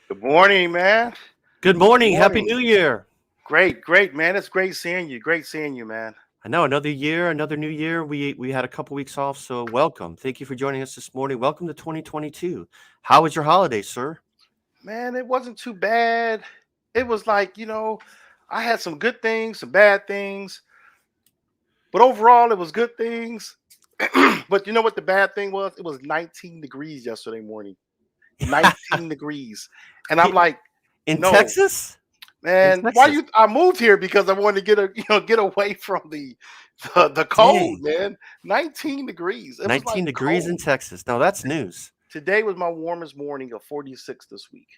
Good morning, man. Good Good morning. Happy morning. New Year. Great, man. It's great seeing you. Great seeing you, man. I know another year, another new year. We had a couple weeks off, so welcome. Thank you for joining us this morning. Welcome to 2022. How was your holiday, sir? Man, it wasn't too bad. It was like, I had some good things, some bad things, but overall it was good things. But you know what the bad thing was? It was 19 degrees yesterday morning. 19 degrees. And I'm He- like, In no, Texas? In man, why Texas. I moved here because I wanted to get away from the cold, Dang. man. 19 degrees. It was like 19 degrees in cold. Texas. Now that's news. Today was my warmest morning of 46 this week.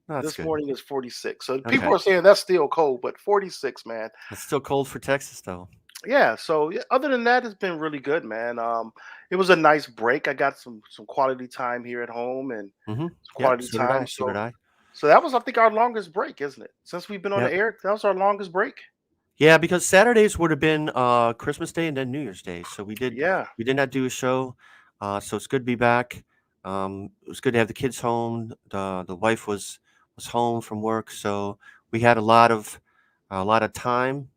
That's This good. morning is 46. So people Okay. are saying that's still cold, but 46, man. It's still cold for Texas, though. Yeah. So yeah, other than that, it's been really good, man. It was a nice break. I got some quality time here at home and Mm-hmm. some Yep. quality So did time. I. So did So I. so that was, I think, our longest break, isn't it? Since we've been on the Yep. air, that was our longest break. Yeah, because Saturdays would have been Christmas Day and then New Year's Day. So Yeah. we did not do a show. So it's good to be back. It was good to have the kids home. The wife was home from work, so we had a lot of time.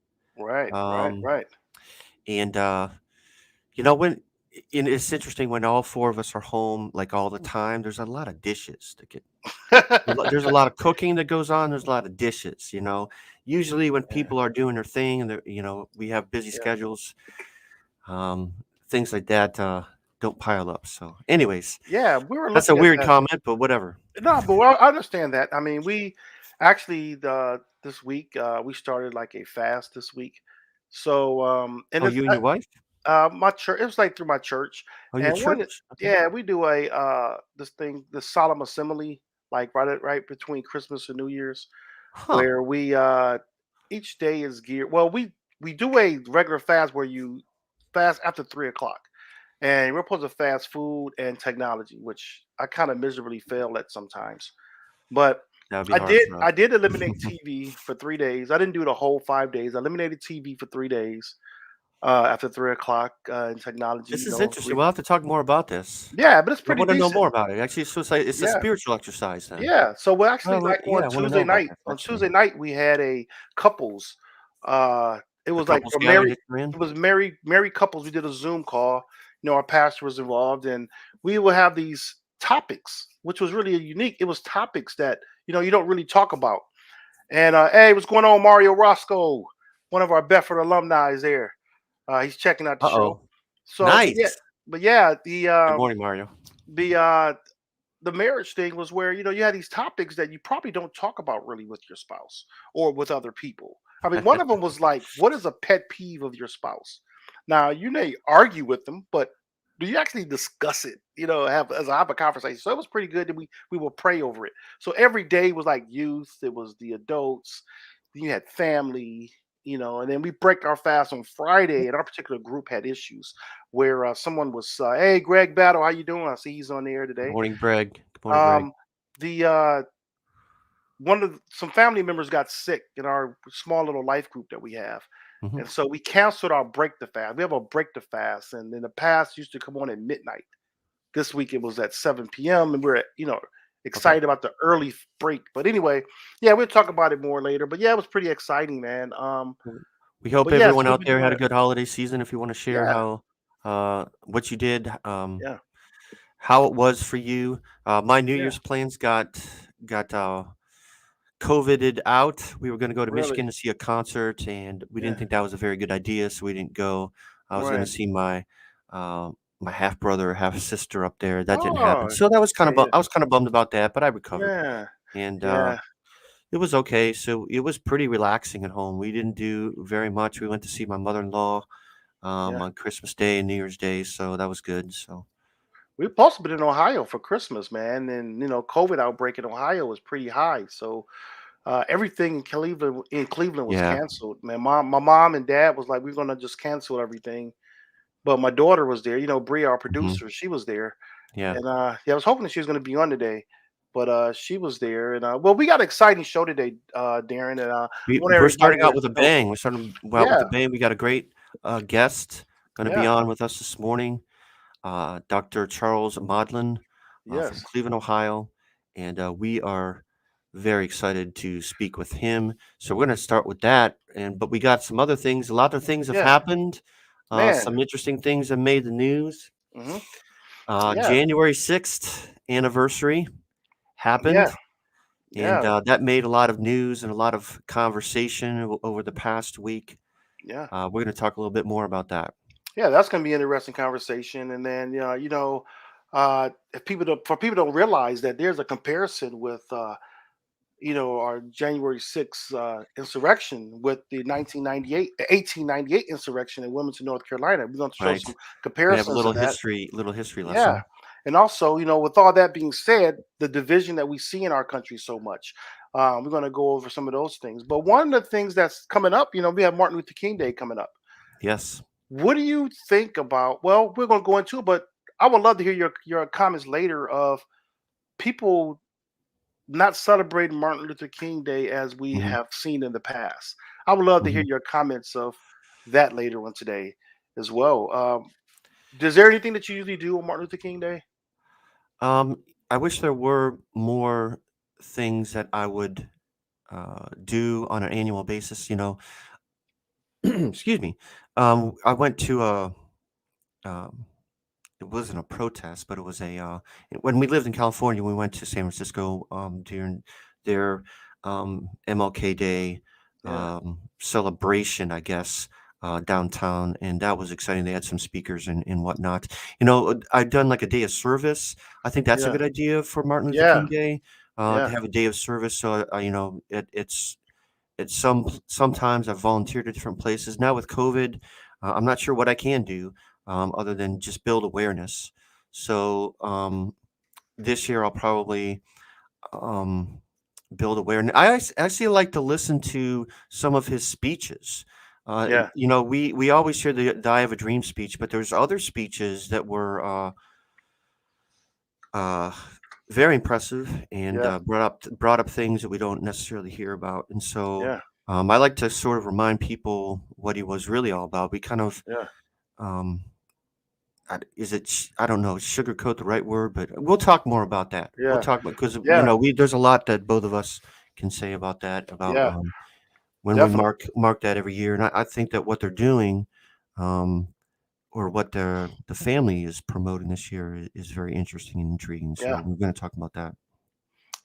Um, Right. and you know when and it's interesting when all four of us are home like all the time. There's a lot of dishes to get. There's a lot of cooking that goes on. There's a lot of dishes. Usually when Yeah. people are doing their thing and we have busy Yeah. schedules, um, things like that don't pile up. So, anyways, Yeah. We were that's a looking at weird that. comment, but whatever. No, but I understand that. I mean, we actually this week we started like a fast this week. So and Oh, it's you and your wife? my church. It was like through my church, Oh, your and church? Okay. yeah, we do a this thing, the solemn assembly, like right between Christmas and New Year's, Huh. where we each day is geared. Well, we do a regular fast where you fast after 3 o'clock. And we're supposed to fast food and technology, which I kind of miserably fail at sometimes. But That would be I hard did for us. I did eliminate TV for 3 days. I didn't do the whole 5 days. I eliminated TV for 3 days after 3 o'clock in technology. This is interesting. We'll have to talk more about this. Yeah, but it's I pretty want to know decent. more about it. Actually, so it's a Yeah, spiritual exercise then. yeah. So we're actually Oh, like yeah, on I want to know Tuesday about night. that On actually. Tuesday night we had a couples. It A was like couples for gathering married. that you're in? It was married couples. We did a Zoom call. Our pastor was involved, and we will have these topics, which was really unique. It was topics that you don't really talk about. And hey, what's going on, Mario Roscoe? One of our Bedford alumni is there. He's checking out the show. Uh-oh. So, Nice. but yeah, Good morning, Mario. the the marriage thing was where you had these topics that you probably don't talk about really with your spouse or with other people. I mean, one of them was like, what is a pet peeve of your spouse? Now you may argue with them, but do you actually discuss it? Have a conversation. So it was pretty good that we will pray over it. So every day was like youth, it was the adults, then you had family, and then we break our fast on Friday, and our particular group had issues where someone was, hey, Greg Battle, how you doing? I see he's on the air Good today. morning, Greg. Good morning, Greg. Um, the some family members got sick in our small little life group that we have, Hmm. and so we canceled our break the fast. We have a break the fast, and in the past used to come on at midnight. This week it was at 7 p.m. and we're Okay. excited about the early break. But anyway, yeah, we'll talk about it more later. But yeah, it was pretty exciting, man. We hope But yeah, everyone so we've out been there doing had a that. good holiday season. If you want to share Yeah, how what you did, yeah, how it was for you. My New yeah. Year's plans got COVIDed out. We were going to go to Really, Michigan to see a concert, and we yeah, didn't think that was a very good idea, so we didn't go. I was going to right. see uh, my half brother, half sister up there. That didn't happen, Oh, so that was kind of okay, I was kind of bummed about that, but I recovered, yeah, and yeah, it was okay. So it was pretty relaxing at home. We didn't do very much. We went to see my mother-in-law yeah. on Christmas Day and New Year's Day, so that was good. So We've also been in Ohio for Christmas, man, and COVID outbreak in Ohio was pretty high. So everything in Cleveland was yeah. canceled. Man, my mom and dad was like, we're gonna just cancel everything. But my daughter was there. Bria, our Hmm. producer, she was there, Yeah. and yeah, I was hoping that she was gonna be on today, but she was there. And well, we got an exciting show today, Darren, and I want We're everybody starting out to with a know. bang. We're starting out with Yeah, a bang. We got a great guest going to be yeah, on with us this morning, Dr. Charles Modlin from yes, Cleveland, Ohio, and we are. very excited to speak with him. So we're going to start with that, but we got some other things. A lot of things have Yeah, happened. man. Some interesting things have made the news. Hmm. Yeah, January 6th anniversary yeah, happened, and yeah, that made a lot of news and a lot of conversation over the past week. yeah, We're going to talk a little bit more about that. yeah. That's gonna be an interesting conversation. And then if people don't realize that there's a comparison with our January 6th insurrection with the 1898 insurrection in Wilmington, North Carolina. We're going to show Right. some We're going to have comparisons to that. a little history Yeah. lesson. And also, with all that being said, the division that we see in our country so much, we're going to go over some of those things. But one of the things that's coming up, we have Martin Luther King Day coming up. Yes. What do you think about? Well, we're going to go into it, but I would love to hear your comments later of people not celebrating Martin Luther King Day as we Hmm. have seen in the past. I would love to hear Hmm. your comments of that later on today as well. Is there anything that you usually do on Martin Luther King Day? Um, I wish there were more things that I would do on an annual basis. Excuse me. I went to um, it wasn't a protest, but it was when we lived in California, we went to San Francisco during their MLK Day Yeah, celebration, I guess, downtown, and that was exciting. They had some speakers and whatnot. I've done like a day of service. I think that's a yeah, good idea for Martin Luther yeah, King Day, to yeah, have a day of service. So, sometimes I've volunteered at different places. Now with COVID, I'm not sure what I can do other than just build awareness. So this year I'll probably um, build awareness. Actually like to listen to some of his speeches. yeah, We always hear the "I Have a Dream" speech, but there's other speeches that were uh, very impressive and yeah, brought up things that we don't necessarily hear about. And so yeah, I like to sort of remind people what he was really all about. We kind of yeah, um, I don't know, sugarcoat the right word, but we'll talk more about that. We'll yeah, talk about because yeah, we there's a lot that both of us can say about that about yeah, when we definitely. mark that every year, and I think that what they're doing. Um, or what the family is promoting this year is very interesting and intriguing. So Yeah. we're going to talk about that.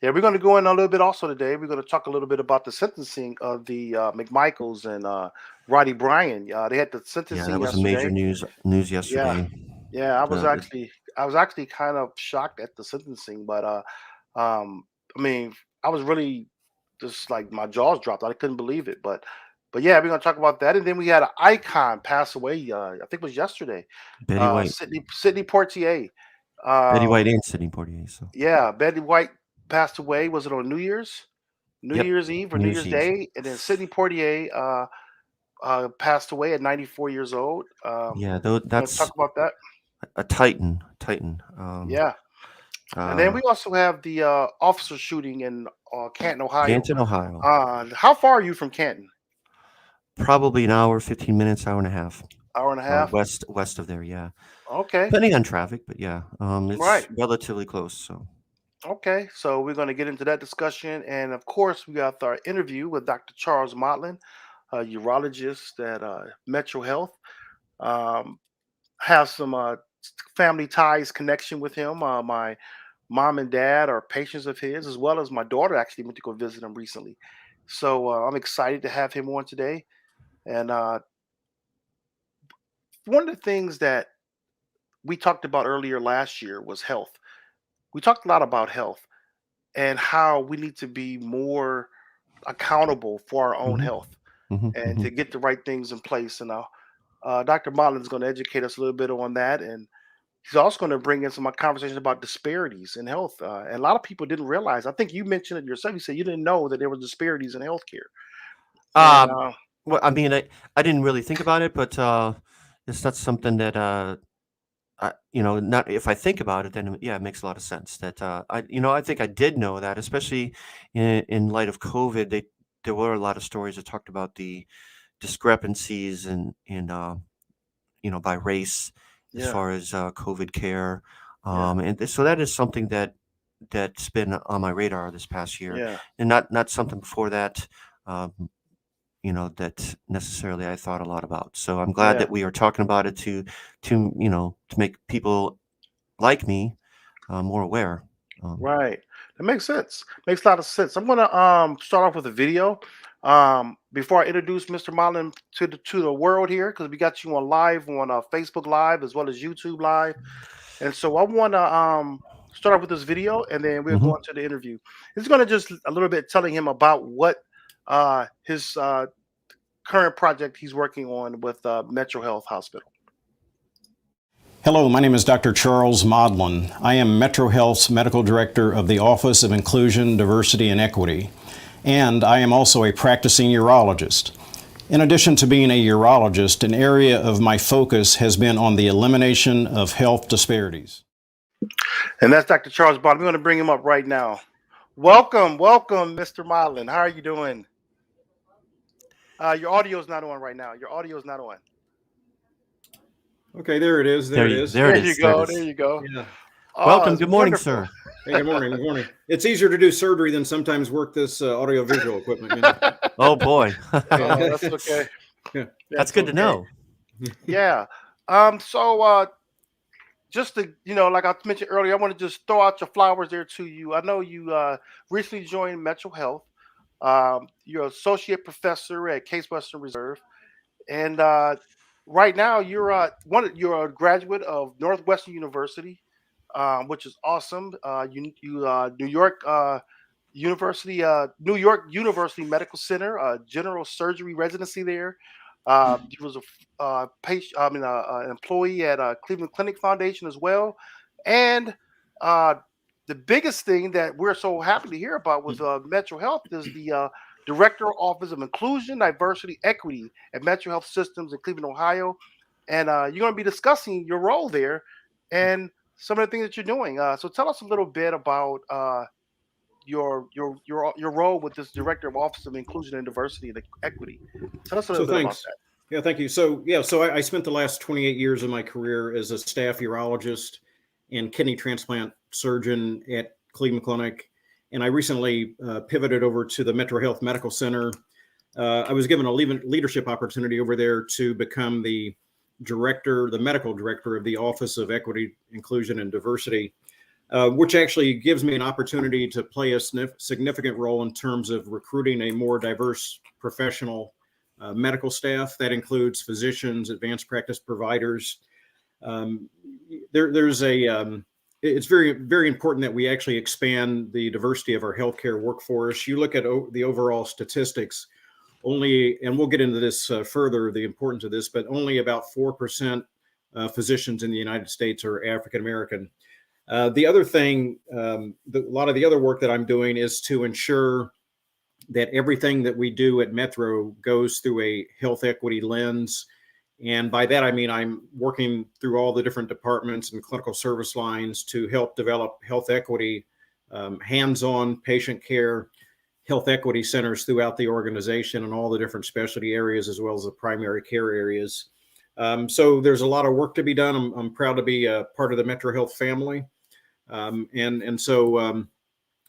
Yeah, we're going to go in a little bit also today. We're going to talk a little bit about the sentencing of the McMichaels and Roddy Bryan. They had the Yeah, that sentencing was a major yesterday. news Yeah, yesterday. yeah. I was Uh, it- actually I was actually kind of shocked at the sentencing, but I mean, I was really just like my jaws dropped. I couldn't believe it. But yeah, we're gonna talk about that. And then we had an icon pass away. I think it was yesterday. Betty White, Sidney Portier. Betty White, Um, and Sidney Poitier. So, yeah, Betty White passed away. Was it on New Year's? New yep, Year's Eve or New New Year's Year's Eve. Day, and then Sidney Portier passed away at 94 years old. Yeah, We're gonna talk that's about that. a Titan. Yeah, and then Uh, we also have the officer shooting in Canton, Ohio. Canton, Ohio. How far are you from Canton? Probably an hour, 15 minutes, hour and a half. Hour and a half. West of there. Yeah, Okay, depending on traffic, but yeah, it's right. relatively close. So, Okay, so we're going to get into that discussion, and of course, we got our interview with Dr. Charles Modlin, a urologist at MetroHealth. Um, have some family ties connection with him. My mom and dad are patients of his, as well as my daughter actually went to go visit him recently. So I'm excited to have him on today. And one of the things that we talked about earlier last year was health. We talked a lot about health and how we need to be more accountable for our own hmm health and hmm to get the right things in place. And Dr. Marlin is going to educate us a little bit on that. And he's also going to bring in some conversations about disparities in health. And a lot of people didn't realize. I think you mentioned it yourself. You said you didn't know that there were disparities in healthcare. And Uh, well, I mean, I didn't really think about it, but it's not something that not if I think about it, then yeah, it makes a lot of sense. That I think I did know that, especially in light of COVID, there were a lot of stories that talked about the discrepancies and by race as yeah, far as COVID care, yeah, so that is something that. that's been on my radar this past year, Yeah. and not something before that, um, that necessarily I thought a lot about. So I'm glad Yeah. that we are talking about it to make people like me more aware. Right. That makes sense. Makes a lot of sense. I'm gonna start off with a video. Before I introduce Mr. Modlin to the world here, because we got you on live on Facebook Live as well as YouTube Live. And so I wanna start off with this video and then we'll Mhm. go into the interview. It's gonna just a little bit telling him about what his current project he's working on with MetroHealth Hospital. Hello, my name is Dr. Charles Modlin. I am MetroHealth's Medical Director of the Office of Inclusion, Diversity, and Equity, and I am also a practicing urologist. In addition to being a urologist, an area of my focus has been on the elimination of health disparities. And that's Dr. Charles Bond. We're going to bring him up right now. Welcome, welcome, Mr. Modlin. How are you doing? Your audio is not on right now. Your audio is not on. Okay, there it is. There it is. There you go. There you go. Yeah. Welcome. It's Good morning, wonderful. sir. Hey, good morning. Good morning. It's easier to do surgery than sometimes work this audio-visual equipment. Oh boy. Oh, that's okay. Yeah. That's good to know. Yeah. So just to, like I mentioned earlier, I want to just throw out your flowers there to you. I know you recently joined MetroHealth. You're associate professor at Case Western Reserve, and right now you're a graduate of Northwestern University, which is awesome. New York University, New York University Medical Center, general surgery residency there. He was a patient, an employee at Cleveland Clinic Foundation as well, and uh, the biggest thing that we're so happy to hear about with Metro Health is the Director Office of Inclusion, Diversity, Equity at Metro Health Systems in Cleveland, Ohio, and you're going to be discussing your role there and some of the things that you're doing. So tell us a little bit about your role with this Director of Office of Inclusion and Diversity and Equity. Tell us a little bit about that. Yeah, thank you. So I spent the last 28 years of my career as a staff urologist and kidney transplant surgeon at Cleveland Clinic, and I recently pivoted over to the MetroHealth Medical Center. I was given a leadership opportunity over there to become the medical director of the Office of Equity, Inclusion, and Diversity, which actually gives me an opportunity to play a significant role in terms of recruiting a more diverse professional medical staff. That includes physicians, advanced practice providers. It's very, very important that we actually expand the diversity of our healthcare workforce. You look at the overall statistics, and we'll get into this further, the importance of this, but only about 4% physicians in the United States are African American. The other thing, a lot of the other work that I'm doing is to ensure that everything that we do at Metro goes through a health equity lens. And by that, I mean, I'm working through all the different departments and clinical service lines to help develop health equity, hands-on patient care, health equity centers throughout the organization and all the different specialty areas, as well as the primary care areas. So there's a lot of work to be done. I'm proud to be a part of the MetroHealth family.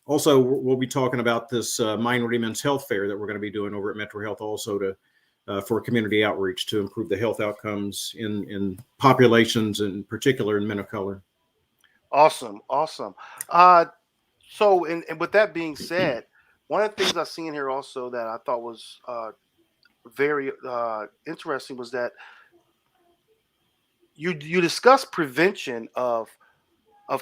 Also, we'll be talking about this Minority Men's Health Fair that we're going to be doing over at MetroHealth also for community outreach to improve the health outcomes in populations, in particular in men of color. Awesome. So, and with that being said, one of the things I've seen here also that I thought was very interesting was that you discuss prevention of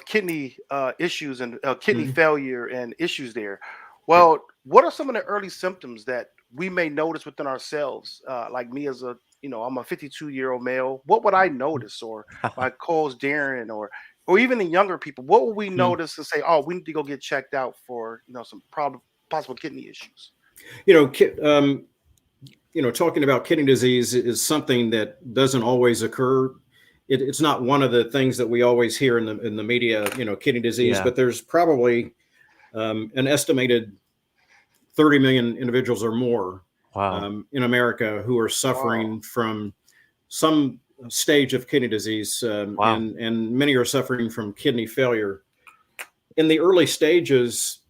kidney issues and kidney failure and issues there. Well, what are some of the early symptoms that we may notice within ourselves? Like me as I'm a 52-year-old male. What would I notice, or my co-host Darrin, or even the younger people? What would we notice and say, oh, we need to go get checked out for some possible kidney issues? Talking about kidney disease is something that doesn't always occur. It's not one of the things that we always hear in the media, kidney disease, but there's probably an estimated 30 million individuals or more in America who are suffering from some stage of kidney disease, and many are suffering from kidney failure. in the early stages,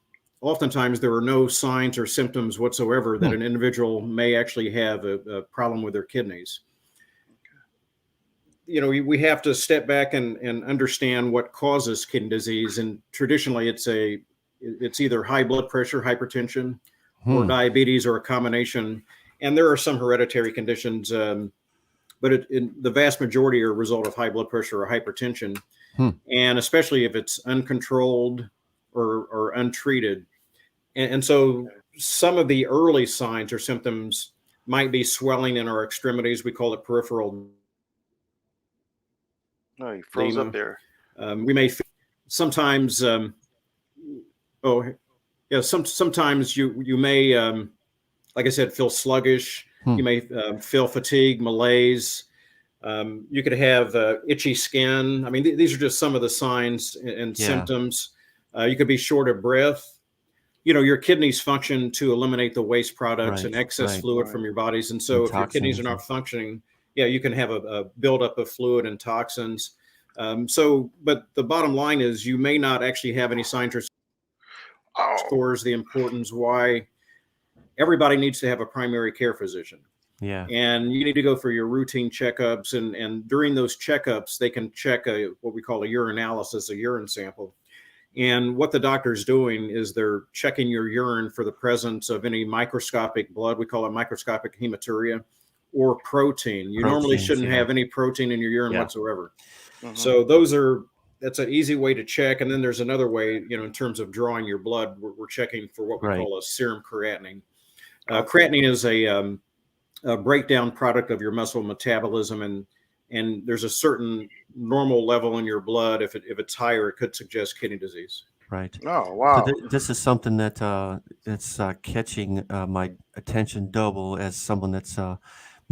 oftentimes there are no signs or symptoms whatsoever that an individual may actually have a problem with their kidneys. You know, we have to step back and understand what causes kidney disease. And traditionally it's either high blood pressure, hypertension, or diabetes, or a combination. And there are some hereditary conditions, but the vast majority are a result of high blood pressure or hypertension. And especially if it's uncontrolled or untreated. And so some of the early signs or symptoms might be swelling in our extremities. We call it peripheral. Oh, he froze up there. We may sometimes, sometimes you may, like I said, feel sluggish. You may feel fatigue, malaise. You could have itchy skin. I mean, these are just some of the signs and symptoms. You could be short of breath. You know, your kidneys function to eliminate the waste products and excess fluid from your bodies. And so if your kidneys are not functioning, you can have a buildup of fluid and toxins. But the bottom line is you may not actually have any signs or scores the importance why everybody needs to have a primary care physician. Yeah. And you need to go for your routine checkups. And during those checkups, they can check what we call a urinalysis, a urine sample. And what the doctor's doing is they're checking your urine for the presence of any microscopic blood. We call it microscopic hematuria, or protein. You normally shouldn't have any protein in your urine whatsoever. So that's an easy way to check. And then there's another way, you know, in terms of drawing your blood, we're checking for what we call a serum creatinine. Creatinine is a breakdown product of your muscle metabolism, and there's a certain normal level in your blood. If it's higher, it could suggest kidney disease. Right. Oh, wow. So this is something that it's catching my attention double as someone that's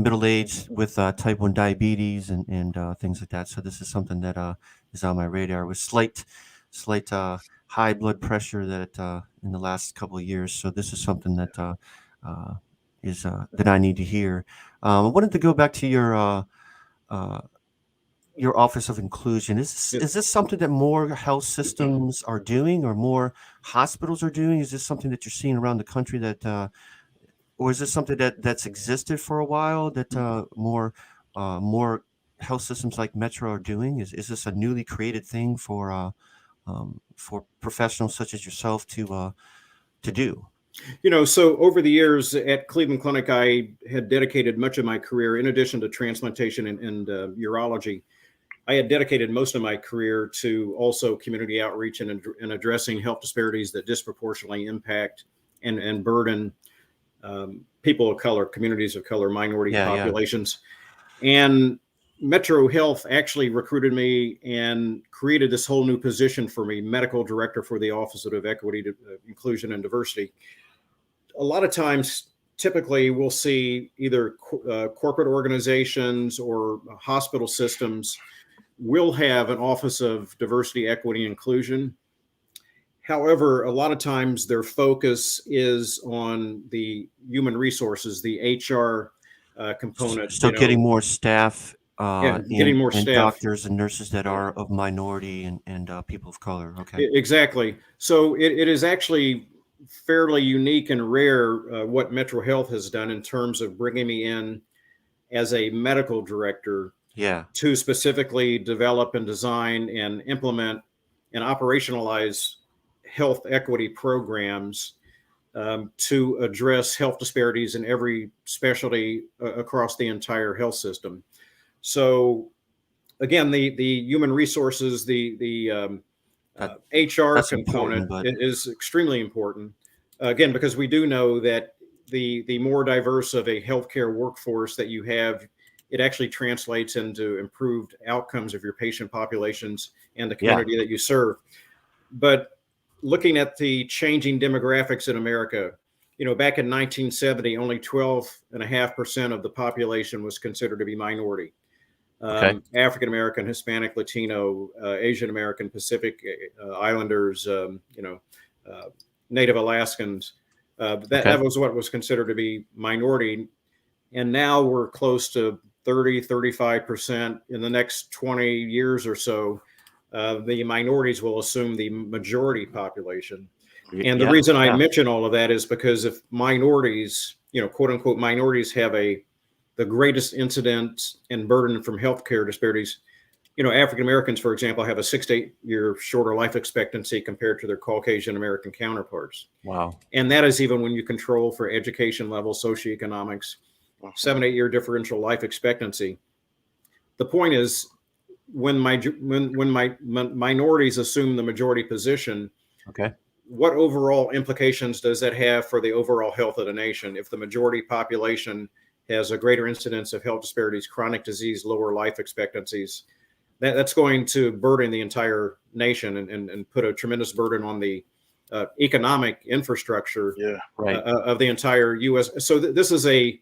middle-aged with type 1 diabetes and things like that. So this is something that is on my radar with slight high blood pressure that in the last couple of years. So this is something that is that I need to hear. I wanted to go back to your Office of Inclusion. Is this something that more health systems are doing, or more hospitals are doing? Is this something that you're seeing around the country that, or is this something that's existed for a while that more health systems like Metro are doing? Is this a newly created thing for professionals such as yourself to do? You know, so over the years at Cleveland Clinic, I had dedicated much of my career, in addition to transplantation and urology, I had dedicated most of my career to also community outreach and addressing health disparities that disproportionately impact and burden people of color, communities of color, minority populations. And MetroHealth actually recruited me and created this whole new position for me, medical director for the Office of Equity, Inclusion, and Diversity. A lot of times, typically, we'll see either corporate organizations or hospital systems will have an Office of Diversity, Equity, and Inclusion. However, a lot of times their focus is on the human resources, the HR component. So getting more staff, getting more staff, doctors and nurses that are of minority and people of color. Okay, exactly. So it is actually fairly unique and rare what MetroHealth has done in terms of bringing me in as a medical director. To specifically develop and design and implement and operationalize health equity programs to address health disparities in every specialty across the entire health system. So again, the human resources, the HR component is extremely important. Again, because we do know that the more diverse of a healthcare workforce that you have, it actually translates into improved outcomes of your patient populations and the community that you serve. But looking at the changing demographics in America, you know, back in 1970, only 12.5% of the population was considered to be minority. African American, Hispanic, Latino, Asian American, Pacific Islanders, Native Alaskans. That was what was considered to be minority. And now we're close to 30, 35%. In the next 20 years or so, the minorities will assume the majority population. And the Yeah, reason I yeah. mention all of that is because if minorities, quote unquote, minorities have the greatest incidence and burden from healthcare disparities, African Americans, for example, have a 6 to 8 year shorter life expectancy compared to their Caucasian American counterparts. Wow. And that is even when you control for education level, socioeconomics, 7 8 year differential life expectancy. The point is, when minorities assume the majority position, Okay. what overall implications does that have for the overall health of the nation? If the majority population has a greater incidence of health disparities, chronic disease, lower life expectancies, that's going to burden the entire nation and put a tremendous burden on the economic infrastructure of the entire U.S. So this is a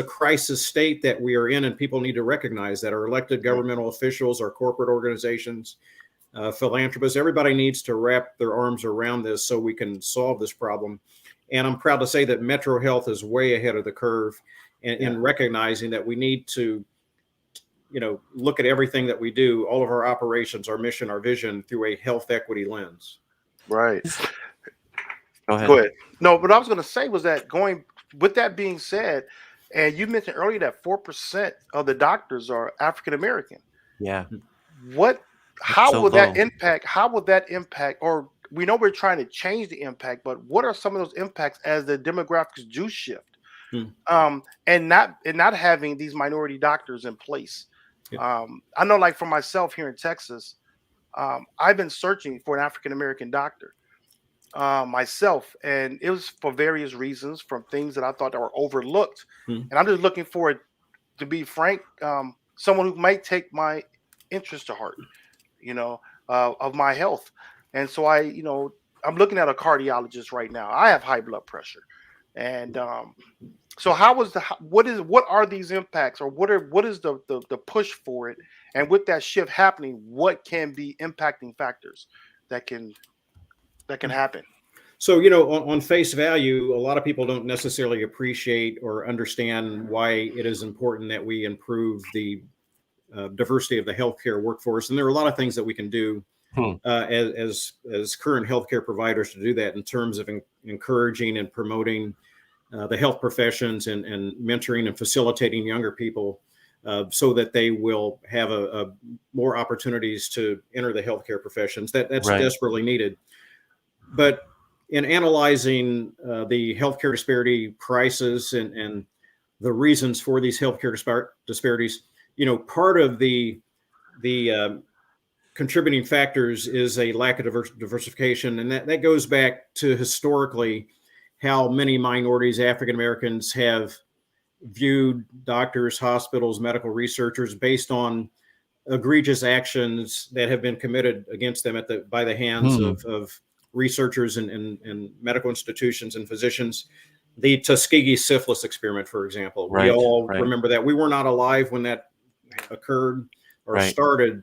crisis state that we are in, and people need to recognize that our elected governmental officials, our corporate organizations, philanthropists, everybody needs to wrap their arms around this so we can solve this problem. And I'm proud to say that MetroHealth is way ahead of the curve in recognizing that we need to, look at everything that we do, all of our operations, our mission, our vision through a health equity lens. Right. Go ahead. Go ahead. No, what I was going to say was that with that being said, and you mentioned earlier that 4% of the doctors are African American. Yeah. How will that impact, or we know we're trying to change the impact, but what are some of those impacts as the demographics do shift? And not having these minority doctors in place. I know, like for myself here in Texas, I've been searching for an African American doctor myself, and it was for various reasons, from things that I thought that were overlooked. And I'm just looking for it, to be frank, someone who might take my interest to heart, of my health. And so I'm looking at a cardiologist right now. I have high blood pressure, and so what are these impacts, or what is the push for it? And with that shift happening, what can be impacting factors that can happen? So, on face value, a lot of people don't necessarily appreciate or understand why it is important that we improve the diversity of the healthcare workforce. And there are a lot of things that we can do as current healthcare providers to do that, in terms of encouraging and promoting the health professions and mentoring and facilitating younger people so that they will have more opportunities to enter the healthcare professions. That's desperately needed. But in analyzing the healthcare disparity crisis and the reasons for these healthcare disparities, part of the contributing factors is a lack of diversification. And that goes back to historically how many minorities, African Americans, have viewed doctors, hospitals, medical researchers based on egregious actions that have been committed against them by the hands of researchers and medical institutions and physicians. The Tuskegee syphilis experiment, for example, we all remember that. We were not alive when that occurred or started.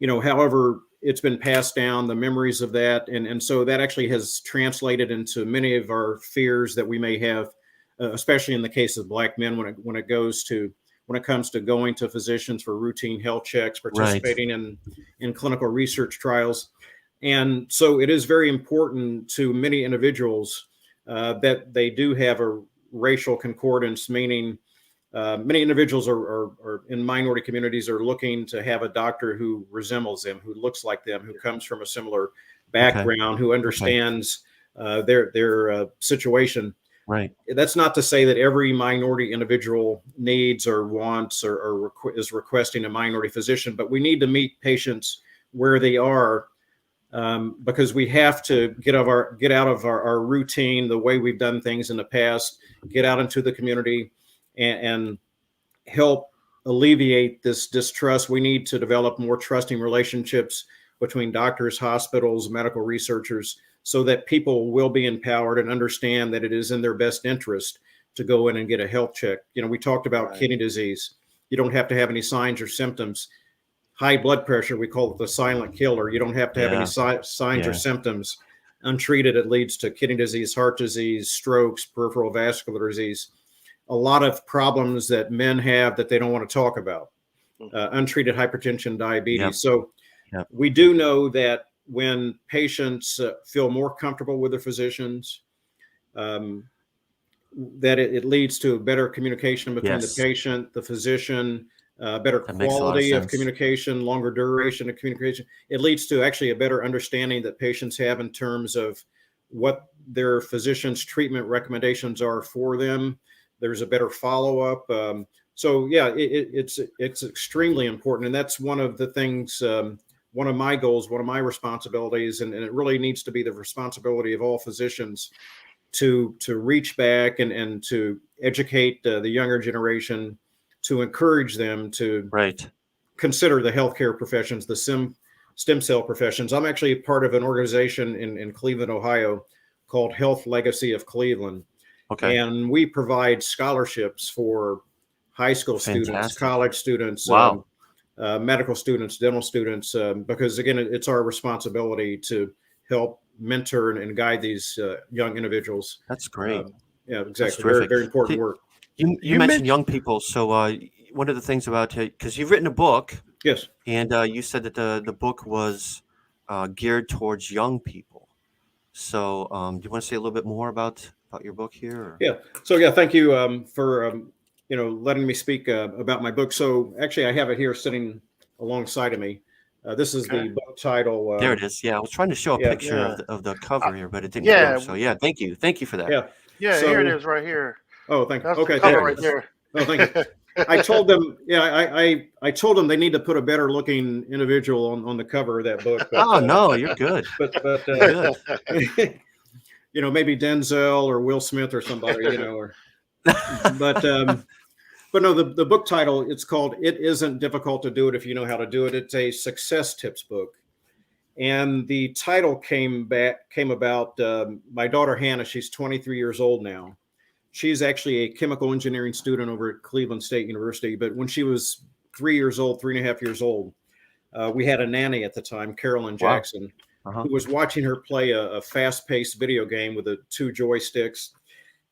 However, it's been passed down, the memories of that. And so that actually has translated into many of our fears that we may have, especially in the case of Black men, when it comes to going to physicians for routine health checks, participating in clinical research trials. And so it is very important to many individuals that they do have a racial concordance, meaning many individuals are in minority communities are looking to have a doctor who resembles them, who looks like them, who comes from a similar background, who understands their situation. Right. That's not to say that every minority individual needs or wants or is requesting a minority physician, but we need to meet patients where they are, because we have to get out of our routine, the way we've done things in the past, get out into the community and help alleviate this distrust. We need to develop more trusting relationships between doctors, hospitals, medical researchers, so that people will be empowered and understand that it is in their best interest to go in and get a health check. We talked about kidney disease. You don't have to have any signs or symptoms. High blood pressure, we call it the silent killer. You don't have to have any signs or symptoms. Untreated, it leads to kidney disease, heart disease, strokes, peripheral vascular disease. A lot of problems that men have that they don't want to talk about. Untreated hypertension, diabetes. So Yep. We do know that when patients feel more comfortable with their physicians, that it leads to better communication between the Yes. patient, the physician, better That makes a lot of quality of sense. communication, longer duration of communication. It leads to actually a better understanding that patients have in terms of what their physician's treatment recommendations are for them. There's a better follow-up. So yeah, it's extremely important, and that's one of the things. One of my goals, one of my responsibilities, and it really needs to be the responsibility of all physicians to reach back and to educate the younger generation, to encourage them to Right. consider the healthcare professions, the stem cell professions. I'm actually part of an organization in Cleveland, Ohio, called Health Legacy of Cleveland. Okay. And we provide scholarships for high school students, Fantastic. college students, Wow. medical students, dental students, because again, it's our responsibility to help mentor and guide these young individuals. That's great. Yeah, That's exactly. Very, terrific. very important See, work. You You mentioned mentioned young people. So one of the things about, because you've written a book, Yes. and you said that the book was geared towards young people. So do you want to say a little bit more about your book here? Or? Yeah. So yeah, thank you for letting me speak about my book. So actually, I have it here sitting alongside of me. This is okay. the book title. There it is. Yeah, I was trying to show a Yeah. picture Yeah. of the Uh, cover here, but it didn't yeah. come. So yeah, thank you for that. Yeah. Yeah. Here it So, is, right here. oh, thank you. That's the Okay, cover thank There you. it right is. there. Oh, thank you. I told them, I told them they need to put a better looking individual on the cover of that book. But, Oh no, you're good. but You're good. maybe Denzel or Will Smith or somebody, but no, the book title, it's called "It Isn't Difficult to Do It If You Know How to Do It." It's a success tips book, and the title came about. My daughter Hannah, she's 23 years old now. She's actually a chemical engineering student over at Cleveland State University. But when she was 3.5 years old, we had a nanny at the time, Carolyn Wow. Jackson, Uh-huh. who was watching her play a fast-paced video game with two joysticks.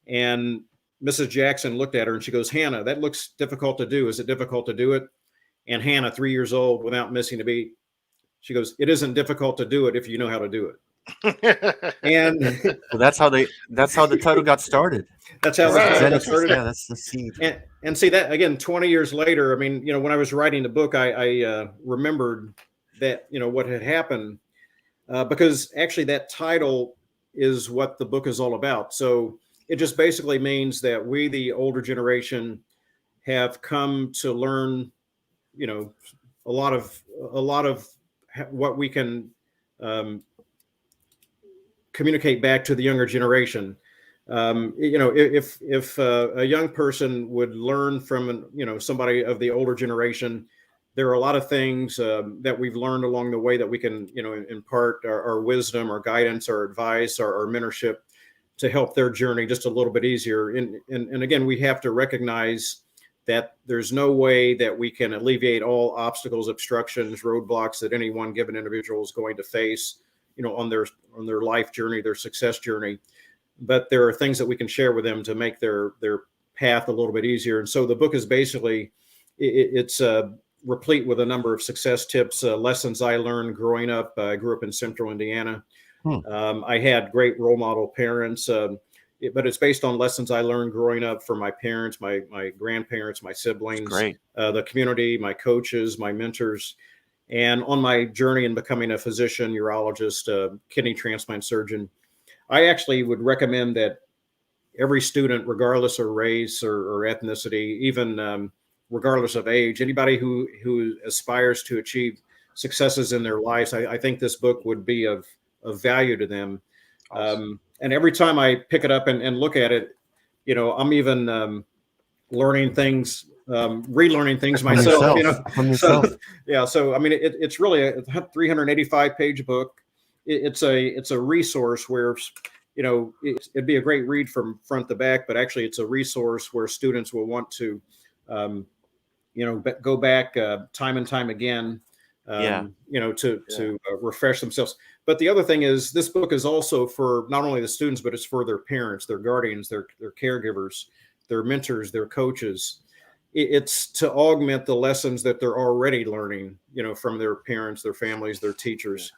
And Mrs. Jackson looked at her and she goes, "Hannah, that looks difficult to do. Is it difficult to do it?" And Hannah, 3 years old, without missing a beat, she goes, "It isn't difficult to do it if you know how to do it." And So that's how the title got started. that's how That's the the title got genesis. started. Yeah, that's the seed. And see that again, 20 years later. I mean, when I was writing the book, I remembered that what had happened, because actually that title is what the book is all about. So it just basically means that we, the older generation, have come to learn, a lot of what we can communicate back to the younger generation. If a young person would learn from somebody of the older generation, there are a lot of things that we've learned along the way that we can impart our wisdom, our guidance, our advice, our mentorship to help their journey just a little bit easier. And again, we have to recognize that there's no way that we can alleviate all obstacles, obstructions, roadblocks that any one given individual is going to face, on their life journey, their success journey. But there are things that we can share with them to make their path a little bit easier. And so the book is basically, it's replete with a number of success tips, lessons I learned growing up. I grew up in Central Indiana. I had great role model parents, but it's based on lessons I learned growing up from my parents, my grandparents, my siblings, the community, my coaches, my mentors. And on my journey in becoming a physician, urologist, kidney transplant surgeon, I actually would recommend that every student, regardless of race or ethnicity, even regardless of age, anybody who aspires to achieve successes in their lives, I think this book would be of value to them. Awesome. And every time I pick it up and look at it, I'm even learning things, relearning things myself. From yourself. So I mean, it's really a 385-page book. It's a resource where it'd be a great read from front to back, but actually it's a resource where students will want to go back time and time again, to refresh themselves. But the other thing is, this book is also for not only the students, but it's for their parents, their guardians, their caregivers, their mentors, their coaches. it's to augment the lessons that they're already learning, from their parents, their families, their teachers.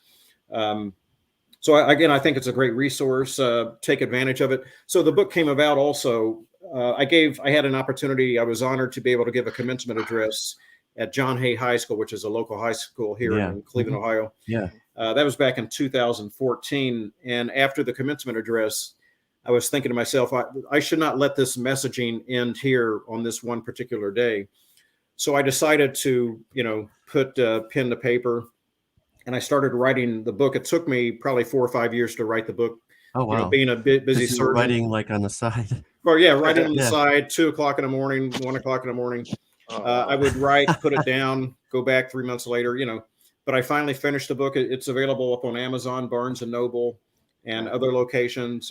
So again, I think it's a great resource. Take advantage of it. So the book came about also. I had an opportunity. I was honored to be able to give a commencement address at John Hay High School, which is a local high school here in Cleveland, Ohio. Yeah. That was back in 2014. And after the commencement address, I was thinking to myself, I should not let this messaging end here on this one particular day. So I decided to, put pen to paper, and I started writing the book. It took me probably 4 or 5 years to write the book. Oh, wow. Being a busy you were surgeon. writing like on the side. Well, yeah, writing on the Yeah. side, 2 o'clock in the morning, 1 o'clock in the morning. I would write, put it down, go back 3 months later, but I finally finished the book. It's available up on Amazon, Barnes and Noble, and other locations.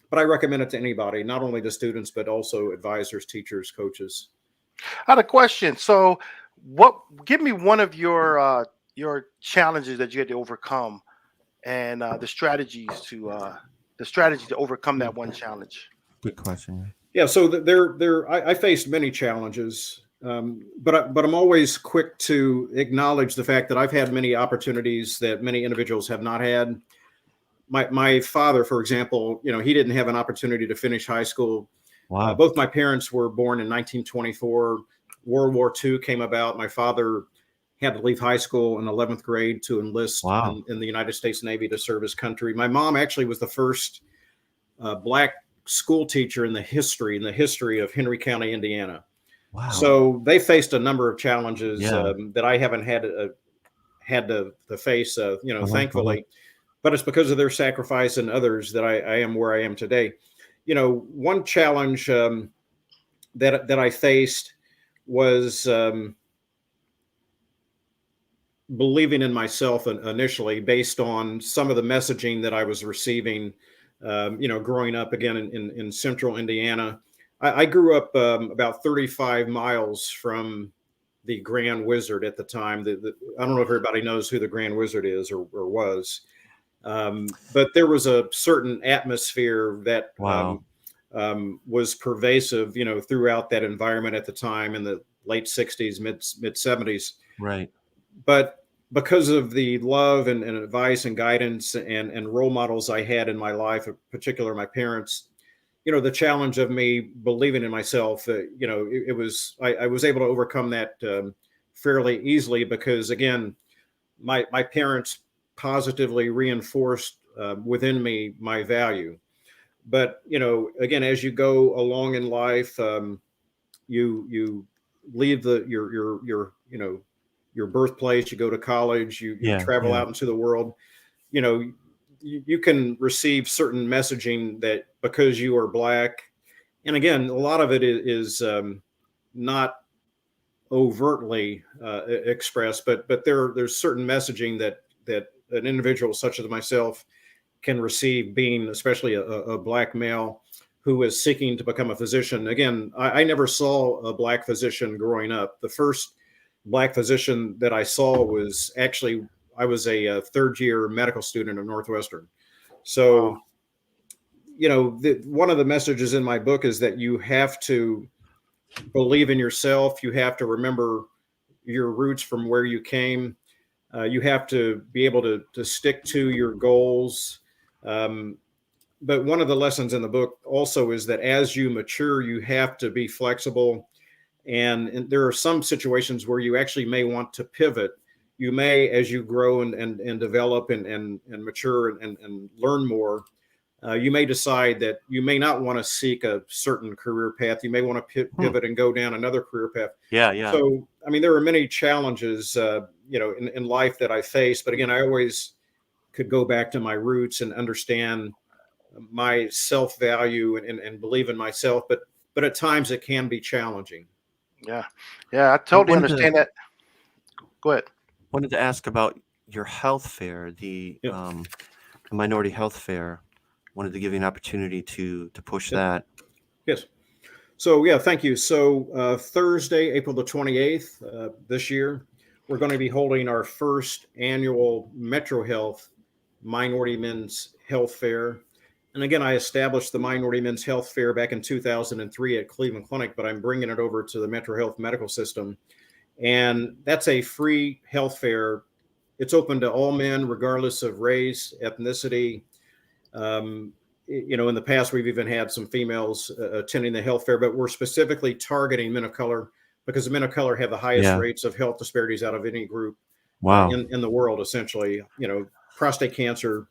But I recommend it to anybody, not only the students, but also advisors, teachers, coaches. I had a question. So give me one of your challenges that you had to overcome, and the strategy to overcome that one challenge. Good question. Yeah. So I faced many challenges, but I'm always quick to acknowledge the fact that I've had many opportunities that many individuals have not had. My father, for example, he didn't have an opportunity to finish high school. Wow. Both my parents were born in 1924. World War II came about. My father had to leave high school in 11th grade to enlist in the United States Navy to serve his country. My mom actually was the first Black school teacher in the history of Henry County, Indiana. Wow. So they faced a number of challenges that I haven't had to face, thankfully. But it's because of their sacrifice and others that I am where I am today. One challenge that I faced was believing in myself initially, based on some of the messaging that I was receiving, growing up again in central Indiana. I grew up about 35 miles from the Grand Wizard at the time. I don't know if everybody knows who the Grand Wizard is or was. But there was a certain atmosphere that was pervasive, throughout that environment at the time in the late 60s, mid 70s. Right. But because of the love and advice and guidance and role models I had in my life, in particular my parents, the challenge of me believing in myself, I was able to overcome that fairly easily because, again, my parents positively reinforced within me my value. But again, as you go along in life, you leave your birthplace, you go to college, you travel out into the world. You can receive certain messaging that because you are Black, and again, a lot of it is not overtly expressed, but there's certain messaging that an individual such as myself can receive, being especially a Black male who is seeking to become a physician. Again, I never saw a Black physician growing up. The first Black physician that I saw was actually, I was a third-year medical student at Northwestern. So, one of the messages in my book is that you have to believe in yourself. You have to remember your roots from where you came. You have to be able to stick to your goals. But one of the lessons in the book also is that as you mature, you have to be flexible. And there are some situations where you actually may want to pivot. You may, as you grow and develop and mature and learn more, you may decide that you may not want to seek a certain career path. You may want to pivot and go down another career path. Yeah. So, I mean, there are many challenges, in life that I face. But again, I always could go back to my roots and understand my self-value and believe in myself. But at times it can be challenging. Yeah, I totally understand that. Go ahead. Wanted to ask about your health fair, the Minority Health Fair. Wanted to give you an opportunity to push that. Yes. So, thank you. So Thursday, April the 28th, this year, we're going to be holding our first annual MetroHealth Minority Men's Health Fair. And again, I established the Minority Men's Health Fair back in 2003 at Cleveland Clinic, but I'm bringing it over to the MetroHealth medical system. And that's a free health fair. It's open to all men, regardless of race, ethnicity. In the past, we've even had some females attending the health fair, but we're specifically targeting men of color because the men of color have the highest rates of health disparities out of any group in the world, essentially. Prostate cancer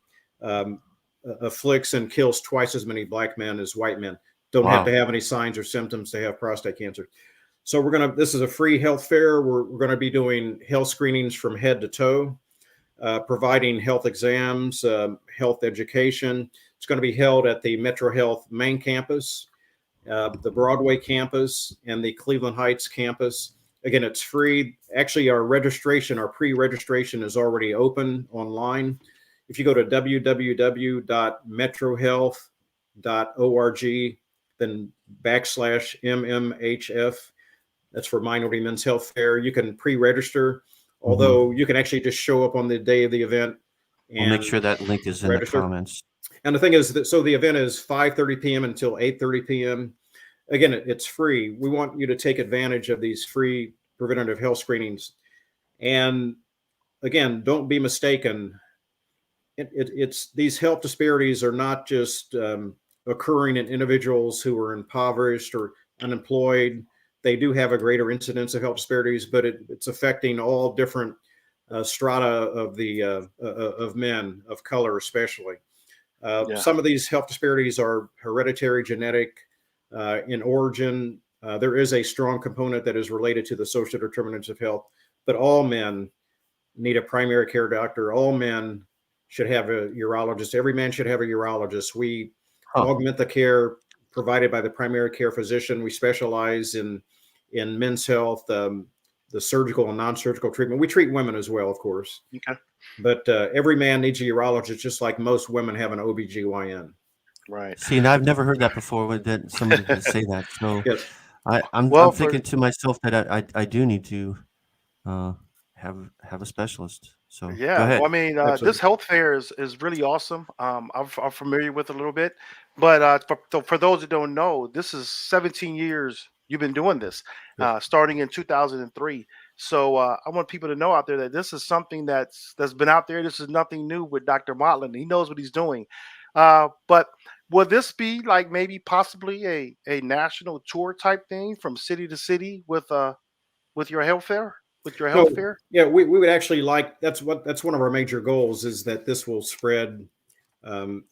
afflicts and kills twice as many black men as white men. Don't have to have any signs or symptoms to have prostate cancer. So this is a free health fair. We're going to be doing health screenings from head to toe, providing health exams, health education. It's going to be held at the MetroHealth main campus, the Broadway campus, and the Cleveland Heights campus. Again, it's free. Actually, our pre-registration is already open online. If you go to www.metrohealth.org, then /MMHF, that's for Minority Men's Health Fair, you can pre-register, although you can actually just show up on the day of the event. And we'll make sure that link is in the comments. And the thing is that, so the event is 5:30 p.m. until 8:30 p.m. Again, it's free. We want you to take advantage of these free preventative health screenings. And again, don't be mistaken. It's these health disparities are not just occurring in individuals who are impoverished or unemployed. They do have a greater incidence of health disparities, but it's affecting all different strata of men of color, especially. Some of these health disparities are hereditary, genetic, in origin. There is a strong component that is related to the social determinants of health, but all men need a primary care doctor. All men should have a urologist. Every man should have a urologist. We augment the care provided by the primary care physician. We specialize in men's health, the surgical and non-surgical treatment. We treat women as well, of course. Okay. But every man needs a urologist, just like most women have an OBGYN. Right. See, and I've never heard that before that somebody would say that. So yes. I'm thinking to myself that I do need to have a specialist. So yeah, go ahead. well, I mean, this health fair is really awesome. I'm familiar with it a little bit, but for those that don't know, this is 17 years you've been doing this, starting in 2003. So I want people to know out there that this is something that's been out there. This is nothing new with Dr. Modlin. He knows what he's doing. But will this be like maybe possibly a national tour type thing from city to city with your health fair? With your health fair? Yeah, we would actually like, that's one of our major goals, is that this will spread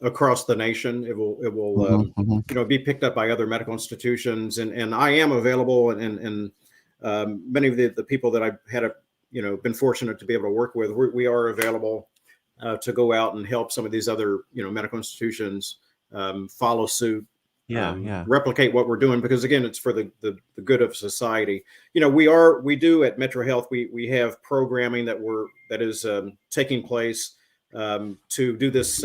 across the nation. It will be picked up by other medical institutions, and I am available, and many of the people that I've had been fortunate to be able to work with, we are available to go out and help some of these other medical institutions follow suit. Replicate what we're doing, because again, it's for the good of society. We do at MetroHealth, we have programming that is taking place to do this,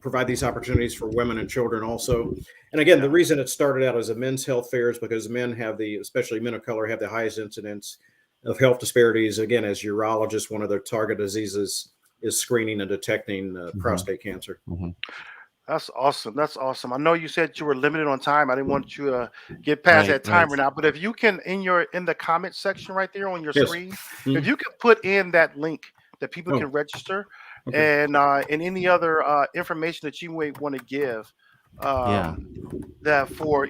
provide these opportunities for women and children also. And again, the reason it started out as a men's health fair is because men especially men of color, have the highest incidence of health disparities. Again, as urologists, one of their target diseases is screening and detecting prostate cancer. That's awesome. That's awesome. I know you said you were limited on time. I didn't want you to get past that timer now. But if you can, in the comment section right there on your screen, if you could put in that link that people can register, and any other information that you may want to give, that for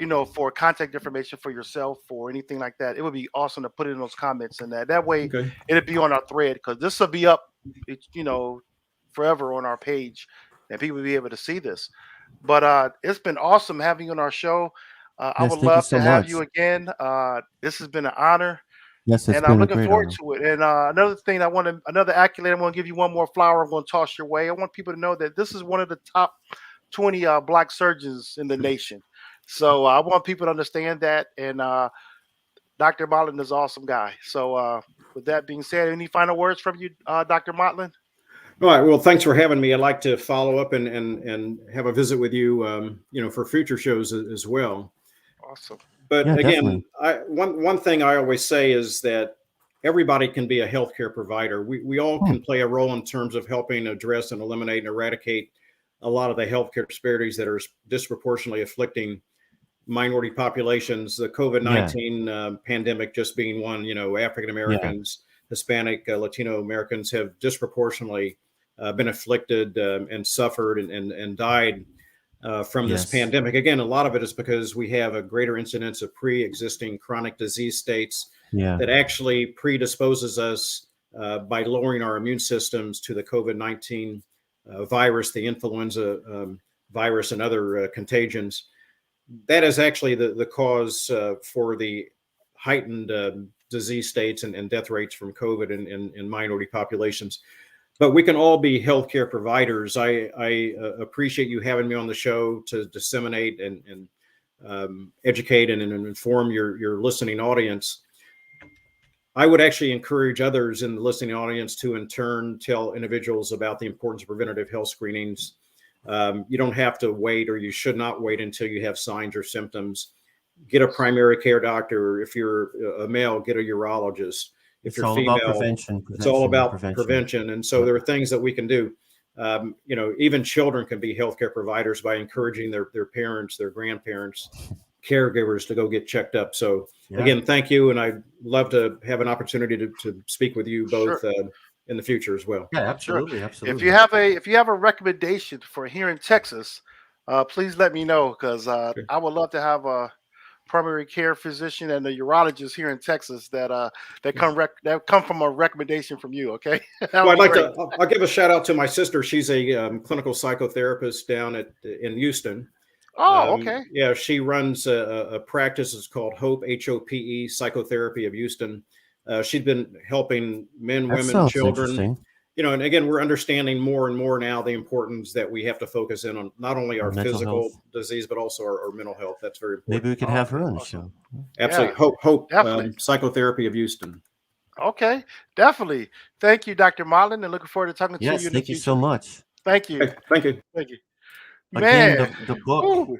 contact information for yourself or anything like that, it would be awesome to put it in those comments, and that way it'll be on our thread, because this will be up, forever on our page, and people will be able to see this. But it's been awesome having you on our show. I would love to have you again. This has been an honor. Yes, and I'm looking forward to it. And another accolade, I'm going to give you one more flower I'm going to toss your way. I want people to know that this is one of the top 20 Black surgeons in the nation. So I want people to understand that. And Dr. Modlin is an awesome guy. So with that being said, any final words from you, Dr. Modlin? All right. Well, thanks for having me. I'd like to follow up and have a visit with you, for future shows as well. Awesome. But again, one thing I always say is that everybody can be a healthcare provider. We all can play a role in terms of helping address and eliminate and eradicate a lot of the healthcare disparities that are disproportionately afflicting minority populations. The COVID-19 pandemic just being one. African Americans, Hispanic, Latino Americans have disproportionately been afflicted and suffered and died from this pandemic. Again, a lot of it is because we have a greater incidence of pre-existing chronic disease states that actually predisposes us by lowering our immune systems to the COVID-19 virus, the influenza virus, and other contagions. That is actually the cause for the heightened disease states and death rates from COVID in minority populations. But we can all be healthcare providers. I appreciate you having me on the show to disseminate and educate and inform your listening audience. I would actually encourage others in the listening audience to, in turn, tell individuals about the importance of preventative health screenings. You don't have to wait, or you should not wait until you have signs or symptoms. Get a primary care doctor. If you're a male, get a urologist. If you're female, it's all about prevention. And so there are things that we can do. Even children can be healthcare providers by encouraging their parents, their grandparents, caregivers to go get checked up. So again, thank you. And I'd love to have an opportunity to speak with you both in the future as well. Yeah, absolutely. Absolutely. If you have a recommendation for here in Texas, please let me know, because I would love to have a primary care physician and a urologist here in Texas that come from a recommendation from you. Okay. Well, I'll give a shout out to my sister. She's a clinical psychotherapist down in Houston. Oh, okay. Yeah, she runs a practice. It's called Hope, HOPE, Psychotherapy of Houston. She's been helping men, women, children. And again, we're understanding more and more now the importance that we have to focus in on not only our physical disease, but also our mental health. That's very important. Maybe we could have her on the show. Absolutely. Hope, Psychotherapy of Houston. Okay, definitely. Thank you, Dr. Modlin, and looking forward to talking to you. Yes, thank you so much. Thank you. Thank you. Thank you. Man, Man, the book. ooh,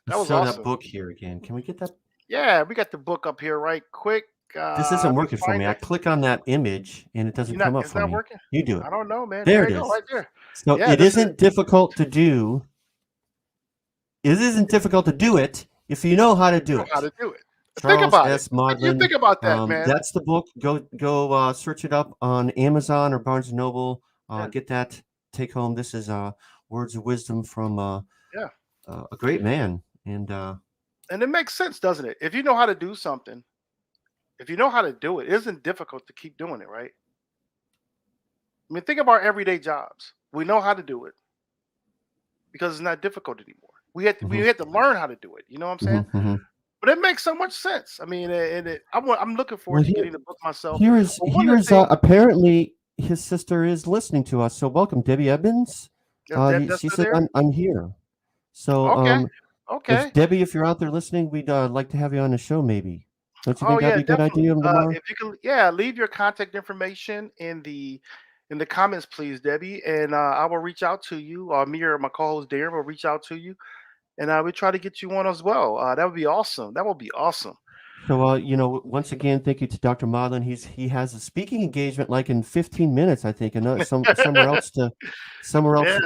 that was awesome. That book here again. Can we get that? Yeah, we got the book up here right quick. This isn't working for me. I click on that image and it doesn't come up for me. Working? You do it. I don't know, man. There it is. Right there. So it isn't difficult to do. It isn't difficult to do it if you know how to do it. Think about S. it. Modlin. You think about that, man. That's the book. Go search it up on Amazon or Barnes & Noble. Get that. Take home. This is words of wisdom from a great man. And it makes sense, doesn't it? If you know how to do something, if you know how to do it, it isn't difficult to keep doing it, right? I mean, think of our everyday jobs. We know how to do it because it's not difficult anymore. We had to learn how to do it. You know what I'm saying? Mm-hmm. But it makes so much sense. I mean, I'm looking forward to getting the book myself. Here's apparently his sister is listening to us. So welcome, Debbie Evans. She said, I'm here. So okay. Debbie, if you're out there listening, we'd like to have you on the show, maybe. Don't you think that'd be a good idea, LaMarr? If you can, leave your contact information in the comments, please, Debbie, and I will reach out to you. Me or my co-host Darrin will reach out to you, and we'll try to get you on as well. That would be awesome. That would be awesome. So, once again, thank you to Dr. Modlin. He has a speaking engagement like in 15 minutes, I think, and somewhere else to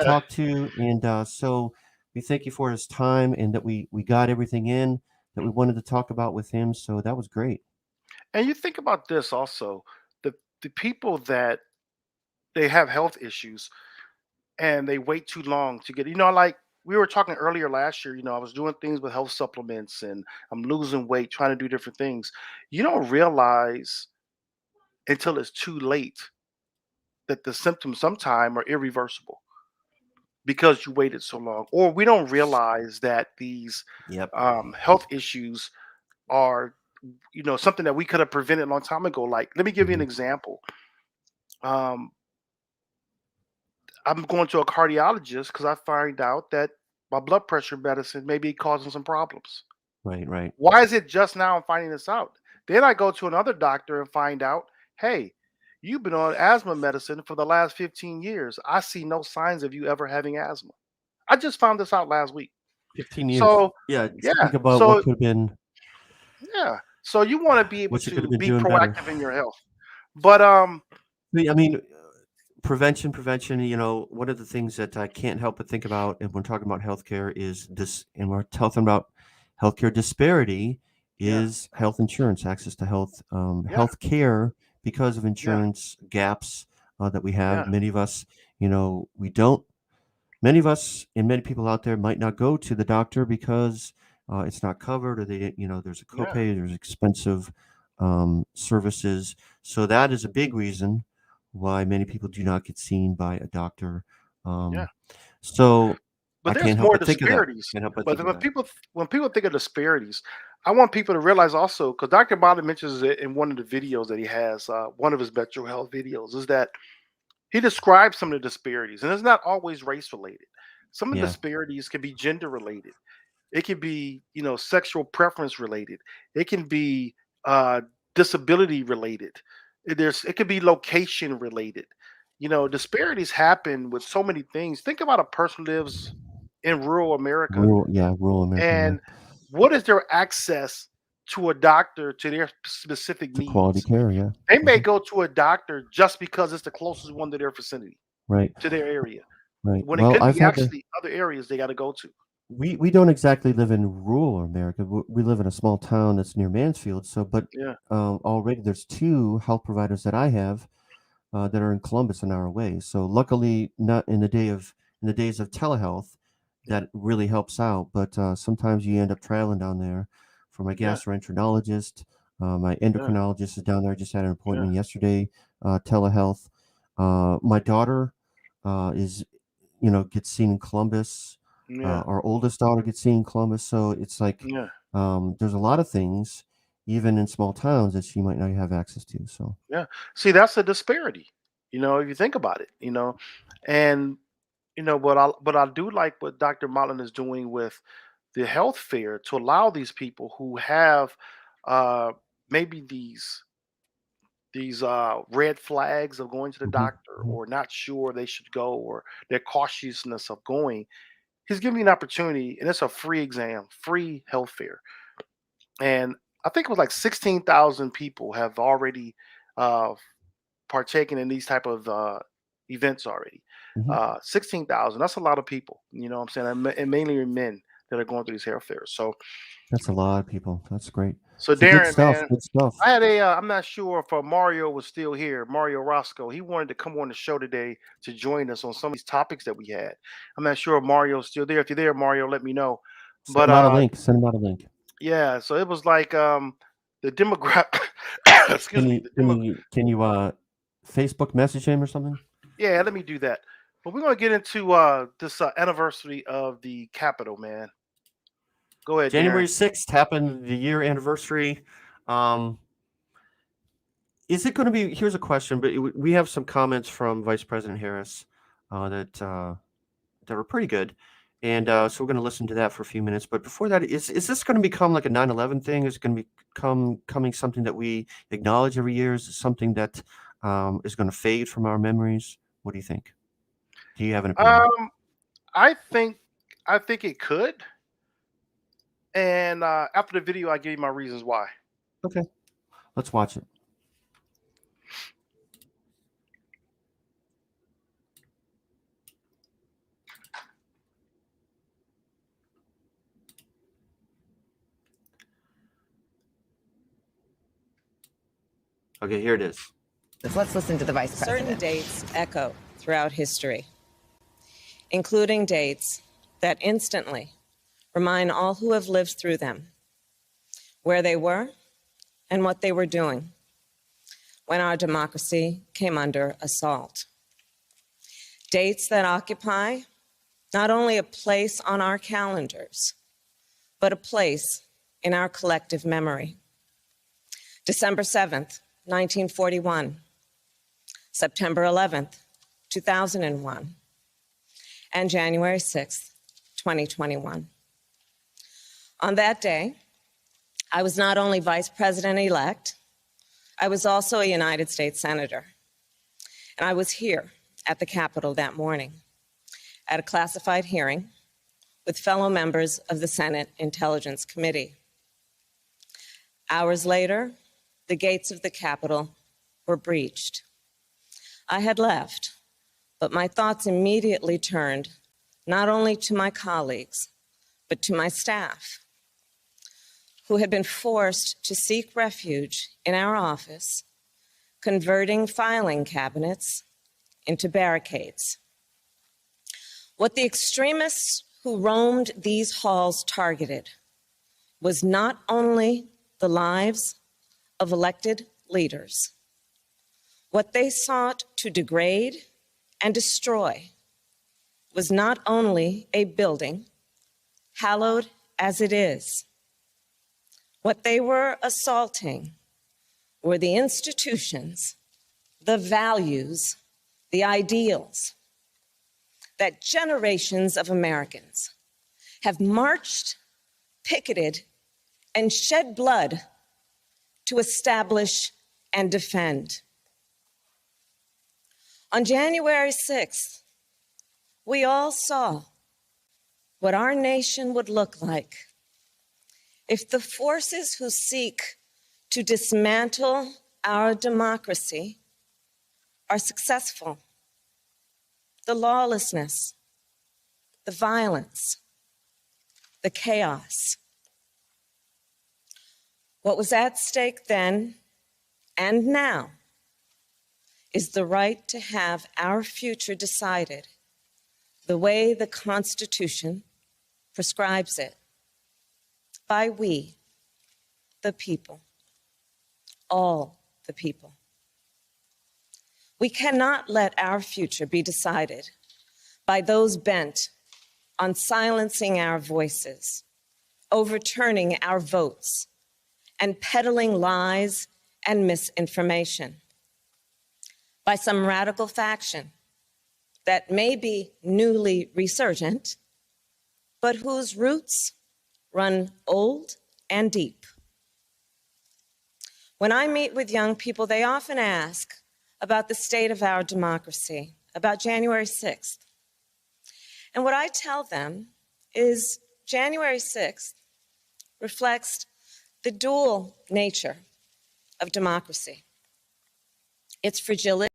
talk to, and so we thank you for his time and that we got everything in that we wanted to talk about with him. So that was great. And you think about this also, the people that they have health issues and they wait too long to get, like we were talking earlier last year, I was doing things with health supplements and I'm losing weight, trying to do different things. You don't realize until it's too late that the symptoms sometimes are irreversible because you waited so long, or we don't realize that these health issues are, something that we could have prevented a long time ago. Like, let me give you an example. I'm going to a cardiologist because I find out that my blood pressure medicine may be causing some problems. Right. Why is it just now I'm finding this out? Then I go to another doctor and find out, hey, you've been on asthma medicine for the last 15 years. I see no signs of you ever having asthma. I just found this out last week. 15 years. So, think about what could have been. Yeah. So you want to be able to be proactive better in your health. But I mean, prevention. You know, one of the things that I can't help but think about, and when we're talking about healthcare, is this, and we're talking about healthcare disparity, Yeah. is health insurance, access to Yeah. health care, because of Yeah. insurance gaps that we have. Yeah. Many of us, you know, we don't. Many of us and many people out there might not go to the doctor because it's not covered, or they didn't, you know, there's a Yeah. copay, there's expensive services. So that is a big reason why many people do not get seen by a doctor. Yeah. So But I there's can't help more but think of that. disparities. Can't help but But think of that. when people think of disparities, I want people to realize also, because Dr. Modlin mentions it in one of the videos that he has, one of his MetroHealth videos, is that he describes some of the disparities, and it's not always race related. Some of the Yeah. disparities can be gender related. It can be, sexual preference related. It can be uh, disability related. It could be location related. Disparities happen with so many things. Think about a person who lives in rural America, Rural America, yeah. and what is their access to a doctor to their specific To quality needs? care, yeah. They may Mhm. go to a doctor just because it's the closest one to their vicinity, Right, to their area, right. when it Well, could I've be had the actually other areas they got to go to. we don't exactly live in rural America. We live in a small town that's near Mansfield. So, but Yeah, already there's two health providers that I have that are in Columbus, an hour away. So, luckily, not in the days of telehealth, yeah, that really helps out. But sometimes you end up traveling down there for my yeah, gastroenterologist. My yeah, endocrinologist is down there. I just had an yeah, appointment yesterday. Telehealth. My daughter is, you know, gets seen in Columbus. yeah, Our oldest daughter gets seen in Columbus. So it's like yeah, there's a lot of things, even in small towns, that she might not have access to. So yeah. See, that's a disparity. If you think about it, and but I do like what Dr. Marlin is doing with the health fair to allow these people who have uh, maybe these red flags of going to the mhm, doctor, mhm. or not sure they should go, or their cautiousness of going. He's giving you an opportunity, and it's a free exam, free health fair. And I think it was like 16,000 people have already uh, partaken in these type of events already. Mhm. 16,000, that's a lot of people, what I'm saying? And mainly men that are going through these health fairs. That's a lot of people. That's great. So So good Darren, stuff. man, Good stuff. I had I'm not sure if Mario was still here, Mario Roscoe. He wanted to come on the show today to join us on some of these topics that we had. I'm not sure if Mario's still there. If you're there, Mario, let me know. Send But them out a link. Send them out a link. yeah, so it was like the demographic excuse me, the demo Can you Facebook message him or something? yeah, let me do that. But we're gonna get into this anniversary of the Capitol, man. Go ahead, Darren. January 6th happened, the year anniversary. Um, is it going to be? Here's a question, but we have some comments from Vice President Harris that were pretty good. And so we're going to listen to that for a few minutes. But before that, is this going to become like a 9/11 thing? Is it going to becoming something that we acknowledge every year? Is it something that is going to fade from our memories? What do you think? Do you have an opinion? Um, I think it could, and after the video, I give you my reasons why. Okay, let's watch it. Okay, here it is. Let's listen to the Vice President. Certain dates echo throughout history, including dates that instantly remind all who have lived through them where they were and what they were doing when our democracy came under assault. Dates that occupy not only a place on our calendars, but a place in our collective memory. December 7th, 1941. September 11th, 2001, and January 6th, 2021. On that day, I was not only Vice President-elect, I was also a United States Senator. And I was here at the Capitol that morning at a classified hearing with fellow members of the Senate Intelligence Committee. Hours later, the gates of the Capitol were breached. I had left But my thoughts immediately turned not only to my colleagues, but to my staff, who had been forced to seek refuge in our office, converting filing cabinets into barricades. What the extremists who roamed these halls targeted was not only the lives of elected leaders. What they sought to degrade and destroy was not only a building, hallowed as it is. What they were assaulting were the institutions, the values, the ideals that generations of Americans have marched, picketed, and shed blood to establish and defend. On January 6th, we all saw what our nation would look like if the forces who seek to dismantle our democracy are successful. The lawlessness, the violence, the chaos. What was at stake then and now is the right to have our future decided the way the Constitution prescribes it, by we, the people, all the people. We cannot let our future be decided by those bent on silencing our voices, overturning our votes, and peddling lies and misinformation, by some radical faction that may be newly resurgent, but whose roots run old and deep. When I meet with young people, they often ask about the state of our democracy, about January 6th. And what I tell them is January 6th reflects the dual nature of democracy. Its fragility.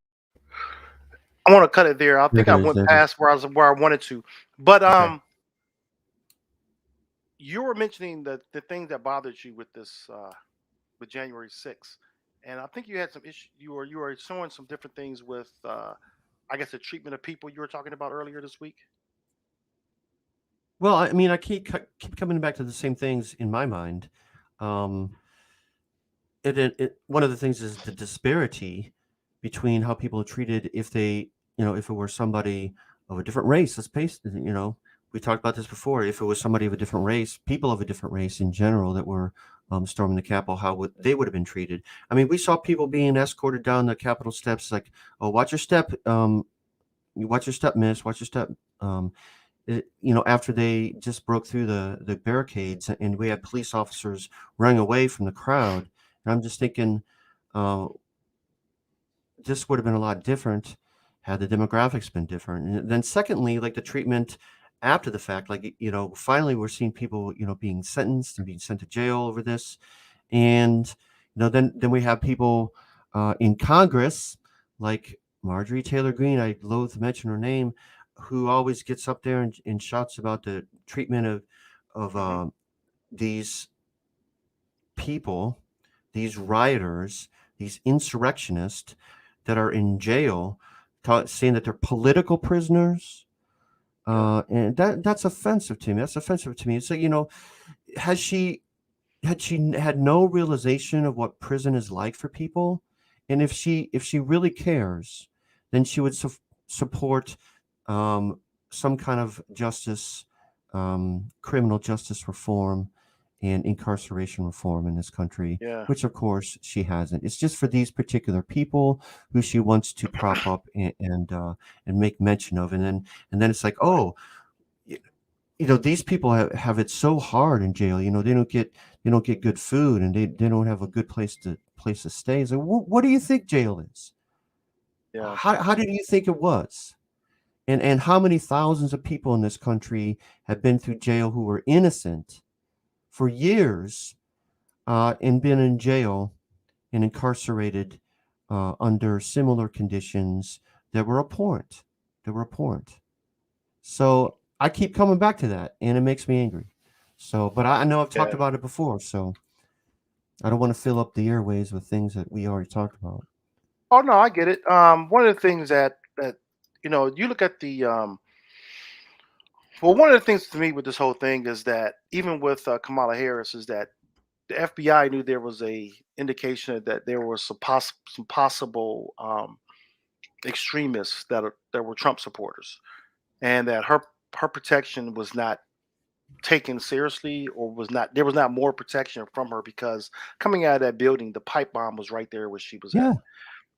I want to cut it there. I think I There it is, went there it is. past where I wanted to. But Okay. you were mentioning the things that bothered you with this with January 6th. And I think you had some issue. You were showing some different things with I guess the treatment of people you were talking about earlier this week. Well, I mean, I keep coming back to the same things in my mind. One of the things is the disparity between how people are treated if they, if it were somebody of a different race. Let's face it, we talked about this before. If it was somebody of a different race, people of a different race in general that were storming the Capitol, how they would have been treated. I mean, we saw people being escorted down the Capitol steps, like, "Oh, watch your step, you watch your step, miss, watch your step." After they just broke through the barricades, and we had police officers running away from the crowd. And I'm just thinking, this would have been a lot different had the demographics been different. And then secondly, like the treatment after the fact, like, finally we're seeing people, being sentenced and being sent to jail over this. And, then we have people in Congress, like Marjorie Taylor Greene, I loathe to mention her name, who always gets up there and shouts about the treatment of these people, these rioters, these insurrectionists that are in jail, saying that they're political prisoners. And that's offensive to me. That's offensive to me. So, had she had no realization of what prison is like for people? And if she really cares, then she would support some kind of justice, criminal justice reform and incarceration reform in this country, Yeah. which of course she hasn't. It's just for these particular people who she wants to prop up and make mention of, and then it's like, oh, these people have it so hard in jail. They don't get good food, and they don't have a good place to stay. So what do you think jail is? Yeah. How did you think it was? And how many thousands of people in this country have been through jail who were innocent for years, and been in jail and incarcerated under similar conditions that were abhorrent? the report. So I keep coming back to that, and it makes me angry. So, but I know I've talked Yeah. about it before, so I don't want to fill up the airways with things that we already talked about. Oh no, I get it. One of the things that you look at the well, one of the things to me with this whole thing is that even with Kamala Harris is that the FBI knew there was a indication that there was some possible extremists that were Trump supporters, and that her protection was not taken seriously, or there was not more protection from her, because coming out of that building, the pipe bomb was right there where she was at. Yeah.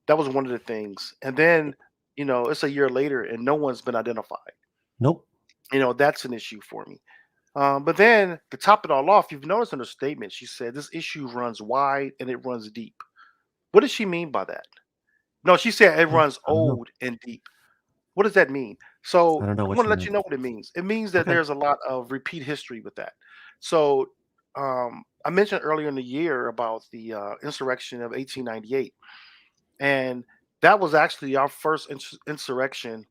That was one of the things. And then, it's a year later and no one's been identified. Nope. That's an issue for me. But then to top it all off, you've noticed in her statement, she said this issue runs wide and it runs deep. What does she mean by that? No, she said it runs I don't know. old and deep. What does that mean? So I don't know I what want to she let means. you know what it means. It means that Okay. there's a lot of repeat history with that. So I mentioned earlier in the year about the insurrection of 1898, and that was actually our first insurrection,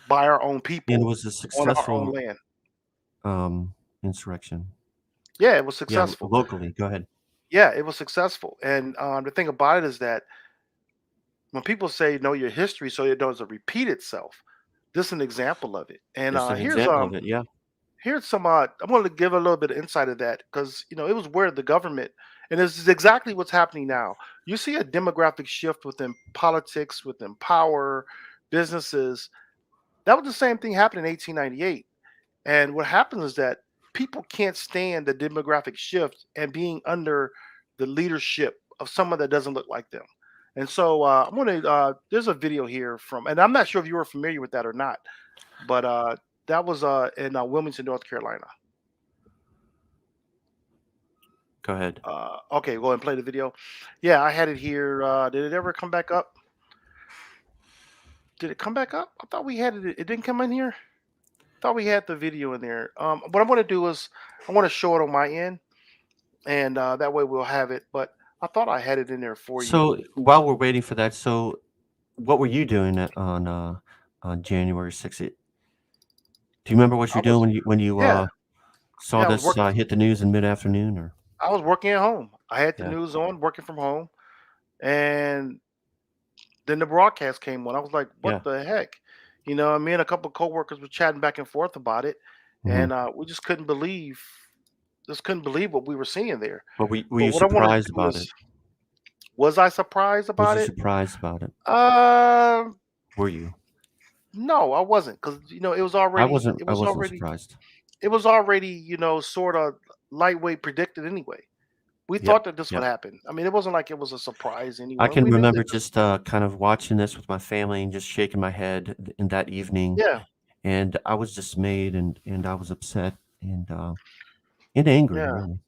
by our own And it people was a on our own successful insurrection. Yeah, it was Yeah, successful. locally. Go ahead. Yeah, it was successful. And the thing about it is that when people say know your history so it doesn't repeat itself, this is an example of it. And Just an example of it. Yeah. here's some I'm going to give a little bit of insight of that, because it was where the government, and this is exactly what's happening now. You see a demographic shift within politics, within power, businesses. That was the same thing happened in 1898. And what happens is that people can't stand the demographic shift and being under the leadership of someone that doesn't look like them. And so I'm going to, there's a video here from, and I'm not sure if you were familiar with that or not, but that was in Wilmington, North Carolina. Go ahead. Okay, go ahead and play the video. Yeah, I had it here. Did it ever come back up? Did it come back up? I thought we had it. It didn't come in here. Thought we had the video in there. What I'm going to do is I want to show it on my end, and that way we'll have it. But I thought I had it in there for you. So while we're waiting for that, so what were you doing on January 6th? Do you remember what you're doing when you Yeah. saw Yeah, I was this working. hit the news in mid-afternoon? Or I was working at home. I had the Yeah. news on, working from home, and then the broadcast came on. I was like, Yeah. "What the heck?" Me and a couple of coworkers were chatting back and forth about it, Mhm. and we just couldn't believe what we were seeing there. But were But you what I wanted to surprised do about is, it? was I surprised Was about you it? surprised about it? Were you? No, I wasn't, because it was I already, wasn't surprised. sort of lightweight predicted anyway. We Yep. thought that this would Yep. happen. I mean, it wasn't like it was a surprise I anyway. can We knew remember that. just kind of watching this with my family and just shaking my head in that evening, Yeah, and I was dismayed and I was upset and angry, yeah. really.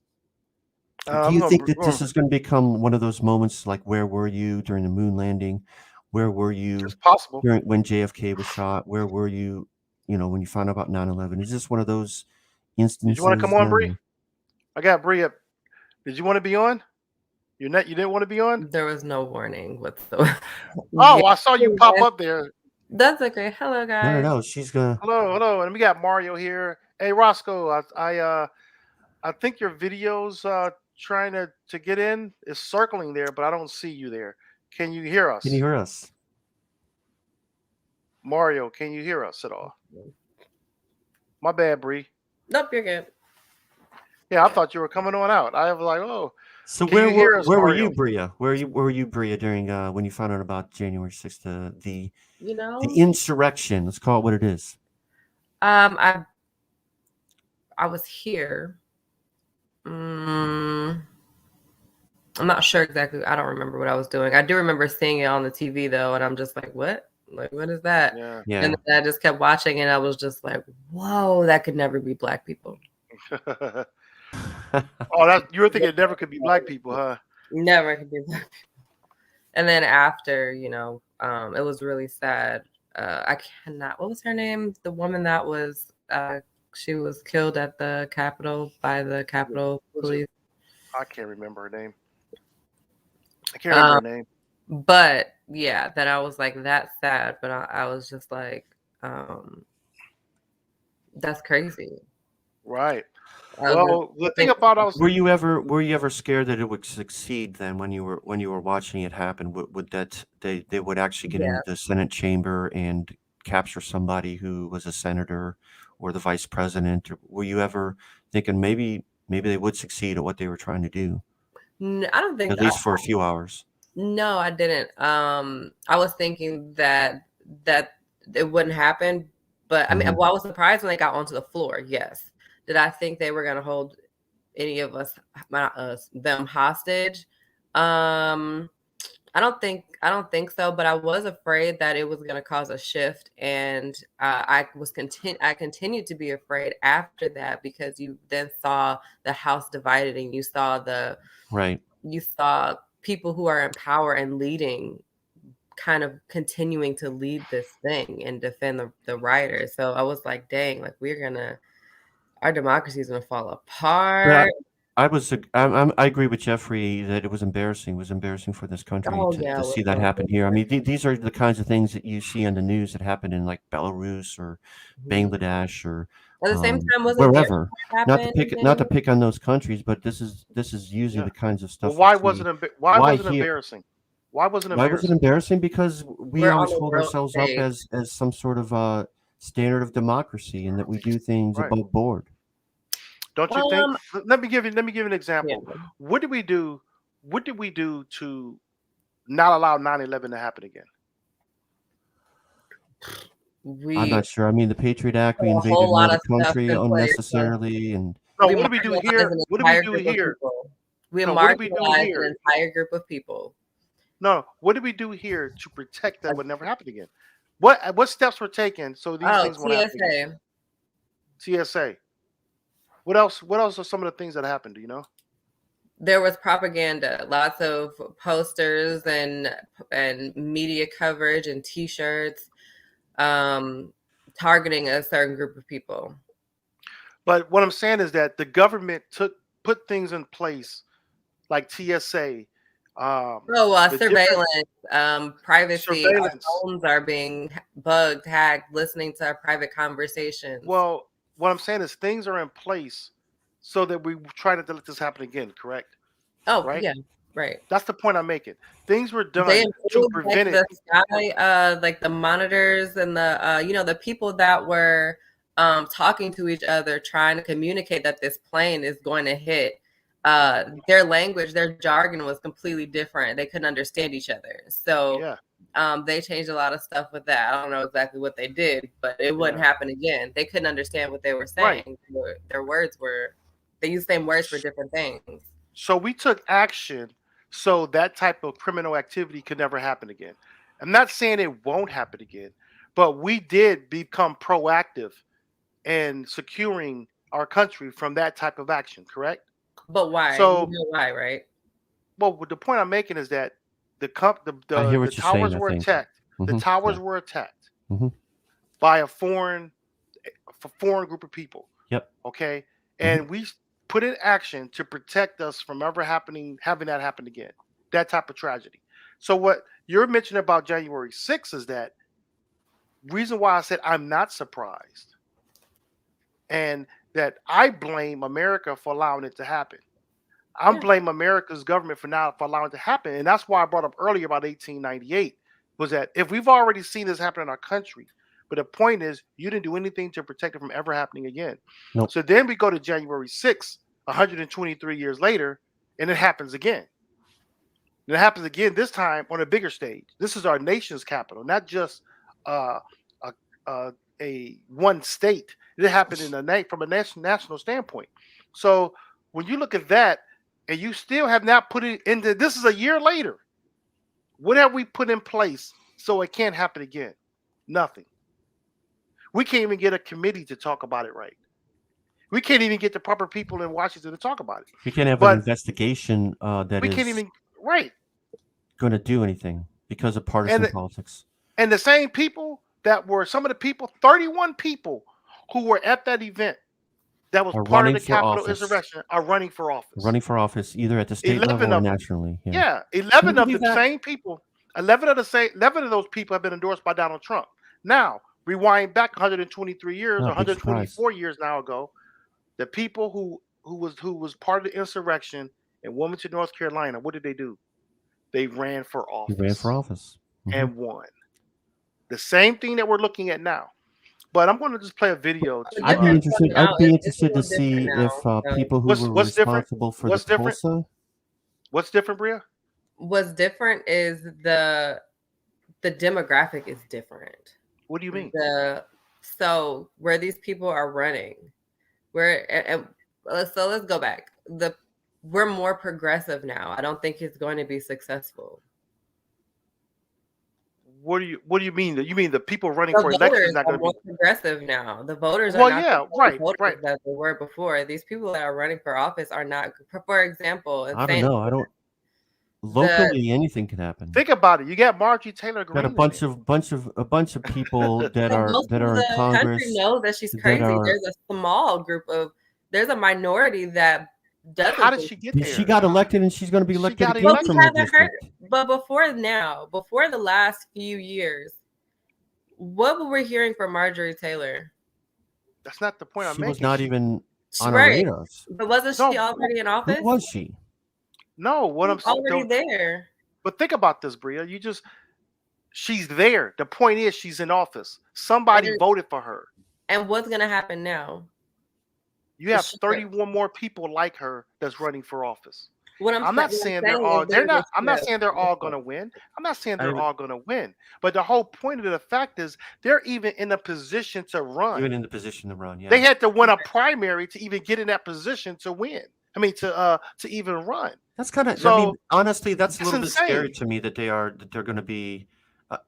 Do I'm you gonna. think that this is going to become one of those moments like where were you during the moon landing? Where were you It's possible. during when JFK was shot? Where were you, when you found out about 9/11? Is this one of those Did you want to instances come on, then? Brie? I got Bria. Did you want to be on? You didn't want to be on? There was no warning whatsoever. Oh, I saw you pop up there. That's okay. Hello, guys. No. She's gonna. Hello, and we got Mario here. Hey, Roscoe, I think your video's trying to get in is circling there, but I don't see you there. Can you hear us? Can you hear us? Mario, can you hear us at all? My bad, Bree. Nope, you're good. Yeah, I thought you were coming on out. I was like, oh. So Can you hear us, where were Mario? you, Bria? Where were you, Bria, during when you found out about January 6th, the insurrection? Let's call it what it is. I was here. I'm not sure exactly. I don't remember what I was doing. I do remember seeing it on the TV though, and I'm just like, what? Like, what is that? Yeah. And then I just kept watching, and I was just like, whoa, that could never be Black people. Oh, you were thinking it never could be Black people, huh? Never could be Black people. And then after, it was really sad. I cannot. What was her name? The woman that was she was killed at the Capitol by the Capitol Police. I can't remember her name. I can't remember her name. But yeah, that I was like, that's sad, but I was just like, that's crazy. Right. I was Well, the just thing thinking, about us, Were you ever scared that it would succeed then when you were watching it happen? Would that they would actually get into yeah, the Senate chamber and capture somebody who was a senator or the vice president? Or were you ever thinking maybe they would succeed at what they were trying to do, I don't think at least for a few hours? no, I didn't. I was thinking that it wouldn't happen, but I mean, Mhm. well, I was surprised when they got onto the floor. Yes. Did I think they were gonna hold any of us, not us, them hostage? I don't think so, but I was afraid that it was gonna cause a shift, and I continued to be afraid after that because you then saw the House divided, and Right. you saw people who are in power and leading kind of continuing to lead this thing and defend the rioters. So I was like, dang, like our democracy is gonna fall Yeah, apart. I agree with Jeffrey that it was embarrassing. It was embarrassing for this country Oh to yeah, it was see that so happen here. I mean, these are the kinds of things that you see on the news that happen in like Belarus or Mhm. Bangladesh or At the same time, wasn't there wherever. what Not to happened not to again? pick on those countries, but this is usually yeah. the kinds of Well, stuff you see. why Why was it here? embarrassing? Why was it Why was it embarrassing? embarrassing? Because we We're on always the hold world ourselves up stage. as some sort of standard of democracy and that we do things Right. above board. Don't you think? Um, Let me give you an yeah, example. What did we do? What did we do to not allow 9/11 to happen again? I'm we not sure. I mean, the Patriot Act, put we a invaded whole lot another of stuff country in place. unnecessarily, and No, We what do we do marginalized here? an What do we entire do group of here? people. We No, what do we do marginalized here? an entire group of people. No, what did we do here to protect that would never happen again? What steps were taken so these Oh, things won't happen again? TSA. TSA. What else? What else are some of the things that happened? Do you know? There was propaganda, lots of posters and media coverage and T-shirts, targeting a certain group of people. But what I'm saying is that the government put things in place like TSA, Oh, the different surveillance, privacy. Our surveillance. phones are being bugged, hacked, listening to our private conversations. Well, what I'm saying is things are in place so that we try not to let this happen again. Correct? Oh, Right? yeah, right. That's the point I'm making. Things were They done to improved like prevent it. the sky, like the monitors and the people that were talking to each other, trying to communicate that this plane is going to hit. Their language, their jargon was completely different. They couldn't understand each other. So Yeah, they changed a lot of stuff with that. I don't know exactly what they did, but it wouldn't yeah. happen again. They couldn't understand what they were Right. saying. Their words were, they used the same words for different things. So we took action so that type of criminal activity could never happen again. I'm not saying it won't happen again, but we did become proactive in securing our country from that type of action, correct? But why? You So, know why, right? well, the point I'm making is that I hear the what you're saying. towers I were think. attacked. The Yeah. towers were attacked hmm by a foreign group of people. Yep. Okay, hmm and we put in action to protect us from ever having that happen again, that type of tragedy. So what you're mentioning about January 6th is that reason why I said I'm not surprised, and that I blame America for allowing it to happen. I'm Yeah. blame America's government for allowing it to happen, and that's why I brought up earlier about 1898 was that if we've already seen this happen in our country, but the point is you didn't do anything to protect it from ever happening again. Nope. So then we go to January 6th, 123 years later, and it happens again. And it happens again this time on a bigger stage. This is our nation's capital, not just uh, a, a one state. It happened from a national standpoint. So when you look at that, and you still have not put it into this is a year later. What have we put in place so it can't happen again? Nothing. We can't even get a committee to talk about it right. We can't even get the proper people in Washington to talk about it. We can't have an But investigation that we can't is even right. going to do anything because of partisan And politics. and the same people that were some of the people, 31 people who were at that event that was Are part of running the for Capitol office. insurrection are running for office. Running for office either at the state 11 level or of them. nationally. Yeah. Yeah, Can you 11 of believe the that? same people 11 of those people have been endorsed by Donald Trump. Now, rewind back 123 years, Not or a big surprise. 124 years now ago, the people who was part of the insurrection in Wilmington, North Carolina, what did they do? They ran for He office ran for office. and won. The same thing that we're looking at now. But I'm going to just play a video to. I'd be interested. now I'd be it's a interested to little see different if now, people who What's were what's different? responsible for What's the different? Tulsa. What's different, Bria? What's different is the demographic is different. What do you mean? So where these people are running, so let's go back. We're more progressive now. I don't think it's going to be successful. What do you mean? You mean the people running The for election voters is not are going to more be? progressive now. The voters Well, are not yeah, the right, voters right. that they were before. These people that are running for office are not. For example, in I don't St. know. I don't. Locally, anything can happen. Think about it. You got Marjorie Taylor Got Greene. a bunch of people that are most that of are in the Congress. country knows that she's that crazy. are- There's a small group of. There's a minority that doesn't. How did think she get there? She got elected, and she's going to be She elected got again elected. from we her haven't heard, district. but before the last few years, what were we hearing from Marjorie Taylor? That's not the point I'm She making. was not even on our Right, radars. but wasn't No, she already in office? Who was she? No, what I'm Already there. But think about this, Bria. She's there. The point is, she's in office. Somebody voted for her. And what's gonna happen now? You have 31 more people like her that's running for office. What I'm not saying they're all. They're not. I'm not saying they're all going to win. I'm not saying they're all going to win. But the whole point of the fact is, they're even in a position to run. Even in the position to run, yeah. They had to win a primary to even get in that position to win. I mean, to even run. That's kind of. So, I mean, honestly, that's a little bit scary insane to me that they're going to be.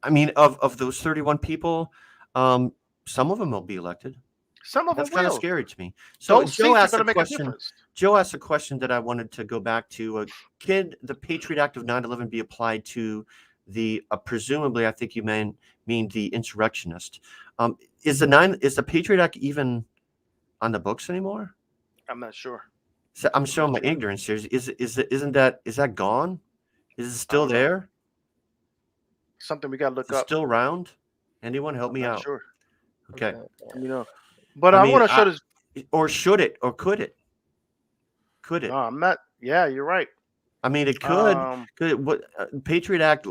I mean, of those 31 people, some of them will be elected. Some of That's them kind of will. scary to me. So Those Joe seats are asked gonna a make a question. difference. Joe asked a question that I wanted to go back to. Could the Patriot Act of 9/11 be applied to the presumably? I think you mean the insurrectionist. Is the Patriot Act even on the books anymore? I'm not sure. So I'm showing my ignorance here. Isn't that gone? Is it still there? Something we got to look Is it up. still around? Anyone help me out? Sure. Okay. But I want to show this. Or should it? Or could it? Could it? No, I'm not. Yeah, you're right. I mean, it could. Patriot Act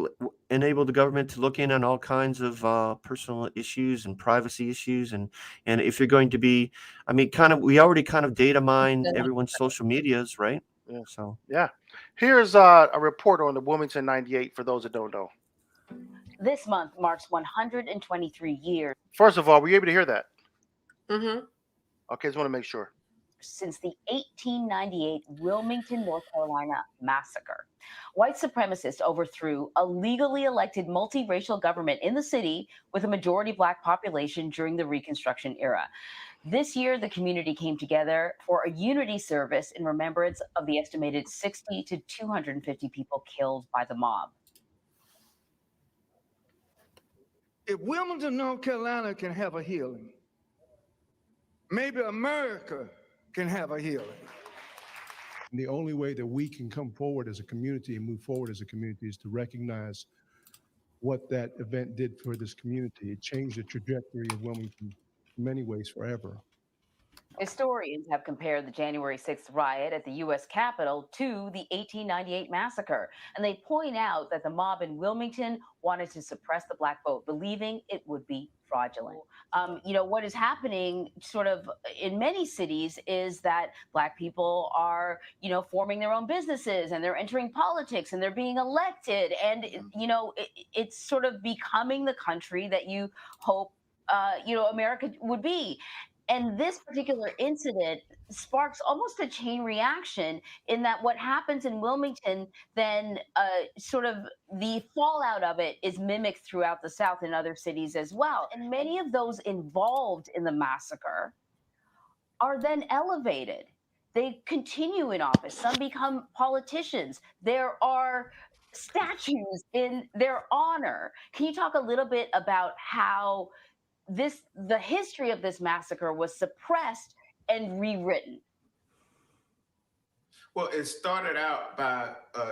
enabled the government to look in on all kinds of personal issues and privacy issues, and if you're going to be, I mean, we already kind of data mine everyone's social medias, right? Yeah. So yeah, here's a report on the Wilmington 98 for those that don't know. This month marks 123 years. First of all, were you able to hear that? Mm-hmm. Okay, just want to make sure. Since the 1898 Wilmington, North Carolina massacre. White supremacists overthrew a legally elected multiracial government in the city with a majority Black population during the Reconstruction era. This year, the community came together for a unity service in remembrance of the estimated 60 to 250 people killed by the mob. If Wilmington, North Carolina can have a healing, maybe America can have a healing. And the only way that we can come forward as a community and move forward as a community is to recognize what that event did for this community. It changed the trajectory of Wilmington in many ways forever. Historians have compared the January 6th riot at the U.S. Capitol to the 1898 massacre, and they point out that the mob in Wilmington wanted to suppress the Black vote, believing it would be fraudulent. What is happening sort of in many cities is that Black people are, forming their own businesses and they're entering politics and they're being elected. And, it's sort of becoming the country that you hope, America would be. And this particular incident sparks almost a chain reaction in that what happens in Wilmington, then sort of the fallout of it is mimicked throughout the South and other cities as well. And many of those involved in the massacre are then elevated. They continue in office. Some become politicians. There are statues in their honor. Can you talk a little bit about how the history of this massacre was suppressed and rewritten? Well, it started out by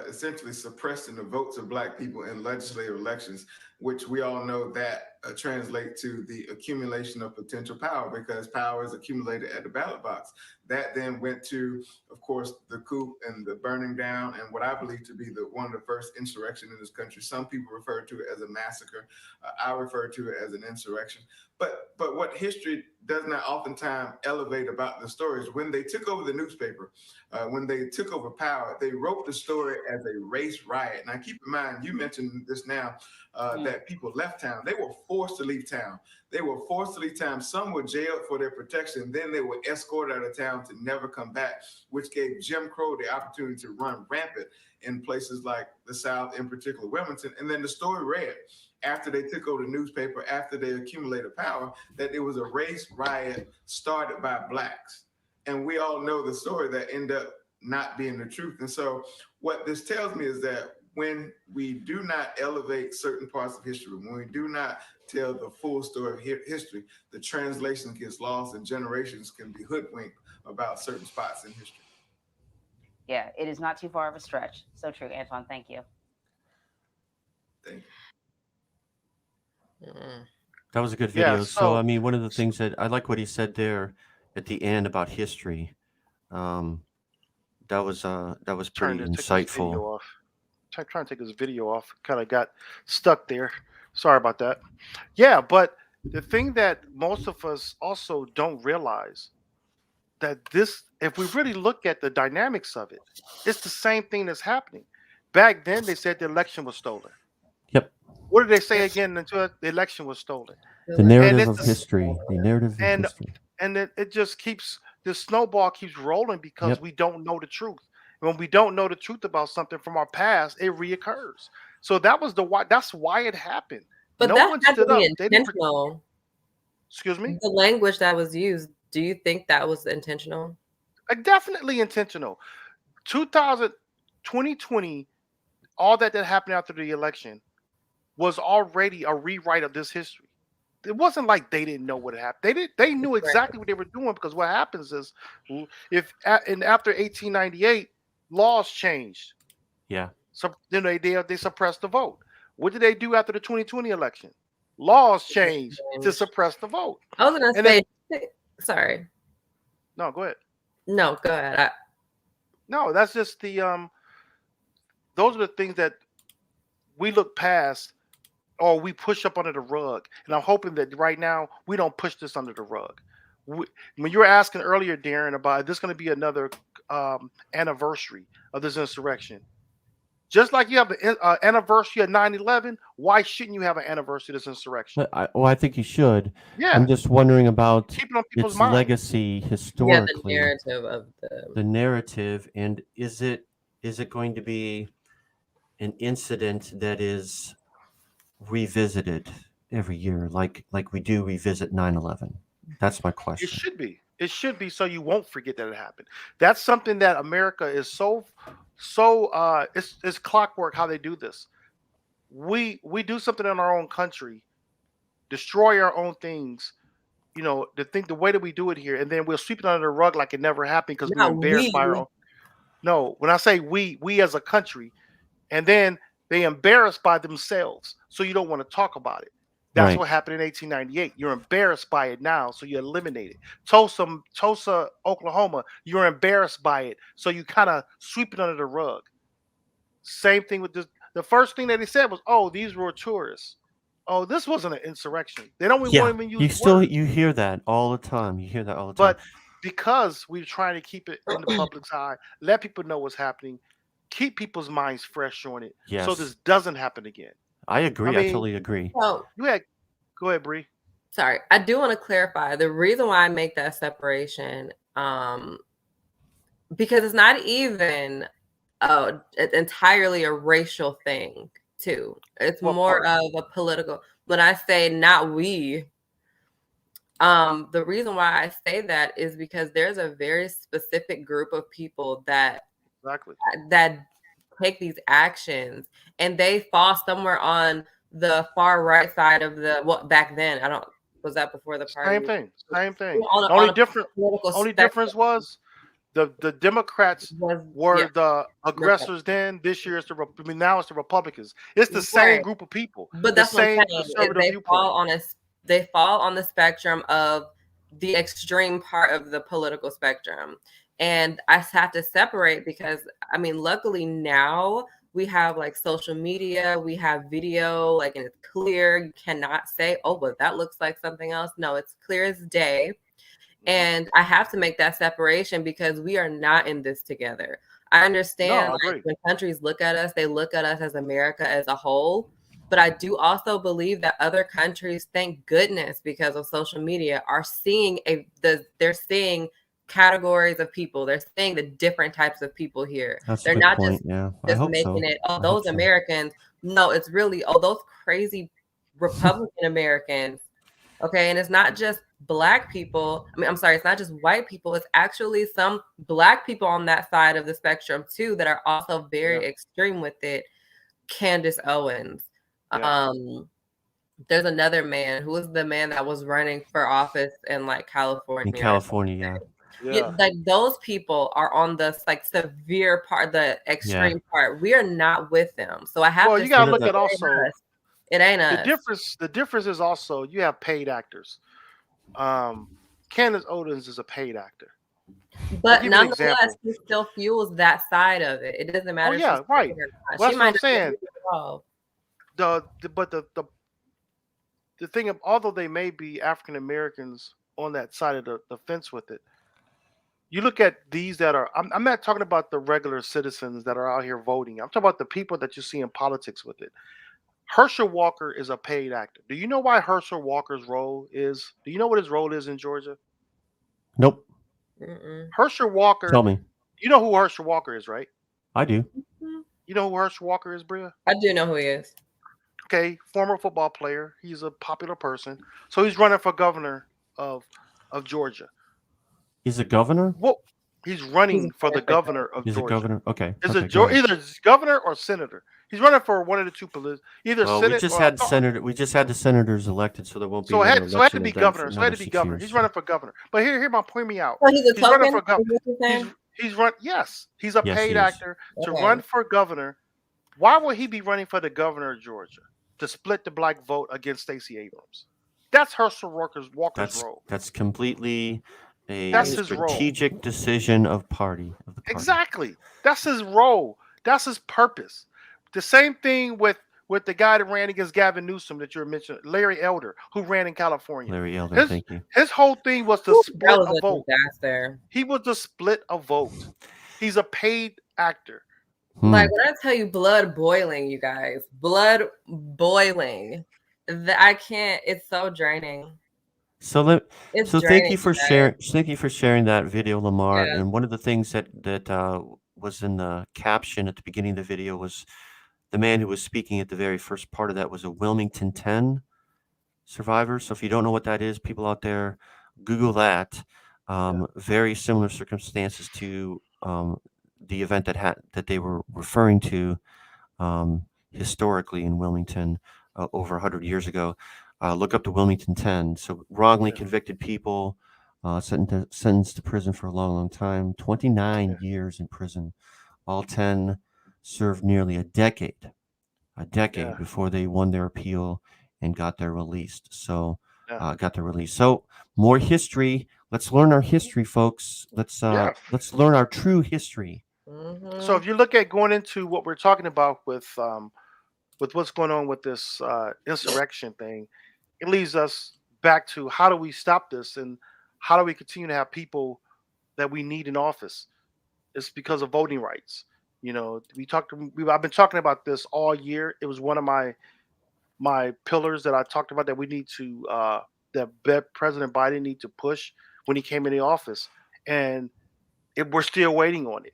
essentially suppressing the votes of Black people in legislative elections, which we all know that translate to the accumulation of potential power, because power is accumulated at the ballot box. That then went to, of course, the coup and the burning down, and what I believe to be one of the first insurrection in this country. Some people refer to it as a massacre. I refer to it as an insurrection. But what history does not oftentimes elevate about the stories, when they took over the newspaper, when they took over power, they wrote the story as a race riot. Now, keep in mind, you mentioned this now, that people left town. They were forced to leave town. They were forced to leave town. Some were jailed for their protection. Then they were escorted out of town to never come back, which gave Jim Crow the opportunity to run rampant in places like the South, in particular Wilmington. And then the story read, after they took over the newspaper, after they accumulated power, that it was a race riot started by Blacks. And we all know the story that ended up not being the truth. And so what this tells me is that when we do not elevate certain parts of history, when we do not tell the full story of history, the translation gets lost and generations can be hoodwinked about certain spots in history. Yeah, it is not too far of a stretch. So true, Antoine. Thank you. Thank you. That was a good video. Yeah, So, I mean, one of the things that I like what he said there at the end about history. That was trying pretty to take this video insightful. off. Trying to take this video off. Kind of got stuck there. Sorry about that. Yeah, but the thing that most of us also don't realize, that this, if we really look at the dynamics of it, it's the same thing that's happening. Back then, they said the election was stolen. Yep. What did they say again until the election was stolen? The narrative of history. The narrative of history. And it just keeps, the snowball keeps rolling because Yep. we don't know the truth. When we don't know the truth about something from our past, it reoccurs. So that's why it happened. But no that one had to stood up. be They didn't. intentional. Excuse me? The language that was used, do you think that was intentional? Definitely intentional. 2020, all that happened after the election was already a rewrite of this history. It wasn't like they didn't know what happened. They knew exactly what they were doing, because what happens is, after 1898, laws changed. Yeah. So then they suppressed the vote. What did they do after the 2020 election? Laws changed to suppress the vote. I was gonna say, sorry. No, go ahead. No, go ahead. No, that's just the those are the things that we look past, or we push up under the rug. And I'm hoping that right now we don't push this under the rug. When you were asking earlier, Darrin, about this going to be another anniversary of this insurrection, just like you have an anniversary of 9/11, why shouldn't you have an anniversary of this insurrection? I think you should. Yeah. I'm just wondering about Keep it on people's its minds. legacy historically. Yeah, the narrative of the narrative, and is it going to be an incident that is revisited every year, like we do revisit 9/11? That's my question. It should be. It should be, so you won't forget that it happened. That's something that America is so it's clockwork how they do this. We do something in our own country, destroy our own things, the way that we do it here, and then we'll sweep it under the rug like it never happened because we're embarrassed by our own. No, when I say we as a country, and then they embarrassed by themselves, so you don't want to talk about it. That's Right. what happened in 1898. You're embarrassed by it now, so you eliminate it. Tulsa, Oklahoma, you're embarrassed by it, so you kind of sweep it under the rug. Same thing with this. The first thing that they said was, "Oh, these were tourists." Oh, this wasn't an insurrection. They don't even use the word. You hear that all the time. You hear that all the time. But because we're trying to keep it in the public's eye, let people know what's happening, keep people's minds fresh on it, so Yes. this doesn't happen again. I agree. I I mean- totally agree. So, Go ahead, Brie. sorry, I do want to clarify the reason why I make that separation, because it's not even entirely a racial thing, too. It's What more part? of a political. When I say not we, the reason why I say that is because there's a very specific group of people that Exactly. take these actions, and they fall somewhere on the far right side of back then. Was that before the party? Same thing. On Only a difference political only spectrum. difference was The Democrats Was were yeah, the aggressors then. This year, now it's the Republicans. It's the same right. group of people, But the that's what I'm same saying. conservative viewpoint. They fall on the spectrum of the extreme part of the political spectrum. And I have to separate because I mean, luckily now we have like social media, we have video, like, and it's clear. You cannot say, oh, well, that looks like something else. No, it's clear as day. And I have to make that separation because we are not in this together. I No, understand I like agree. when countries look at us, they look at us as America as a whole. But I do also believe that other countries, thank goodness, because of social media, are seeing they're seeing categories of people. They're seeing the different types of people here. That's a They're good not point. Yeah, I just hope making so. it, oh, I hope those so. Americans. No, it's really, oh, those crazy Republican Americans. Okay. And it's not just Black people. I mean, I'm sorry, it's not just white people. It's actually some Black people on that side of the spectrum too that are also very Yeah. extreme with it. Candace Owens. Yeah. There's another man who was the man that was running for office in like California. In California, yeah. Yeah. Like those people are on the like severe part, the extreme part. We are not with them. So I have Well, to you gotta say look it at ain't also us. It ain't the us. difference is also you have paid actors. Candace Owens is a paid actor. I'll But give you an nonetheless, example. she still fuels that side of it. It doesn't Oh matter if yeah, she's right. paid or not. Well, She that's what might I'm not saying. get involved. But the thing of although they may be African Americans on that side of the fence with it, you look at these that are. I'm not talking about the regular citizens that are out here voting. I'm talking about the people that you see in politics with it. Herschel Walker is a paid actor. Do you know why Herschel Walker's role is? Do you know what his role is in Georgia? Nope. Mm-mm. Herschel Walker. Tell me. You know who Herschel Walker is, right? I do. You know who Herschel Walker is, Bria? I do know who he is. Okay, former football player. He's a popular person. So he's running for governor of Georgia. He's a governor? Well, he's running for the governor of He's a Georgia. governor. Okay. Is Okay, it go ahead. either governor or senator? He's running for one of the two positions, either Well, Senate we just or had senator. We just had the senators elected, so there won't be so it another had, so it had to election be again governor. for So it had another to be 6 governor. years. He's running for governor. But here, point me out. Oh, he's a He's running token? for governor. Is what you're saying? He's run. Yes, he's a Yes, paid he is. actor to Okay. run for governor. Why would he be running for the governor of Georgia to split the black vote against Stacey Abrams? That's Herschel Walker's role. That's completely a That's his role. strategic decision of the party. Exactly. That's his role. That's his purpose. The same thing with the guy that ran against Gavin Newsom that you mentioned, Larry Elder, who ran in California. Larry Elder, thank you. His whole thing was to That split was a a vote. disaster. He was to split a vote. He's a paid actor. Like when I tell you blood boiling, you guys, blood boiling. I can't. It's so draining. So It's thank draining, you for guys. sharing. Thank you for sharing that video, LaMarr. Yeah. And one of the things that was in the caption at the beginning of the video was the man who was speaking at the very first part of that was a Wilmington 10 survivor. So if you don't know what that is, people out there, Google that. Very similar circumstances to the event that they were referring to historically in Wilmington over 100 years ago. Look up the Wilmington 10. So wrongly convicted people sentenced to prison for a long, long time. 29 years in prison. All 10 served nearly a decade before they won their appeal and got their release. So So more history. Let's learn our history, folks. Let's learn our true history. So if you look at going into what we're talking about with what's going on with this insurrection thing, it leads us back to how do we stop this and how do we continue to have people that we need in office? It's because of voting rights. You know, I've been talking about this all year. It was one of my pillars that I talked about that we need to that President Biden need to push when he came into office, and we're still waiting on it.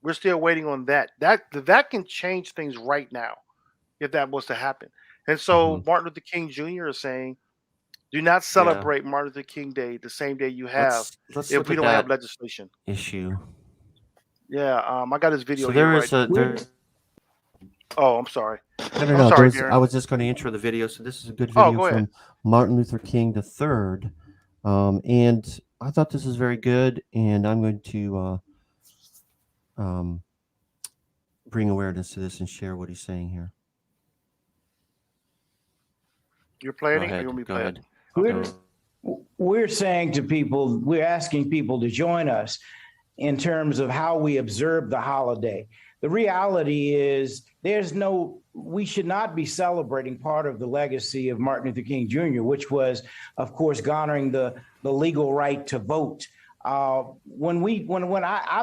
We're still waiting on that. That can change things right now if that was to happen. And so Martin Luther King Jr. is saying, do not celebrate Martin Luther King Day the same day you have Let's if look we at don't that have legislation. issue. Yeah, I got his video So here. Oh, I'm sorry. No. Sorry, Darrin. I was just going to intro the video. So this is a good Oh, video go ahead. from Martin Luther King III. And I thought this is very good. And I'm going to bring awareness to this and share what he's saying here. You're Go planning? ahead. You want me to Go play ahead. it? We're saying to people, we're asking people to join us in terms of how we observe the holiday. The reality is we should not be celebrating part of the legacy of Martin Luther King Jr., which was, of course, garnering the legal right to vote. I've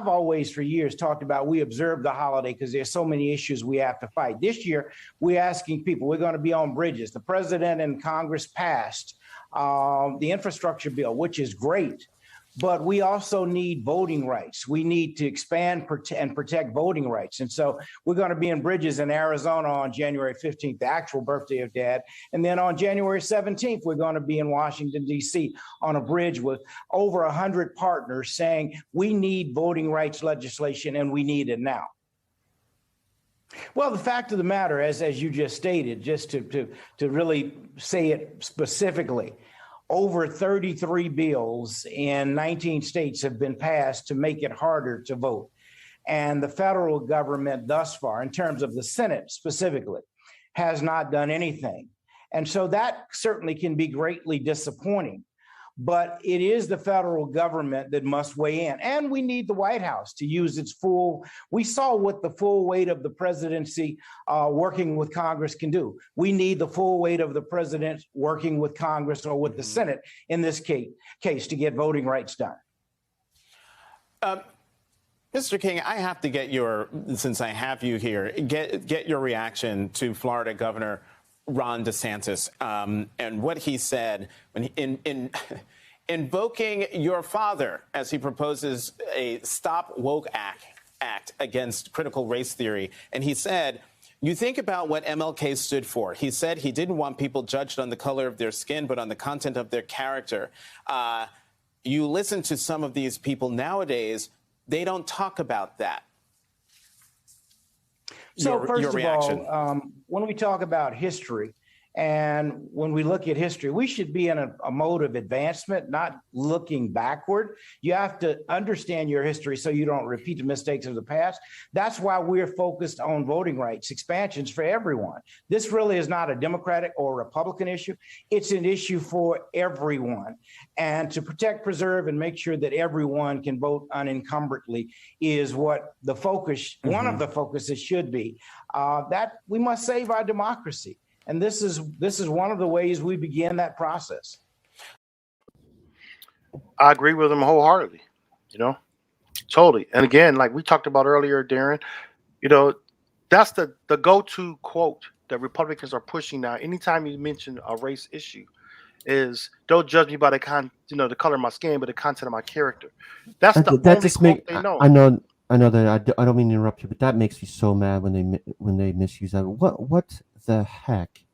always for years talked about we observe the holiday because there's so many issues we have to fight. This year, we're asking people, we're going to be on bridges. The president and Congress passed the infrastructure bill, which is great, but we also need voting rights. We need to expand and protect voting rights. And so we're going to be in bridges in Arizona on January 15th, the actual birthday of Dad. And then on January 17th, we're going to be in Washington, D.C. on a bridge with over 100 partners saying we need voting rights legislation and we need it now. Well, the fact of the matter, as you just stated, just to really say it specifically, over 33 bills in 19 states have been passed to make it harder to vote. And the federal government thus far, in terms of the Senate specifically, has not done anything. And so that certainly can be greatly disappointing. But it is the federal government that must weigh in. And we need the White House to use its we saw what the full weight of the presidency working with Congress can do. We need the full weight of the president working with Congress or with the Senate in this case to get voting rights done. Mr. King, I have to get since I have you here, get your reaction to Florida Governor Ron DeSantis and what he said when in invoking your father as he proposes a Stop Woke Act against critical race theory. And he said, you think about what MLK stood for. He said he didn't want people judged on the color of their skin, but on the content of their character. You listen to some of these people nowadays, they don't talk about that. So first of all, when we talk about history and when we look at history, we should be in a mode of advancement, not looking backward. You have to understand your history so you don't repeat the mistakes of the past. That's why we're focused on voting rights expansions for everyone. This really is not a Democratic or Republican issue. It's an issue for everyone. And to protect, preserve, and make sure that everyone can vote unencumberedly is what the focus, one of the focuses should be. That we must save our democracy. And this is one of the ways we begin that process. I agree with him wholeheartedly, totally. And again, like we talked about earlier, Darrin, that's the go-to quote that Republicans are pushing now. Anytime you mention a race issue, is don't judge me by the color of my skin, but the content of my character. That's the only quote they know. I know that I don't mean to interrupt you, but that makes me so mad when they misuse that. What the heck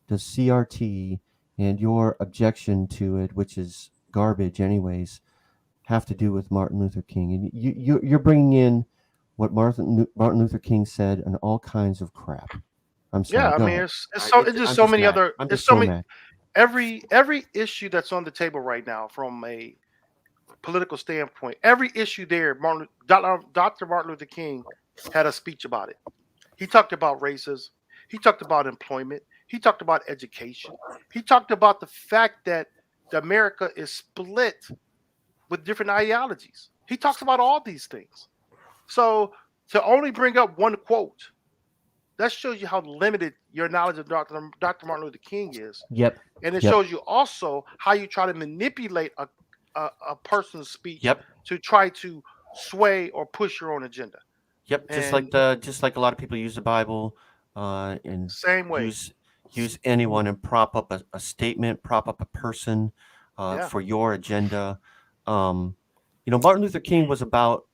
does CRT and your objection to it, which is garbage anyways, have to do with Martin Luther King? And you're bringing in what Martin Luther King said and all kinds of crap. I'm sorry. Yeah, I mean, it's just so many other. It's so many. Every issue that's on the table right now, from a political standpoint, every issue there, Dr. Martin Luther King had a speech about it. He talked about racism. He talked about employment. He talked about education. He talked about the fact that America is split with different ideologies. He talks about all these things. So to only bring up one quote, that shows you how limited your knowledge of Dr. Martin Luther King is. Yep. And it shows you also how you try to manipulate a person's speech to try to sway or push your own agenda. Yep. Just like a lot of people use the Bible and same way use anyone and prop up a statement, prop up a person for your agenda. Martin Luther King was about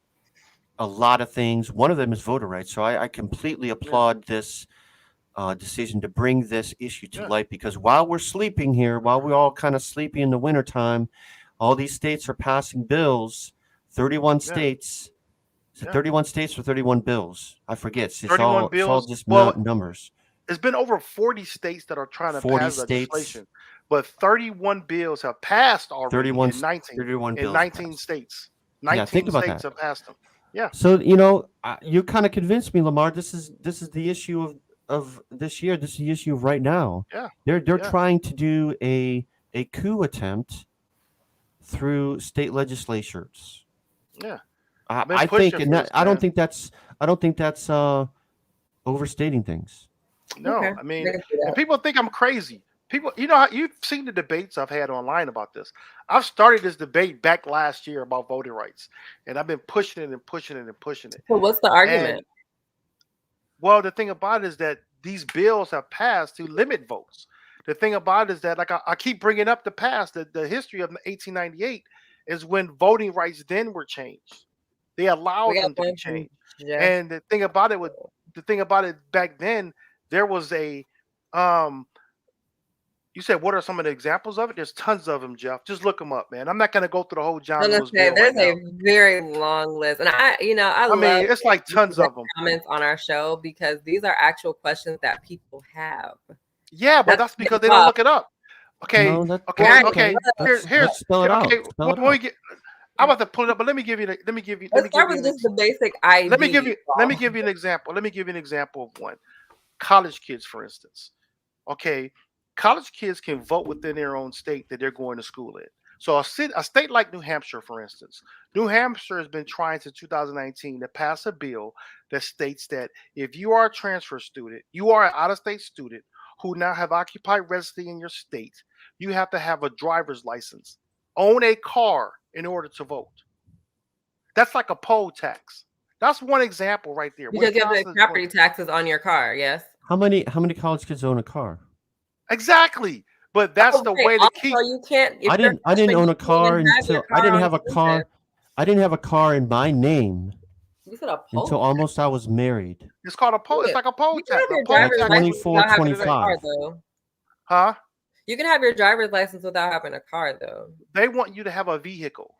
a lot of things. One of them is voter rights. So I completely applaud this decision to bring this issue to light, because while we're sleeping here, while we're all kind of sleepy in the wintertime, all these states are passing bills, 31 states. Is it 31 states or 31 bills? I forget. It's all just numbers. It's been over 40 states that are trying to pass legislation, but 31 bills have passed already. 31 in 19 bills 19 passed. states. 19 states have passed them. Yeah. So you kind of convinced me, LaMarr. This is the issue of this year. This is the issue of right now. Yeah. They're Yeah. trying to do a coup attempt through state legislatures. Yeah. I think, and I don't think that's overstating things. No, Okay. I mean, I can see and that. people think I'm crazy. People, you've seen the debates I've had online about this. I've started this debate back last year about voting rights, and I've been pushing it and pushing it and pushing it. So what's the argument? And, well, the thing about it is that these bills have passed to limit votes. The thing about it is that, like I keep bringing up the past, the history of 1898 is when voting rights then were changed. They allowed We got them to be one from changed. Jeff. And the thing about it back then, there was a you said, what are some of the examples of it? There's tons of them, Jeff. Just look them up, man. I'm not going to go through the whole John Lewis bill There's right a now. very long list, and I I mean, it's like tons of them. Comments on our show because these are actual questions that people have. Yeah, but that's because they don't look it up. Okay, No, okay. Here's let's spell it out. okay. Spell it When we out. get, I'm about to pull it up, but let me give you. Let's start with just the basic ID. Let me give you an example. Let me give you an example of one. College kids, for instance. Okay, college kids can vote within their own state that they're going to school in. So a state like New Hampshire, for instance, New Hampshire has been trying since 2019 to pass a bill that states that if you are a transfer student, you are an out-of-state student who now have occupied residency in your state, you have to have a driver's license, own a car in order to vote. That's like a poll tax. That's one example right there. Because you have the property taxes on your car, yes? How many college kids own a car? Exactly. But that's the way to keep. You can't. I didn't own a car until I didn't have a car. I didn't have a car in my name until almost I was married. It's called a poll. It's like a poll tax. You can have your driver's license 24, without having a 25. car, though. Huh? You can have your driver's license without having a car, though. They want you to have a vehicle.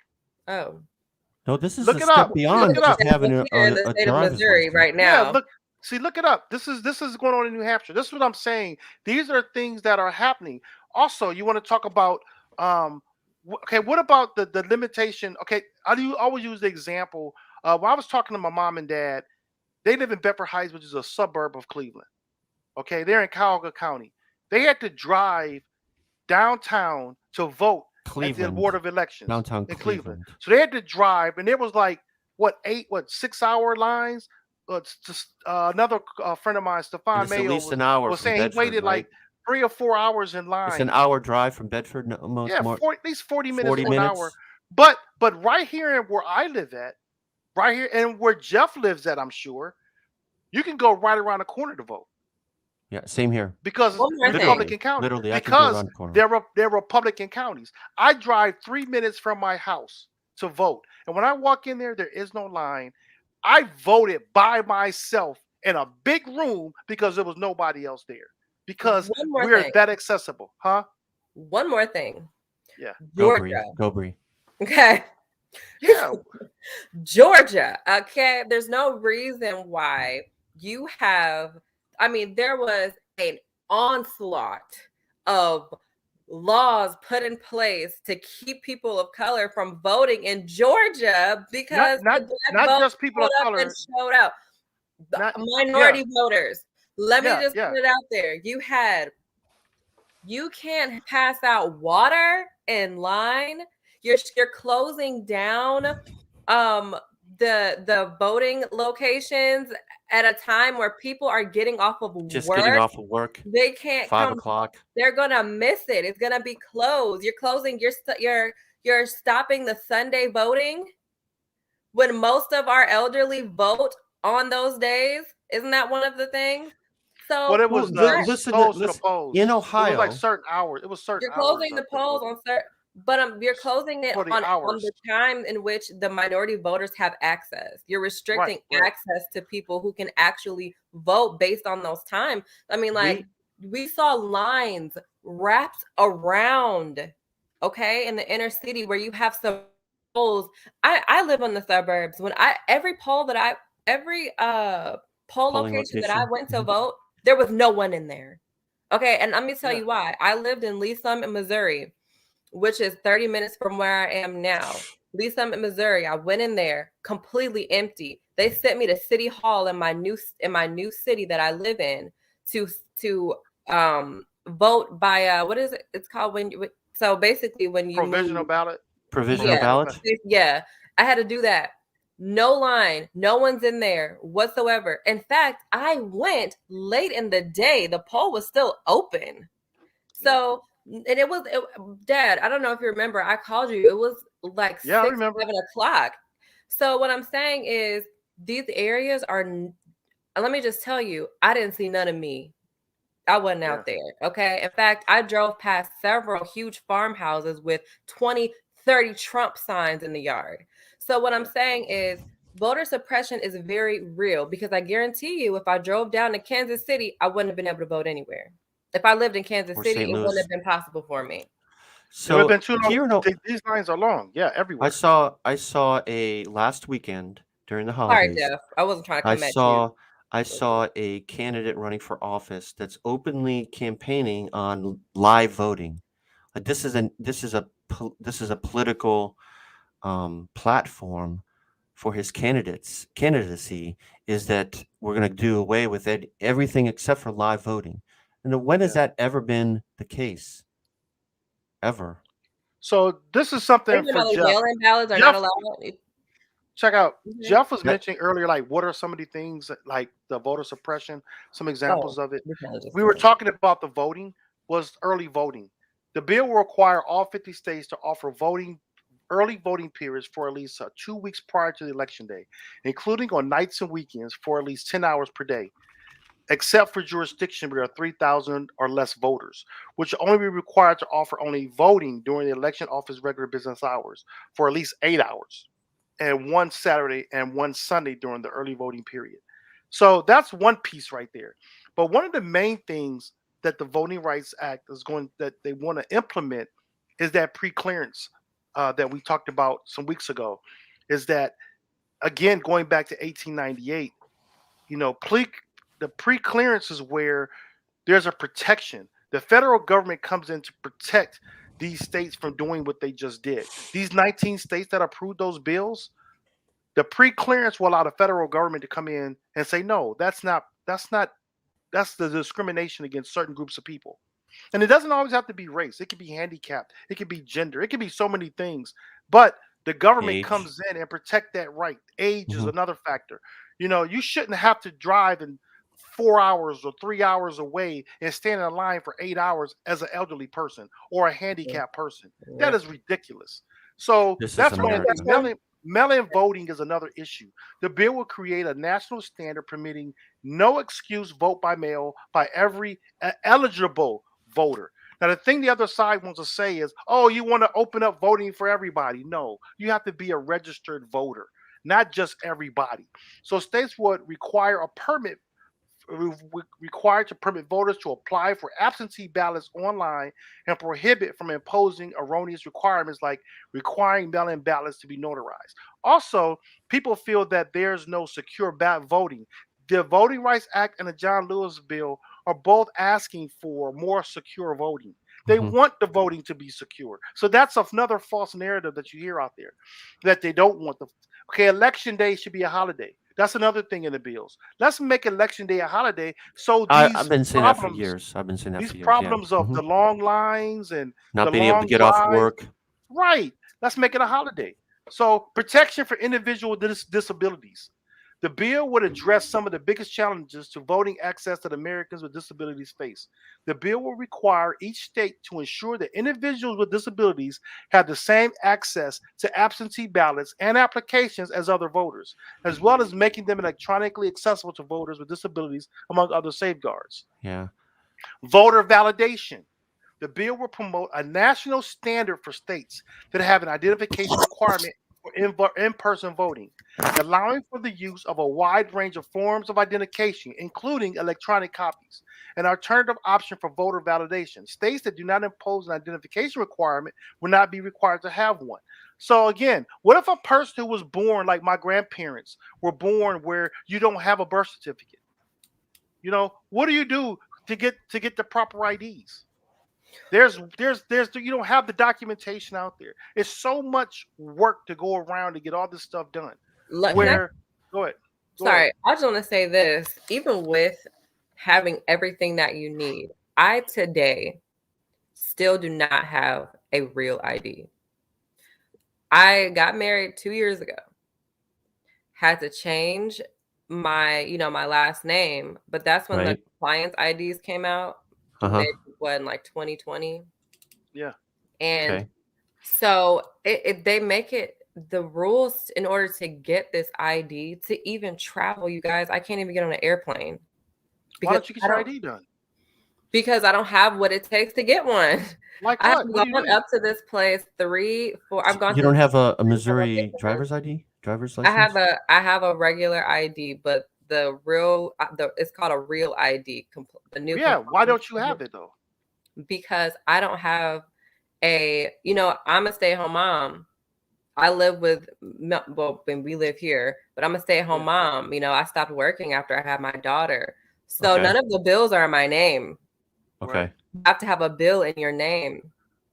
Oh. No, this is Look a it step up. beyond Look it up. just having a in the state of driver's Missouri license. right now. Yeah, look it up. This is going on in New Hampshire. This is what I'm saying. These are things that are happening. Also, you want to talk about okay, what about the limitation? Okay, I always use the example. When I was talking to my mom and dad, they live in Bedford Heights, which is a suburb of Cleveland. Okay, they're in Cuyahoga County. They had to drive downtown to vote at the Board of Elections downtown in Cleveland. So they had to drive, and there was like 6 hour lines. Just another friend of mine, Stefan It's at Mayo, least an hour was from saying Bedford, he waited like 3 or 4 hours in line. It's an hour drive from Bedford. Almost Yeah, more. at least 40 minutes 40 to an minutes. hour. But right here where I live at, right here, and where Jeff lives at, I'm sure, you can go right around the corner to vote. Yeah, same here. Because Republican counties. Literally, I can go Because around the corner. they're Republican counties. I drive 3 minutes from my house to vote. And when I walk in there, there is no line. I voted by myself in a big room because there was nobody else there. Because we're that accessible. Huh? One more thing. Yeah. Georgia. Go Bria. Okay. Yeah. Georgia. Okay. There's no reason why you have, there was an onslaught of laws put in place to keep people of color from voting in Georgia because not just people of color showed up. Minority voters. Let me just put it out there. You can't pass out water in line. You're closing down the voting locations at a time where people are getting off of work. They can't 5 o'clock. They're gonna miss it. It's gonna be closed. You're closing. You're stopping the Sunday voting when most of our elderly vote on those days. Isn't that one of the things? So it was listen, in Ohio, it was like certain hours. It was certain. You're closing the polls on certain. But you're closing it on the time in which the minority voters have access. You're restricting access to people who can actually vote based on those times. We saw lines wrapped around, in the inner city where you have some polls. I live in the suburbs. Every poll location that I went to vote, there was no one in there. Okay, and let me tell you why. I lived in Lee Summit, Missouri, which is 30 minutes from where I am now. Lee Summit, Missouri. I went in there completely empty. They sent me to City Hall in my new city that I live in to vote by what is it? It's called when you so basically when you Provisional move. ballot. Provisional Yeah, ballot? yeah. I had to do that. No line, no one's in there whatsoever. In fact, I went late in the day. The poll was still open. So, and Dad, I don't know if you remember, I called you. It was like Yeah, I 6, remember. 7 o'clock. So what I'm saying is these areas are, let me just tell you, I didn't see none of me. I wasn't Yeah. out there. Okay. In fact, I drove past several huge farmhouses with 20, 30 Trump signs in the yard. So what I'm saying is voter suppression is very real because I guarantee you, if I drove down to Kansas City, I wouldn't have been able to vote anywhere. If I lived in Kansas Or City, St. it Louis. wouldn't have been possible for me. It would So have been too here, long. These lines are long. Yeah, everywhere. I saw a last weekend during the Sorry, holidays. Jeff. I wasn't trying to I come at you. saw a candidate running for office that's openly campaigning on live voting. Like this is a political platform for his candidacy is that we're going to do away with everything except for live voting. And when has that ever been the case? Ever? So this is something Even for though Jeff. mail-in ballots are not allowed. Check out. Mhm. Jeff was mentioning earlier, like what are some of the things like the voter suppression? Some examples Oh, of it. we kinda just We were did. talking about the voting was early voting. The bill will require all 50 states to offer early voting periods for at least 2 weeks prior to the election day, including on nights and weekends for at least 10 hours per day, except for jurisdiction where there are 3,000 or less voters, which will only be required to offer only voting during the election office regular business hours for at least 8 hours, and one Saturday and one Sunday during the early voting period. So that's one piece right there. But one of the main things that the Voting Rights Act that they want to implement is that pre-clearance that we talked about some weeks ago. Is that again going back to 1898? The pre-clearance is where there's a protection. The federal government comes in to protect these states from doing what they just did. These 19 states that approved those bills, the pre-clearance will allow the federal government to come in and say, no, that's the discrimination against certain groups of people. And it doesn't always have to be race. It could be handicapped. It could be gender. It could be so many things. But the government Age. comes in and protect that right. Age is Mhm. another factor. You shouldn't have to drive in 4 hours or 3 hours away and stand in line for 8 hours as an elderly person or a handicapped person. That is ridiculous. So This is that's one of the America. things. Mail-in voting is another issue. The bill will create a national standard permitting no excuse vote by mail by every eligible voter. Now, the thing the other side wants to say is, oh, you want to open up voting for everybody. No, you have to be a registered voter, not just everybody. So states would require a permit required to permit voters to apply for absentee ballots online and prohibit from imposing erroneous requirements like requiring mail-in ballots to be notarized. Also, people feel that there's no secure ballot voting. The Voting Rights Act and the John Lewis bill are both asking for more secure voting. They Mhm. want the voting to be secure. So that's another false narrative that you hear out there, that they don't want election day should be a holiday. That's another thing in the bills. Let's make election day a holiday so I've been saying that for years. I've been saying that these for years. Yeah. problems of Mhm. the long lines and Not the being able to long get off drives, work. right? Let's make it a holiday. So protection for individual disabilities. The bill would address some of the biggest challenges to voting access that Americans with disabilities face. The bill will require each state to ensure that individuals with disabilities have the same access to absentee ballots and applications as other voters, as well as making them electronically accessible to voters with disabilities, among other safeguards. Yeah. Voter validation. The bill will promote a national standard for states that have an identification requirement for in-person voting, allowing for the use of a wide range of forms of identification, including electronic copies. An alternative option for voter validation. States that do not impose an identification requirement will not be required to have one. So again, what if a person who was born like my grandparents were born where you don't have a birth certificate? What do you do to get the proper IDs? There's you don't have the documentation out there. It's so much work to go around to get all this stuff done. Go ahead. Sorry, I just want to say this. Even with having everything that you need, I today still do not have a real ID. I got married 2 years ago. Had to change my, my last name, but that's when the compliance IDs came out. Maybe in like 2020. Yeah. And so if they make it the rules in order to get this ID to even travel, you guys, I can't even get on an airplane. Why don't you get your ID done? Because I don't have what it takes to get one. Like I what? have What do you gone need? up to this place 3, 4. I've gone. You don't have a Missouri driver's ID, driver's license? I have a regular ID, but the real it's called a real ID. The new. Yeah. Why don't you have it though? Because I don't have I'm a stay-at-home mom. I live with, when we live here, but I'm a stay-at-home mom. I stopped working after I had my daughter. So none of the bills are in my name. Okay. You have to have a bill in your name.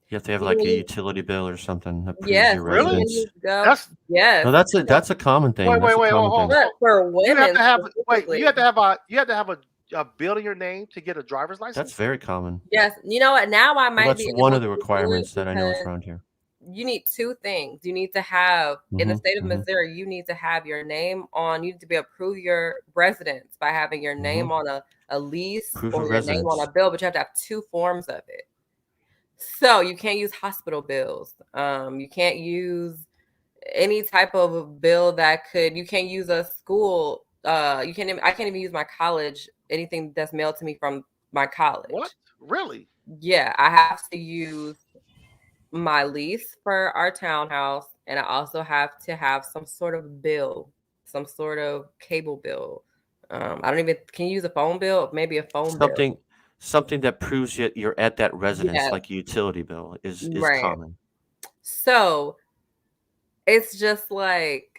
You have to have like a utility bill or something that proves Yes, your residence. Yes. No, that's a common thing. Wait, That's a hold common on. thing. For women, You have to have a bill in your name to get a driver's license. That's very common. Yes. You know what? Now I might Well, that's be one able of the to do requirements it that I know is because around here. you need 2 things. You need to have in the state of Missouri, you need to have your name on, you need to be able to prove your residence by having your name on a lease Proof or of your name on residence. a bill, but you have to have 2 forms of it. So you can't use hospital bills. You can't use any type of bill you can't use a school. I can't even use my college, anything that's mailed to me from my college. What? Really? Yeah, I have to use my lease for our townhouse, and I also have to have some sort of bill, some sort of cable bill. can you use a phone bill? Maybe a phone bill. Something that proves you're at that residence, Yes. like a utility bill, is Right. common. So it's just like,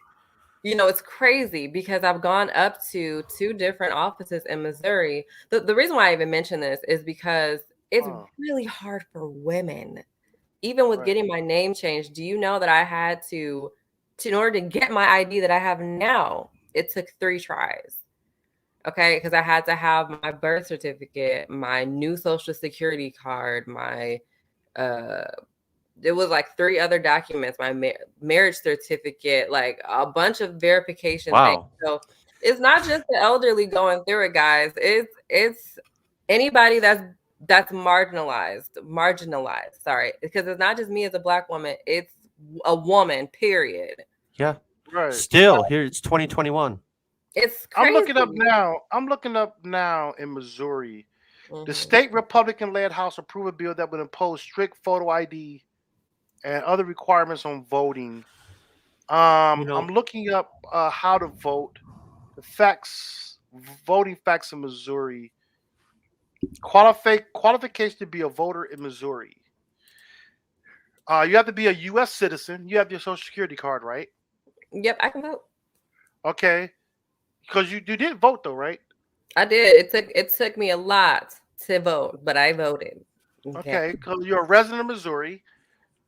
it's crazy because I've gone up to 2 different offices in Missouri. The reason why I even mention this is because it's really hard for women. Even with getting my name changed, do you know that I had to in order to get my ID that I have now, it took 3 tries. Okay, because I had to have my birth certificate, my new social security card, my it was like 3 other documents, my marriage certificate, like a bunch of verification things. So it's not just the elderly going through it, guys. It's anybody that's marginalized. Sorry, because it's not just me as a Black woman. It's a woman. Period. Yeah. Right. Still, here it's 2021. It's crazy. I'm looking up now in Missouri. The state Republican-led House approved a bill that would impose strict photo ID and other requirements on voting. I'm looking up how to vote. The voting facts in Missouri. Qualification to be a voter in Missouri. You have to be a U.S. citizen. You have your social security card, right? Yep, I can vote. Okay, because you did vote though, right? I did. It took me a lot to vote, but I voted. Okay, because you're a resident of Missouri,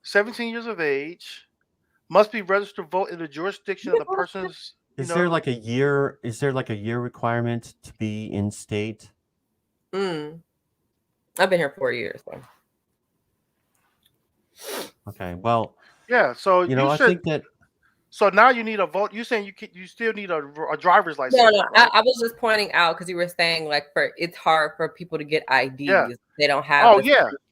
17 years of age, must be registered to vote in the jurisdiction of the person's. Is there like a year? Is there like a year requirement to be in state? I've been here 4 years. So. Okay, well, yeah. So I think that. So now you need a vote. You're saying you still need a driver's license? No, right? I was just pointing out because you were saying it's hard for people to get IDs. Yeah. They don't have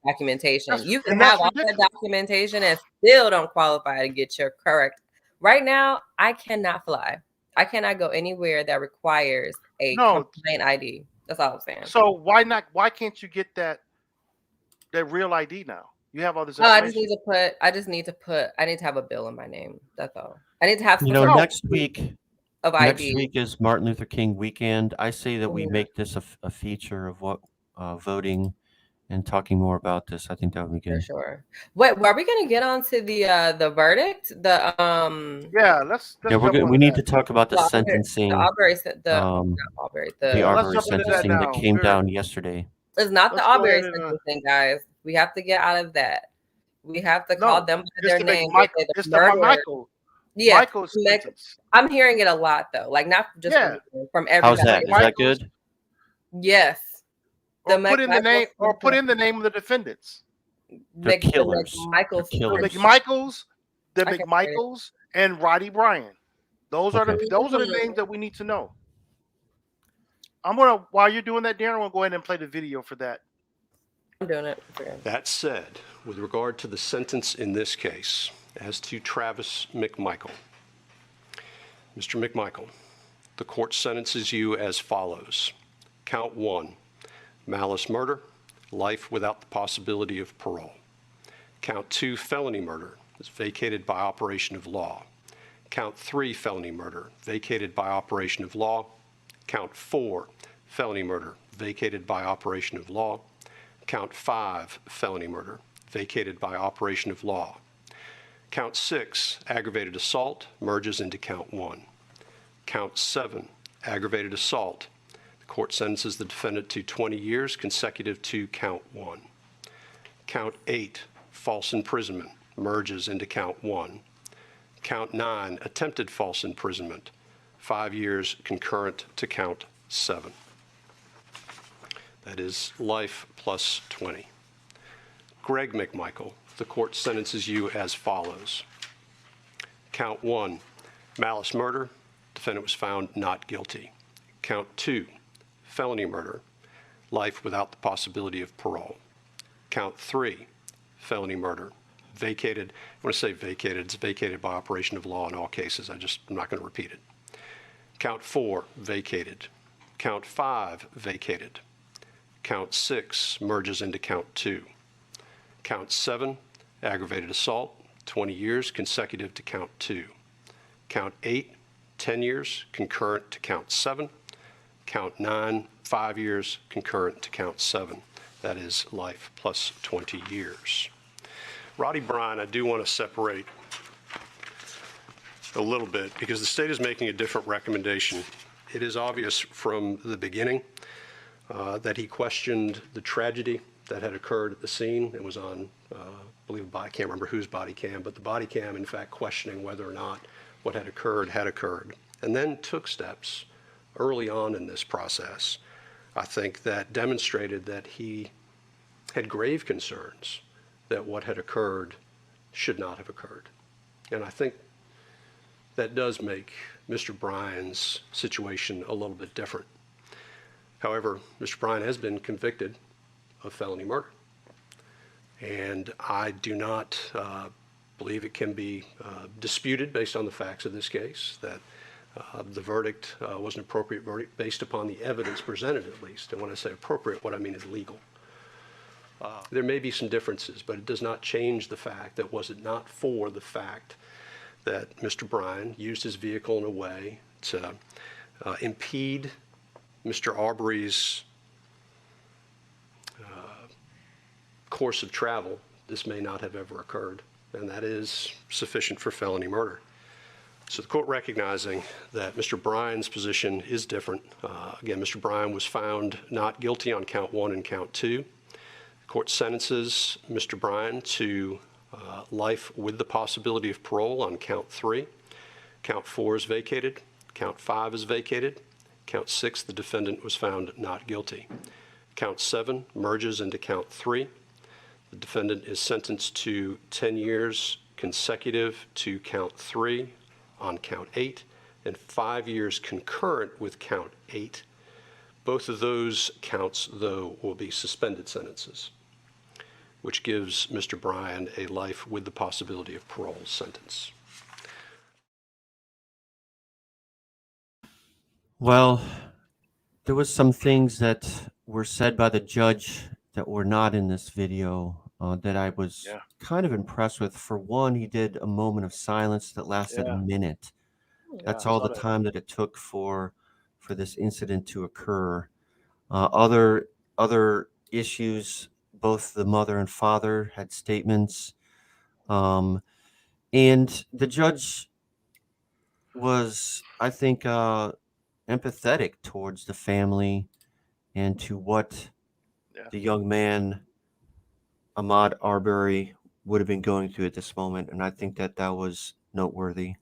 documentation. You can have all that documentation and still don't qualify to get your correct. Right now, I cannot fly. I cannot go anywhere that requires a compliant ID. That's all I'm saying. So why not? Why can't you get that real ID now? You have all this. I just need to have a bill in my name. That's all. I need to have. Next week of ID. Next week is Martin Luther King weekend. I say that we make this a feature of what voting and talking more about this. I think that would be good. For sure. Wait, are we going to get onto the verdict? Yeah, let's we need to talk about the sentencing. The Arbery sentencing that came down yesterday. It's not the Arbery sentencing, guys. We have to get out of that. We have to call them by it's their to make name. Michael. Say the It's the murderer. Michael. Yeah, Michael's sentence. I'm hearing it a lot though, like not just Yeah. from everybody. How's that? Is that good? Yes. Or put in the name, or put in the name of the defendants. They're killers. McMichaels. They're killers. The McMichaels, and Roddy Bryan. Those are the names that we need to know. While you're doing that, Darren, we'll go ahead and play the video for that. I'm doing it. That said, with regard to the sentence in this case, as to Travis McMichael, Mr. McMichael, the court sentences you as follows. Count 1, malice murder, life without the possibility of parole. Count 2, felony murder, is vacated by operation of law. Count 3, felony murder, vacated by operation of law. Count 4, felony murder, vacated by operation of law. Count 5, felony murder, vacated by operation of law. Count 6, aggravated assault, merges into count 1. Count 7, aggravated assault. The court sentences the defendant to 20 years consecutive to count 1. Count 8, false imprisonment, merges into count 1. Count 9, attempted false imprisonment, 5 years concurrent to count 7. That is life plus 20. Greg McMichael, the court sentences you as follows. Count 1, malice murder, defendant was found not guilty. Count 2, felony murder, life without the possibility of parole. Count 3, felony murder, vacated. When I say vacated, it's vacated by operation of law in all cases. I'm not going to repeat it. Count 4, vacated. Count 5, vacated. Count 6 merges into count 2. Count 7, aggravated assault, 20 years consecutive to count 2. Count 8, 10 years concurrent to count 7. Count 9, 5 years concurrent to count 7. That is life plus 20 years. Roddy Bryan, I do want to separate a little bit because the state is making a different recommendation. It is obvious from the beginning that he questioned the tragedy that had occurred at the scene. It was on, I believe, I can't remember whose body cam, but the body cam, in fact, questioning whether or not what had occurred, and then took steps early on in this process, I think, that demonstrated that he had grave concerns that what had occurred should not have occurred. And I think that does make Mr. Bryan's situation a little bit different. However, Mr. Bryan has been convicted of felony murder. And I do not believe it can be disputed based on the facts of this case that the verdict was an appropriate verdict based upon the evidence presented, at least. And when I say appropriate, what I mean is legal. There may be some differences, but it does not change the fact that was it not for the fact that Mr. Bryan used his vehicle in a way to impede Mr. Arbery's course of travel, this may not have ever occurred, and that is sufficient for felony murder. So the court, recognizing that Mr. Bryan's position is different, again, Mr. Bryan was found not guilty on count 1 and count 2. The court sentences Mr. Bryan to life with the possibility of parole on count 3. Count 4 is vacated. Count 5 is vacated. Count 6, the defendant was found not guilty. Count 7 merges into count 3. The defendant is sentenced to 10 years consecutive to count 3 on count 8 and 5 years concurrent with count 8. Both of those counts, though, will be suspended sentences, which gives Mr. Bryan a life with the possibility of parole sentence. Well, there was some things that were said by the judge that were not in this video that I was kind of impressed with. For one, he did a moment of silence that lasted a minute. That's all the time that it took for this incident to occur. Other issues, both the mother and father had statements, and the judge was, I think, empathetic towards the family and to what the young man Ahmaud Arbery would have been going through at this moment, and I think that was noteworthy.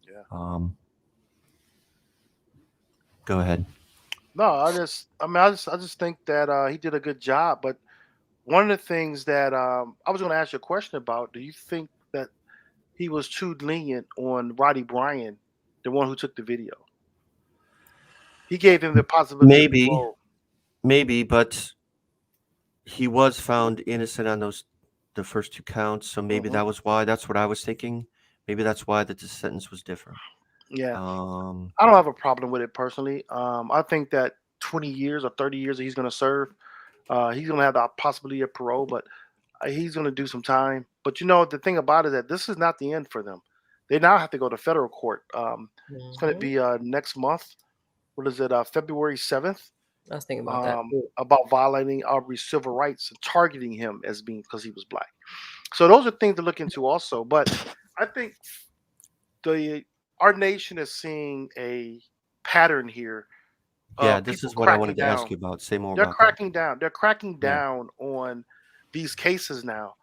Yeah. Go ahead. No, I just think that he did a good job. But one of the things that I was going to ask you a question about: do you think that he was too lenient on Roddy Bryan, the one who took the video? He gave him the possibility of parole. Maybe, but he was found innocent on the first 2 counts, so maybe that was why. That's what I was thinking. Maybe that's why the sentence was different. Yeah, I don't have a problem with it personally. I think that 20 years or 30 years that he's going to serve, he's going to have the possibility of parole, but he's going to do some time. But the thing about it is that this is not the end for them. They now have to go to federal court. It's going to be next month. What is it? February 7th. I was thinking about that too. About violating Arbery's civil rights and targeting him as being because he was black. So those are things to look into also. But I think our nation is seeing a pattern here. Yeah, this is what I wanted to ask you about. Say more about that. They're cracking down on these cases now.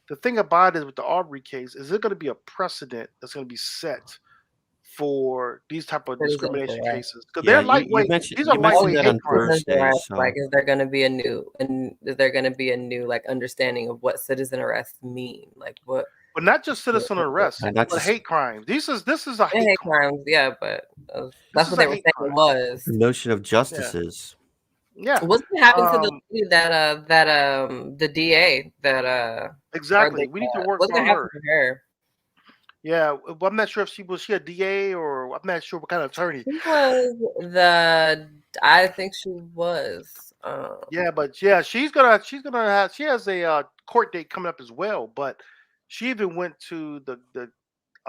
The thing about it with the Arbery case is there going to be a precedent that's going to be set for these type of discrimination cases because they're lightweight. These are lightweight hate crimes. Like, is there going to be a new like understanding of what citizen arrests mean? Like what? But not just citizen arrests, but hate crimes. This is a hate crimes. Yeah, but that's what they were saying it was. The notion of justices. Yeah. What's going to happen to the lady the DA that exactly? We need to work for her. Yeah, well, I'm not sure if she was a DA or I'm not sure what kind of attorney. She was I think she was. Yeah, but yeah, she has a court date coming up as well. But she even went to the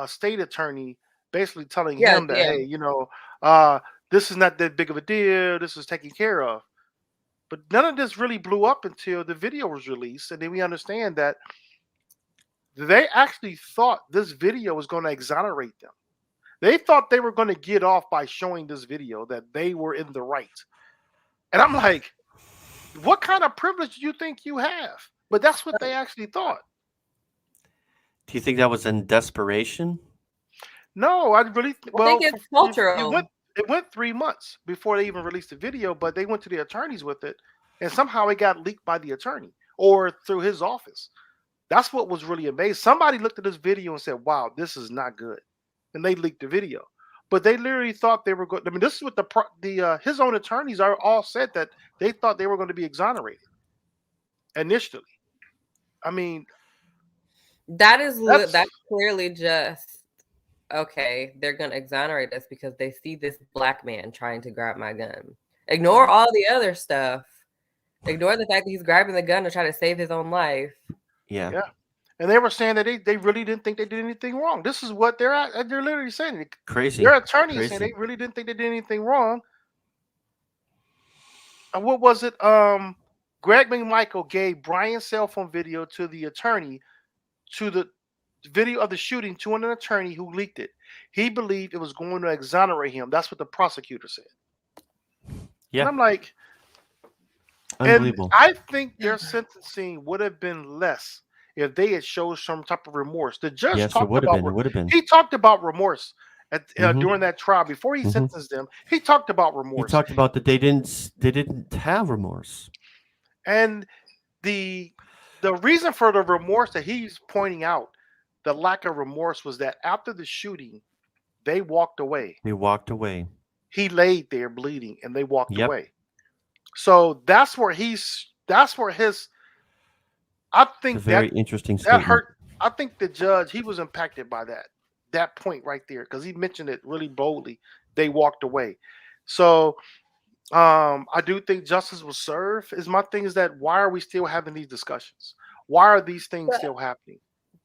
state attorney, basically telling him that hey, this is not that big of a deal. This is taken care of. But none of this really blew up until the video was released, and then we understand that they actually thought this video was going to exonerate them. They thought they were going to get off by showing this video that they were in the right. And I'm like, what kind of privilege do you think you have? But that's what they actually thought. Do you think that was in desperation? No, I really I think it's cultural. It went 3 months before they even released the video, but they went to the attorneys with it, and somehow it got leaked by the attorney or through his office. That's what was really amazing. Somebody looked at this video and said, wow, this is not good. And they leaked the video. But they literally thought they were going. I mean, this is what his own attorneys are all said that they thought they were going to be exonerated initially. I mean, that's clearly just okay. They're going to exonerate us because they see this black man trying to grab my gun. Ignore all the other stuff. Ignore the fact that he's grabbing the gun to try to save his own life. Yeah. And they were saying that they really didn't think they did anything wrong. This is what they're literally saying. Crazy. Their attorneys saying they really didn't think they did anything wrong. And what was it? Greg McMichael gave Brian's cell phone video to the attorney, to the video of the shooting, to an attorney who leaked it. He believed it was going to exonerate him. That's what the prosecutor said. Yeah. And I'm like, unbelievable. And I think their sentencing would have been less if they had showed some type of remorse. The judge talked about He talked about remorse during that trial before he sentenced them. He talked about remorse. He talked about that they didn't have remorse. And the reason for the remorse that he's pointing out, the lack of remorse, was that after the shooting, they walked away. He laid there bleeding, and they walked away. So that's where his. I think very interesting that statement. hurt. I think the judge, he was impacted by that point right there, because he mentioned it really boldly. They walked away. So I do think justice will serve. Is my thing is that why are we still having these discussions? Why are these things still happening?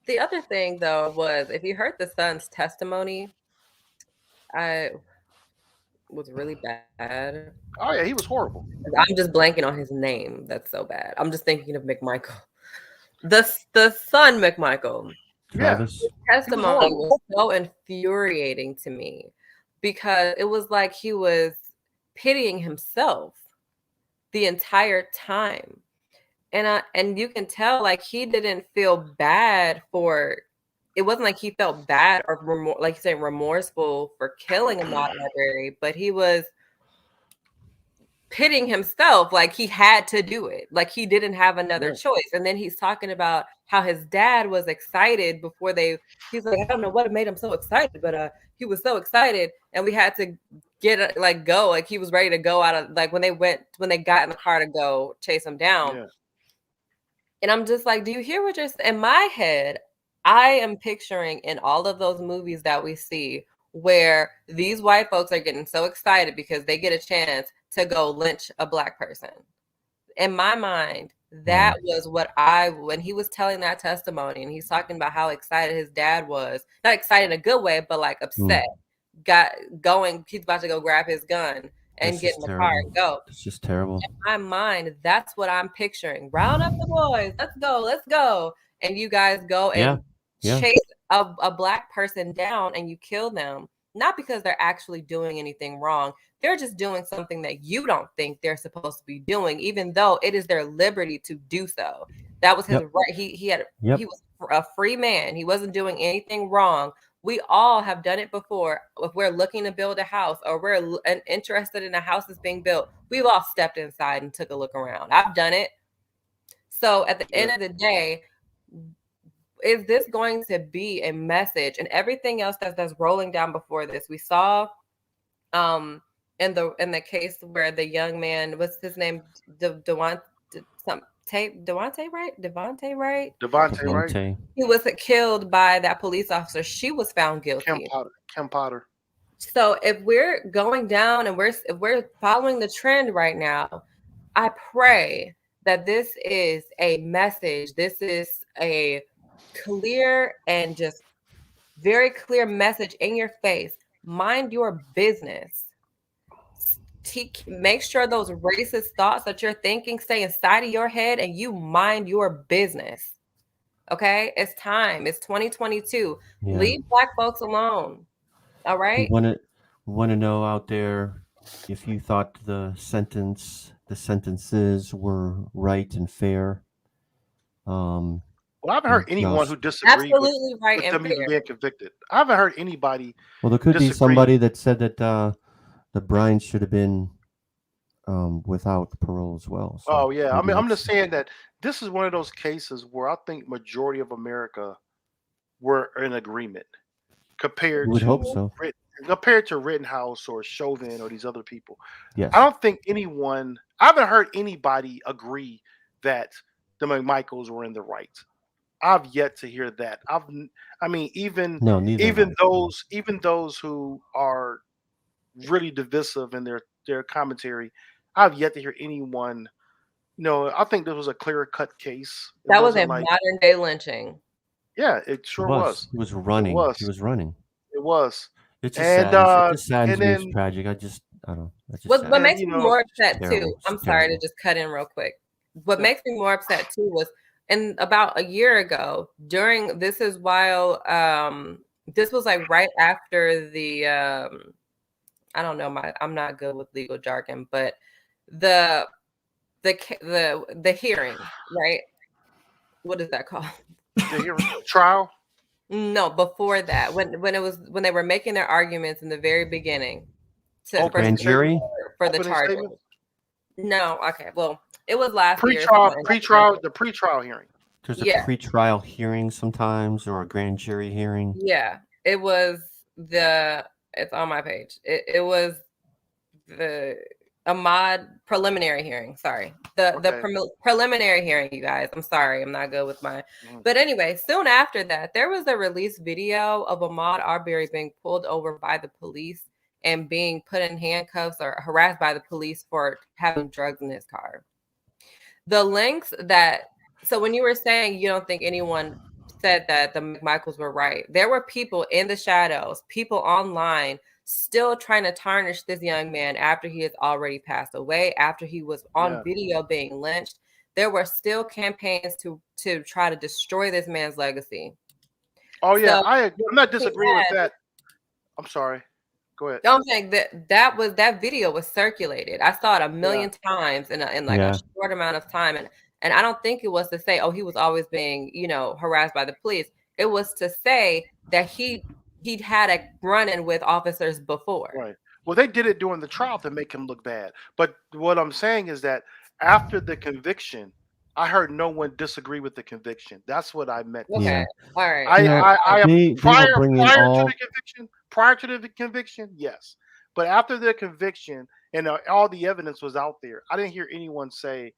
The other thing though was, if you heard the son's testimony, I was really bad. Oh yeah, he was horrible. I'm just blanking on his name. That's so bad. I'm just thinking of McMichael. The son McMichael. Travis. His testimony was so infuriating to me, because it was like he was pitying himself the entire time. And you can tell like he didn't feel bad for. It wasn't like he felt bad or like you say remorseful for killing Ahmaud Arbery, but he was pitting himself like he had to do it, like he didn't have another choice. And then he's talking about how his dad was excited before he's like, I don't know what made him so excited, but he was so excited and we had to get like go, like he was ready to go out of like when they got in the car to go chase him down. And I'm just like, do you hear what you're saying? In my head, I am picturing in all of those movies that we see where these white folks are getting so excited because they get a chance to go lynch a black person. In my mind, that was what when he was telling that testimony and he's talking about how excited his dad was, not excited in a good way, but like upset, he's about to go grab his gun and get in the car and go. It's just terrible. In my mind, that's what I'm picturing. Round up the boys. Let's go. And you guys go and chase a black person down and you kill them. Not because they're actually doing anything wrong. They're just doing something that you don't think they're supposed to be doing, even though it is their liberty to do so. That was his right. He was a free man. He wasn't doing anything wrong. We all have done it before. If we're looking to build a house or we're interested in a house that's being built, we've all stepped inside and took a look around. I've done it. So at the end of the day, is this going to be a message? And everything else that's rolling down before this, we saw in the case where the young man, what's his name, Devontae Wright. He was killed by that police officer. She was found guilty. Kim Potter. So if we're going down and if we're following the trend right now, I pray that this is a message. This is a clear and just very clear message in your face. Mind your business. Make sure those racist thoughts that you're thinking stay inside of your head and you mind your business. Okay? It's time. It's 2022. Leave black folks alone. All right? We want to know out there if you thought the sentences were right and fair. Well, I haven't heard anyone who disagreed with them even being convicted. I haven't heard anybody. Well, there could be somebody that said that the Bryans should have been without parole as well. So I'm just saying that this is one of those cases where I think majority of America were in agreement compared to Rittenhouse or Chauvin or these other people. Yes. I don't think I haven't heard anybody agree that the McMichaels were in the right. I've yet to hear that. Even those who are really divisive in their commentary, I've yet to hear anyone. I think this was a clear-cut case. That was a modern day lynching. Yeah, it sure was. He was running. He was running. It was. It's just sad. It's sad. It's tragic. I don't know. What makes me more upset too? I'm sorry to just cut in real quick. What makes me more upset too was, and about a year ago, this was like right after the I don't know, I'm not good with legal jargon, but the hearing, right? What is that called? The hearing trial? No, before that, when they were making their arguments in the very beginning for the charges. No, okay, well, it was last year. The pre-trial hearing. There's a pre-trial hearing sometimes, or a grand jury hearing. Yeah, it was it's on my page. It was the Ahmaud preliminary hearing. Sorry. The preliminary hearing, you guys. I'm sorry. I'm not good with my. But anyway, soon after that, there was a released video of Ahmaud Arbery being pulled over by the police and being put in handcuffs or harassed by the police for having drugs in his car. The lengths so when you were saying you don't think anyone said that the McMichaels were right, there were people in the shadows, people online still trying to tarnish this young man after he has already passed away, after he was on video being lynched. There were still campaigns to try to destroy this man's legacy. Oh yeah, I'm not disagreeing with that. I'm sorry. Go ahead. I'm saying that video was circulated. I saw it a million times in a short amount of time, And I don't think it was to say, oh, he was always being, harassed by the police. It was to say that he'd had a run-in with officers before. Right. Well, they did it during the trial to make him look bad. But what I'm saying is that after the conviction, I heard no one disagree with the conviction. That's what I meant. Okay. Yeah. All right. Prior to the conviction, yes. But after the conviction and all the evidence was out there, I didn't hear anyone say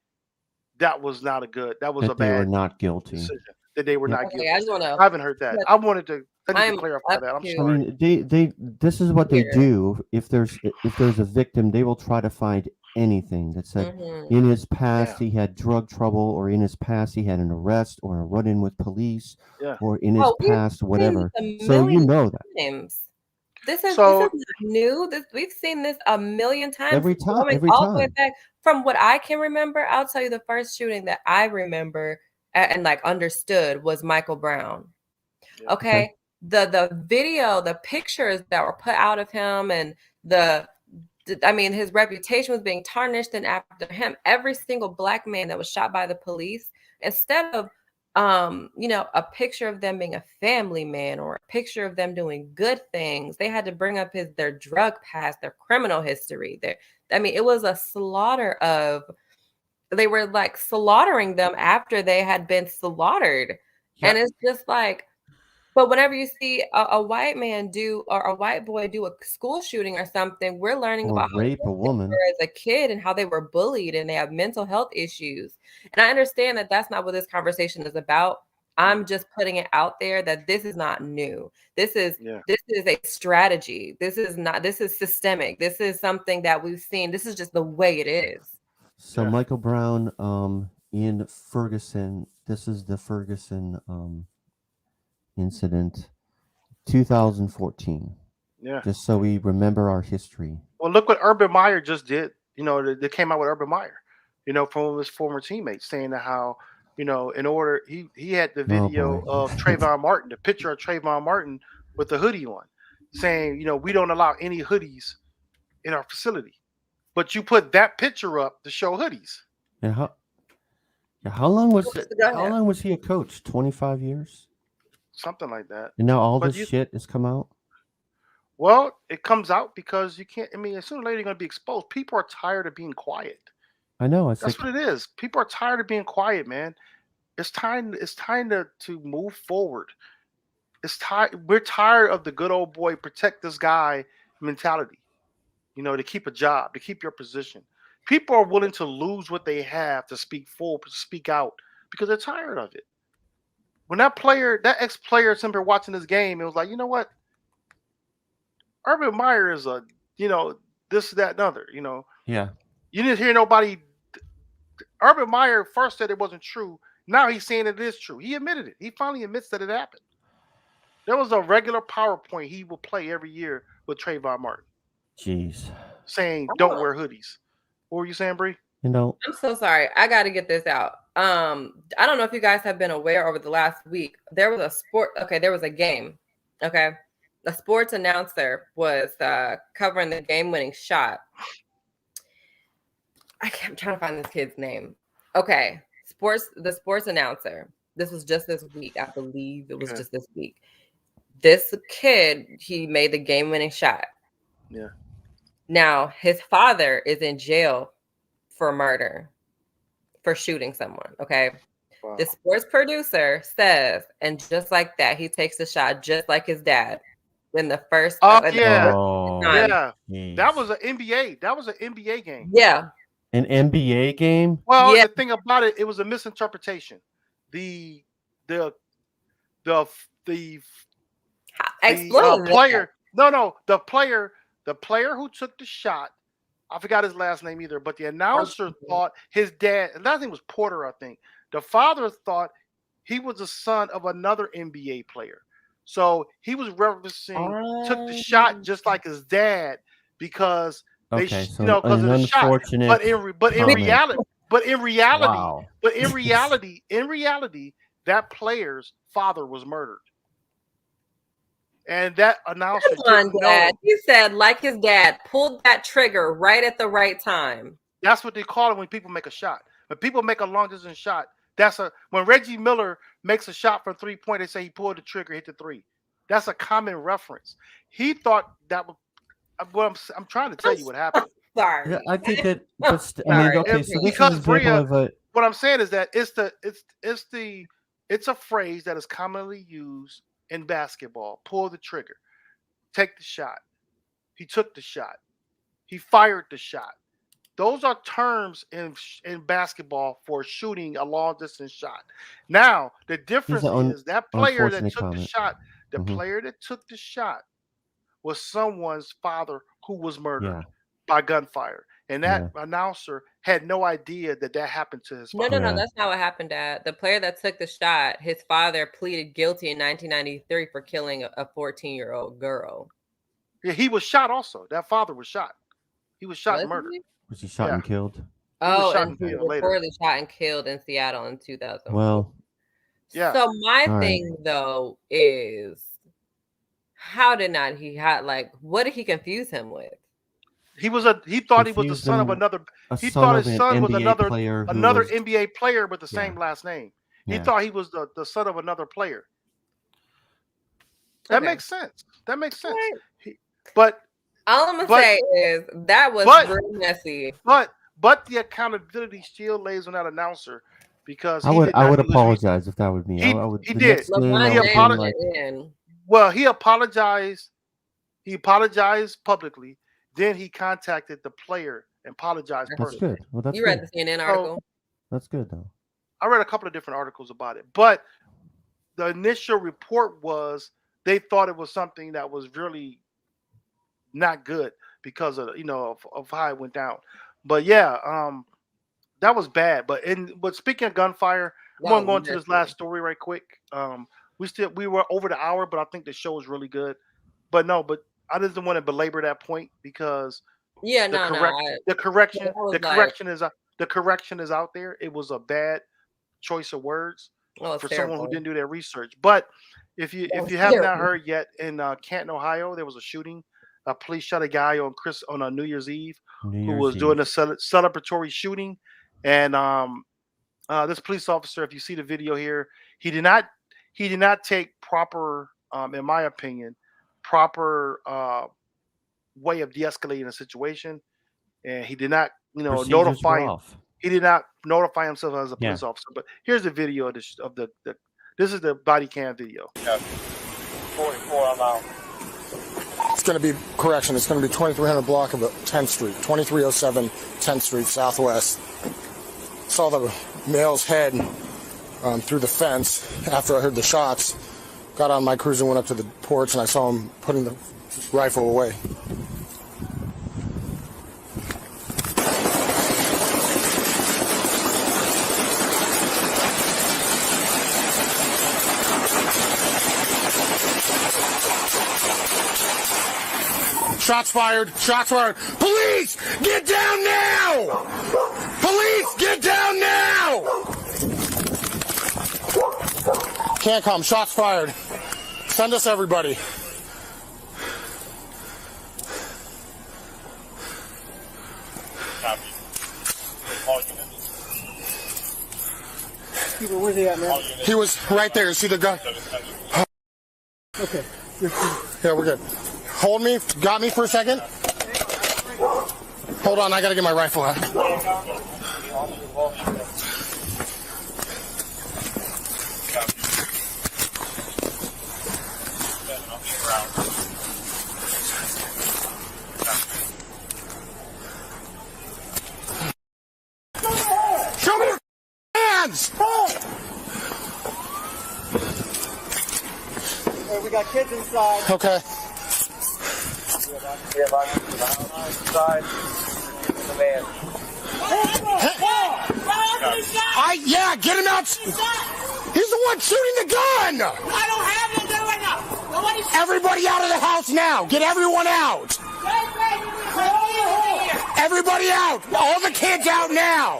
that was not that was a That they bad were not guilty. decision. That they were not guilty. I just want to. I haven't heard that. I wanted to clarify that. I'm I sorry. mean, this is what they do. If there's a victim, they will try to find anything that said in his past he had drug trouble, or in his past he had an arrest or a run-in with police, or in his past whatever. So you know that. Times. This is not new. We've seen this a million times. Every time. All the way back from what I can remember. I'll tell you the first shooting that I remember and like understood was Michael Brown. Okay. The video, the pictures that were put out of him, and his reputation was being tarnished. And after him, every single black man that was shot by the police, instead of a picture of them being a family man or a picture of them doing good things, they had to bring up their drug past, their criminal history. It was a slaughter of. They were like slaughtering them after they had been slaughtered, and it's just like. But whenever you see a white man or a white boy do a school shooting or something, we're learning Or about rape a woman as a kid and how they were bullied and they have mental health issues. And I understand that that's not what this conversation is about. I'm just putting it out there that this is not new. This is a strategy. This is systemic. This is something that we've seen. This is just the way it is. So Michael Brown in Ferguson. This is the Ferguson incident, 2014. Yeah. Just so we remember our history. Well, look what Urban Meyer just did. They came out with Urban Meyer, from his former teammates, saying that how, in order he had the video of Trayvon Martin, the picture of Trayvon Martin with the hoodie on, saying, we don't allow any hoodies in our facility. But you put that picture up to show hoodies. And how long was he a coach? 25 years? Something like that. And now all this shit has come out? Well, it comes out because you can't. Sooner or later you're going to be exposed. People are tired of being quiet. I know. That's what it is. People are tired of being quiet, man. It's time to move forward. We're tired of the good old boy protect this guy mentality. To keep a job, to keep your position. People are willing to lose what they have to speak out because they're tired of it. When that ex-player, simply watching this game, it was like, you know what? Urban Meyer is a, this, that, and other, Yeah. You didn't hear nobody. Urban Meyer first said it wasn't true. Now he's saying it is true. He admitted it. He finally admits that it happened. There was a regular PowerPoint he will play every year with Trayvon Martin. Jeez. Saying, don't wear hoodies. What were you saying, Brie? I'm so sorry. I got to get this out. I don't know if you guys have been aware over the last week. There was there was a game. Okay. The sports announcer was covering the game-winning shot. I'm trying to find this kid's name. Okay. The sports announcer. This was just this week. I believe it was just this week. This kid, he made the game-winning shot. Yeah. Now, his father is in jail for murder, for shooting someone, okay? Wow. The sports producer says, and just like that, he takes the shot just like his dad in the first time. Yeah. That was an NBA. That was an NBA game. Yeah. An NBA game? Well, the thing about it, it was a misinterpretation. The player. The player who took the shot, I forgot his last name either, but the announcer thought his dad, his last name was Porter, I think. The father thought he was the son of another NBA player. So he was referencing, took the shot just like his dad because because of the shot. But in reality, that player's father was murdered. And that announcer didn't know. He said, like his dad, pulled that trigger right at the right time. That's what they call it when people make a shot. When people make a long distance shot, when Reggie Miller makes a shot from 3-point, they say he pulled the trigger, hit the 3. That's a common reference. He thought that was. Well, I'm trying to tell you what happened. Sorry. Yeah, I think that. But I mean, okay. So this is Because an example Bria, of a. what I'm saying is that it's a phrase that is commonly used in basketball. Pull the trigger, take the shot. He took the shot. He fired the shot. Those are terms in basketball for shooting a long distance shot. Now the difference is that player that took the shot, player that took the shot was someone's father who was murdered by gunfire. And that announcer had no idea that happened to his father. No, that's not what happened, Dad. The player that took the shot, his father pleaded guilty in 1993 for killing a 14-year-old girl. Yeah, he was shot also. That father was shot. He was shot and murdered. Was he shot and killed? Oh, and he was reportedly shot and killed in Seattle in 2000. Well, yeah. So my thing though is, how did not he had what did he confuse him with? He thought he was the son of another. He thought his son was another NBA player with the same last name. He thought he was the son of another player. That makes sense. That makes sense. But all I'm gonna say is that was really messy. But the accountability still lays on that announcer, because I would apologize if that would be me. He did. He apologized. Well, he apologized. He apologized publicly. Then he contacted the player and apologized personally. That's good. Well, that's you read the CNN article. That's good though. I read a couple of different articles about it, but the initial report was they thought it was something that was really not good because of of how it went down. But that was bad. But speaking of gunfire, I'm gonna go into this last story right quick. We were over the hour, but I think the show is really good. But I didn't want to belabor that point because the correction is out there. It was a bad choice of words for someone who didn't do their research. But if you have not heard yet, in Canton, Ohio, there was a shooting. A police shot a guy on New Year's Eve who was doing a celebratory shooting, and this police officer, if you see the video here, he did not take proper, in my opinion, way of de-escalating a situation, and he did not notify himself as a police officer. But here's the video of this is the body cam video. 44, I'm out. It's going to be correction. It's going to be 2300 block of 10th Street, 2307 10th Street Southwest. Saw the male's head through the fence after I heard the shots. Got on my cruiser, went up to the porch, and I saw him putting the rifle away. Shots fired! Shots fired! Police! Get down now! Police! Get down now! Can't come. Shots fired. Send us everybody. Where's he at, man? He was right there. See the gun? Okay. Yeah, we're good. Hold me. Got me for a second? Hold on. I got to get my rifle out. Show me your hands! Hey, we got kids inside. Okay. Yeah, get him out. He's the one shooting the gun. I don't have him there right now. Everybody out of the house now. Get everyone out. Everybody out. All the kids out now.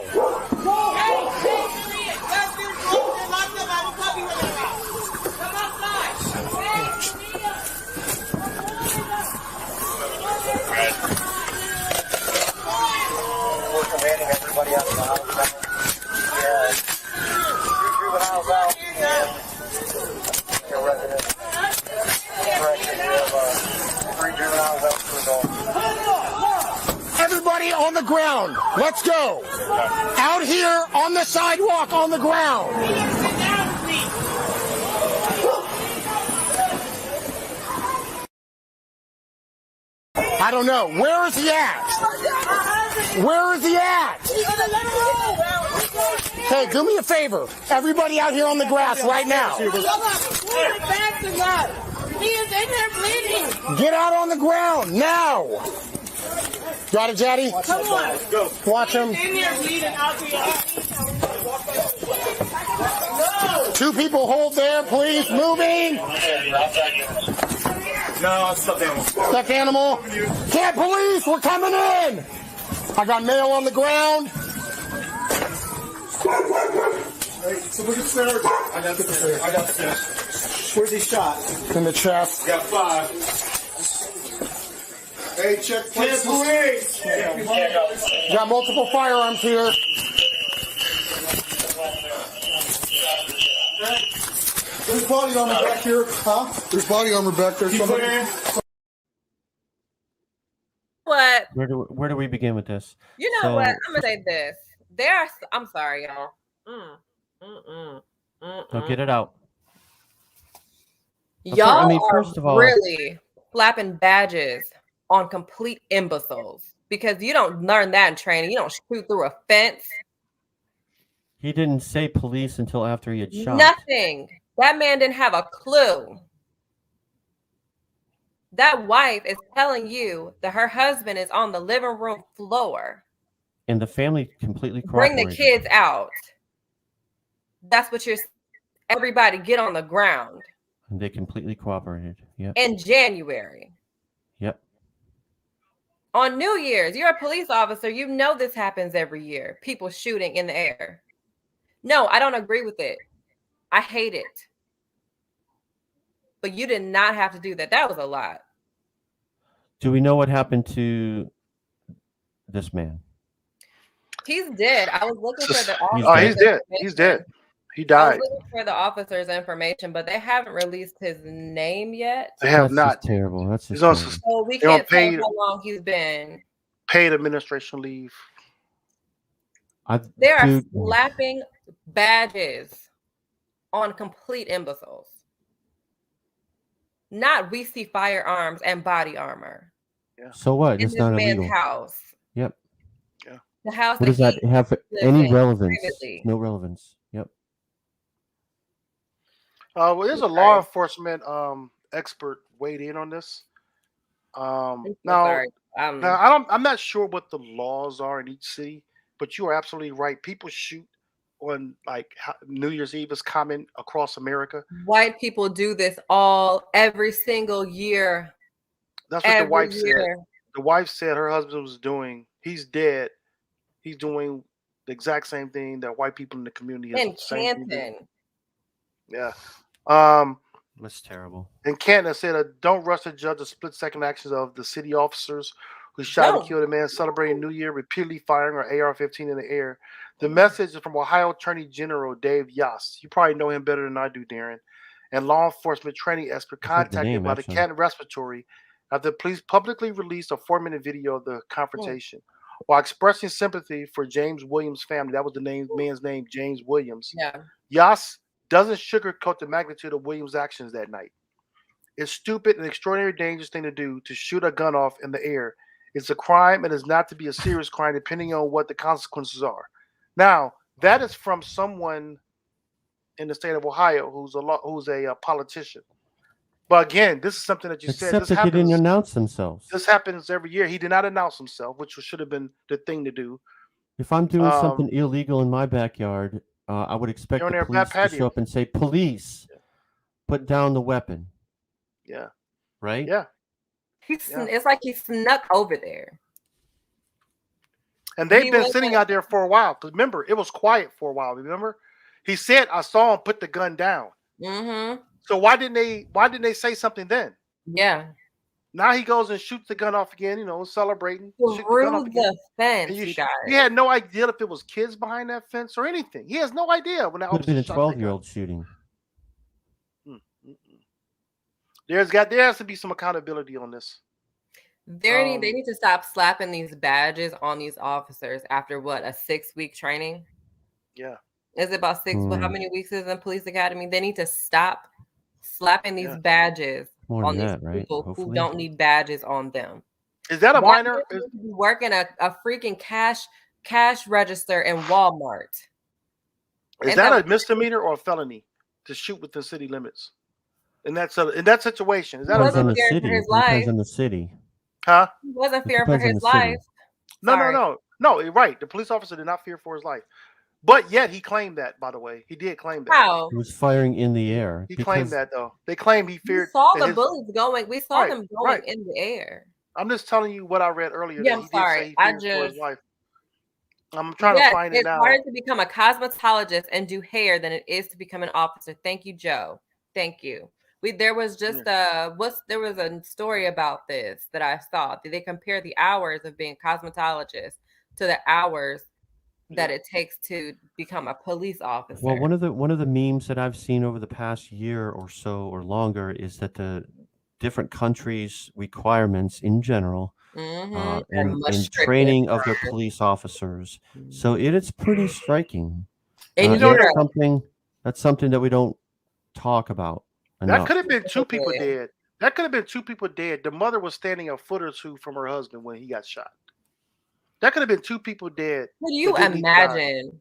We're commanding everybody out of the house. Let's go. Out here on the sidewalk, on the ground. I don't know. Where is he at? Where is he at? Hey, do me a favor. Everybody out here on the grass right now. He is in there bleeding. Get out on the ground now. Got it, Daddy? Come on. Watch him. He's in there bleeding out here. Two people hold there, please. Moving. No, it's stuffed animal. Stuffed animal. Can't police. We're coming in. I got mail on the ground. Hey, so look at Sarah. I got the stairs. I got the stairs. Where's he shot? In the chest. Got 5. Hey, check police. Got multiple firearms here. There's body armor back here. Huh? There's body armor back there. What? Where do we begin with this? You know what? I'm gonna say this. I'm sorry, y'all. Don't get it out. Y'all I mean, first of all, really slapping badges on complete imbeciles because you don't learn that in training. You don't shoot through a fence. he didn't say police until after he had shot. Nothing. That man didn't have a clue. That wife is telling you that her husband is on the living room floor. And the family completely Bring cooperated. the kids out. That's what you're. Everybody get on the ground. And they completely cooperated. Yep. In January. Yep. On New Year's, you're a police officer. You know this happens every year. People shooting in the air. No, I don't agree with it. I hate it. But you did not have to do that. That was a lot. Do we know what happened to this man? He's dead. I was looking for the officer. Oh, he's dead. He's dead. He died. I was looking for the officer's information, but they haven't released his name yet. They have That's not. just terrible. That's just He's on terrible. So we they're on can't tell paid- how long he's been. paid administration leave. They are Dude, slapping badges on complete imbeciles. Not we see firearms and body armor so what? in It's this not man's illegal. house. Yep. The house What does that that have lived any in relevance? previously. No relevance. Yep. Well, there's a law enforcement expert weighed in on this. I'm so Now, sorry. I'm not sure what the laws are in each city, but you are absolutely right. People shoot on New Year's Eve is common across America. White people do this every single year. That's what the wife year. said. The wife said her husband was doing. He's dead. He's doing the exact same thing that white people in the community In the same thing Canton. do. Yeah. That's terrible. And Canton said, "Don't rush to judge the split-second actions of the city officers who shot and killed a man celebrating New Year, repeatedly firing an AR-15 in the air." The message is from Ohio Attorney General Dave Yost. You probably know him better than I do, Darrin. And law enforcement training expert heard the contacted name, by the actually. Canton Respiratory after the police publicly released a 4-minute video of the confrontation. While expressing sympathy for James Williams' family, that was the man's name, James Williams. Yeah. Yost doesn't sugarcoat the magnitude of Williams' actions that night. It's stupid and extraordinary dangerous thing to do to shoot a gun off in the air. It's a crime and is not to be a serious crime depending on what the consequences are. Now, that is from someone in the state of Ohio who's a politician. But again, this is something that you said. Except This that they didn't happens, announce themselves. this happens every year. He did not announce himself, which should have been the thing to do. If I'm doing something illegal in my backyard, I would expect You're on the their police back to show up and say, "Police, put down the weapon." Yeah. Right? Yeah. It's like he snuck over there. And they've He been wasn't- sitting out there for a while. Because remember, it was quiet for a while. Remember? He said, "I saw him put the gun down." Mm-hmm. So why didn't they say something then? Yeah. Now he goes and shoots the gun off again, celebrating. shoot the gun Through off again. the fence, And you guys. he had no idea if it was kids behind that fence or anything. He has no idea when that Could have been a officer shot that gun. 12-year-old shooting. There has to be some accountability on this. They need to stop slapping these badges on these officers after what, a 6-week training? Yeah. Is it about 6? How many weeks is in police academy? They need to stop slapping these badges More on than these that, right? people who Hopefully. don't need badges on them. Is that a That minor? man needs to be working a freaking cash register in Walmart. Is that a misdemeanor or a felony to shoot within city limits? In that situation, is that Depends a on the fearing for city. his It depends life. on the city. Huh? He wasn't It fearing for depends on his the city. life. No, Sorry. no. You're right. The police officer did not fear for his life, but yet he claimed that. By the way, he did claim that. How? He was firing in the air. He claimed that though. They claim he We feared. saw that the his- bullets going. We saw them going in the air. I'm just telling you what I read earlier. Yeah, that I'm he sorry. did say he I feared for his just life. I'm trying to Yes, find it it's now. harder to become a cosmetologist and do hair than it is to become an officer. Thank you, Joe. Thank you. There was just there was a story about this that I saw. They compare the hours of being cosmetologist to the hours that it takes to become a police officer. Well, one of the memes that I've seen over the past year or so or longer is that the different countries' requirements in general and training of their police officers. So it's pretty striking. In And that's something that we don't talk about enough. That could have been 2 people dead. That could have been 2 people dead. The mother was standing a foot or 2 from her husband when he got shot. That could have been 2 people dead. Could you imagine?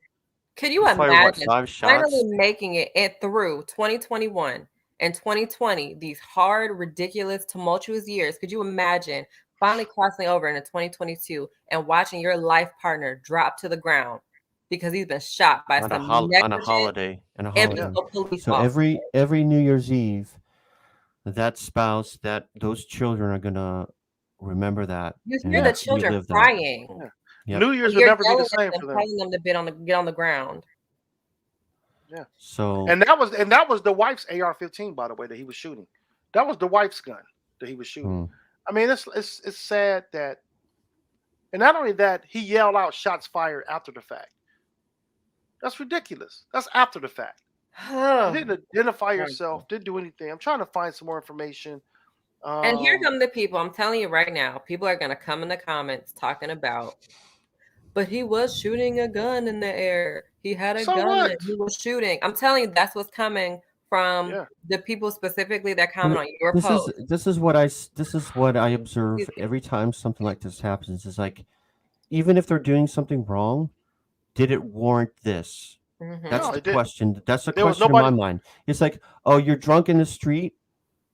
Could you Fire, imagine 5 shots? finally making it through 2021 and 2020, these hard, ridiculous, tumultuous years? Could you imagine finally crossing over into 2022 and watching your life partner drop to the ground because he's been shot by on some a holiday. police So officer? every New Year's Eve, that spouse, those children are gonna remember that. You and hear the children relive that. crying. Yep. New Year's will You're never be the yelling same at them, for them. telling them to get on the ground. Yeah. So And that was the wife's AR-15, by the way, that he was shooting. That was the wife's gun that he was shooting. I mean, it's sad that, and not only that, he yelled out shots fired after the fact. That's ridiculous. That's after the fact. You didn't identify yourself, didn't do anything. I'm trying to find some more information. And here come the people. I'm telling you right now, people are going to come in the comments talking about, but he was shooting a gun in the air. He had a gun and he was shooting. I'm telling you, that's what's coming from the people specifically that comment on your post. This is what I observe every time something like this happens. Is like, even if they're doing something wrong, did it warrant this? That's the question. That's the question in my mind. It's like, oh, you're drunk in the street.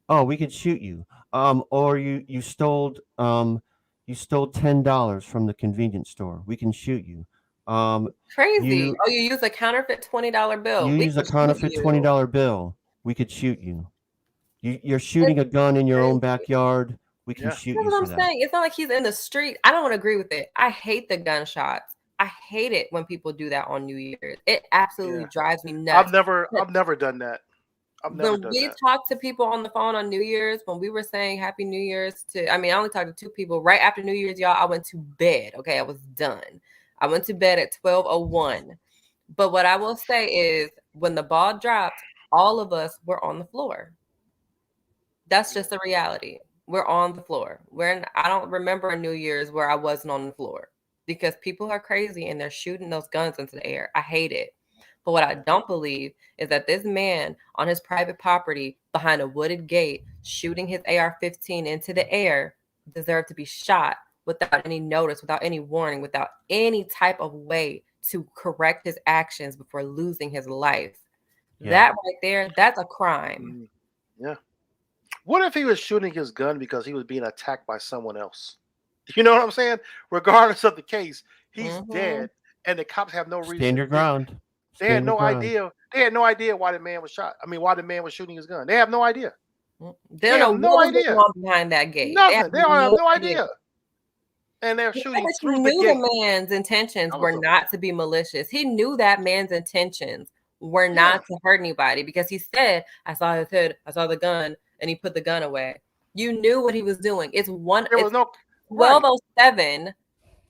Oh, we could shoot you. Or you stole $10 from the convenience store. We can shoot you. Crazy. You use a counterfeit $20 bill. You use a counterfeit $20 bill. We could shoot you. You're shooting a gun in your own backyard. We can shoot you. That's what I'm saying. It's not like he's in the street. I don't agree with it. I hate the gunshots. I hate it when people do that on New Year's. It absolutely drives me nuts. I've never done that. When we talked to people on the phone on New Year's, when we were saying Happy New Year's I only talked to 2 people. Right after New Year's, y'all, I went to bed. Okay, I was done. I went to bed at 12:01. But what I will say is, when the ball dropped, all of us were on the floor. That's just the reality. We're on the floor. I don't remember a New Year's where I wasn't on the floor, because people are crazy and they're shooting those guns into the air. I hate it. But what I don't believe is that this man on his private property behind a wooded gate shooting his AR-15 into the air deserved to be shot without any notice, without any warning, without any type of way to correct his actions before losing his life. Yeah. That right there, that's a crime. Yeah. What if he was shooting his gun because he was being attacked by someone else? You know what I'm saying? Regardless of the case, he's dead, and the cops have no reason. Stand your ground. They had no idea. They had no idea why the man was shot. I mean, why the man was shooting his gun. They have no idea. They don't know what was going on behind that gate. Nothing. They don't have no idea. And they're shooting through the gate. The man's intentions were not to be malicious. He knew that man's intentions were not to hurt anybody, because he said, "I saw his head, I saw the gun," and he put the gun away. You knew what he was doing. It's 12:07.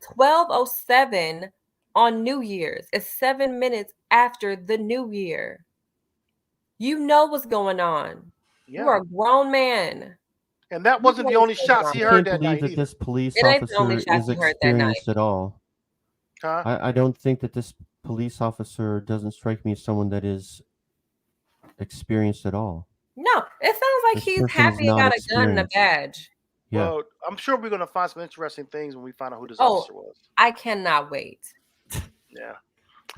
12:07 on New Year's. It's 7 minutes after the New Year. You know what's going on. Yeah. You're a grown man. And that wasn't the only shots he I heard can't that believe night that either. this police It ain't the only officer shot is he heard that night. experienced at all. Huh? I don't think that this police officer doesn't strike me as someone that is experienced at all. No, it sounds like This he's person is happy he not got a gun and a experienced. badge. Yeah. Well, I'm sure we're gonna find some interesting things when we find out who this Oh, officer was. I cannot wait. Yeah.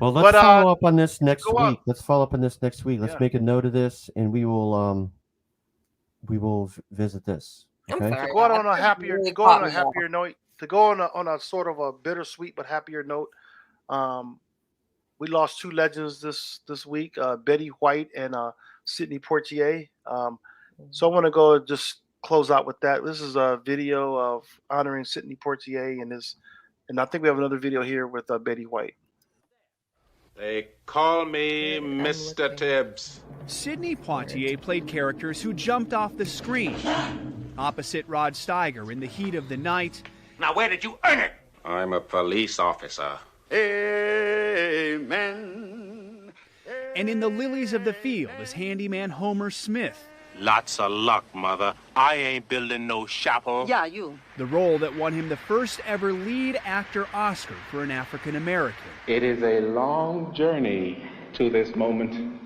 Well, let's But, follow up on this next go on. week. Let's follow up on this next week. Let's Yeah. make a note of this, and we will visit this. I'm Okay. sorry. To go out y'all. on a That happier, really to go on caught a me off. happier note, to go on a sort of a bittersweet but happier note. We lost two legends this week, Betty White and Sidney Poitier. So I want to go just close out with that. This is a video of honoring Sidney Poitier and I think we have another video here with Betty White. They call me Mr. Tibbs. Sidney Poitier played characters who jumped off the screen, opposite Rod Steiger in the heat of the night. Now, where did you earn it? I'm a police officer. Amen. And in the lilies of the field as handyman Homer Smith, Lots of luck, mother. I ain't building no chapel. Yeah, you. the role that won him the first ever lead actor Oscar for an African American. It is a long journey to this moment.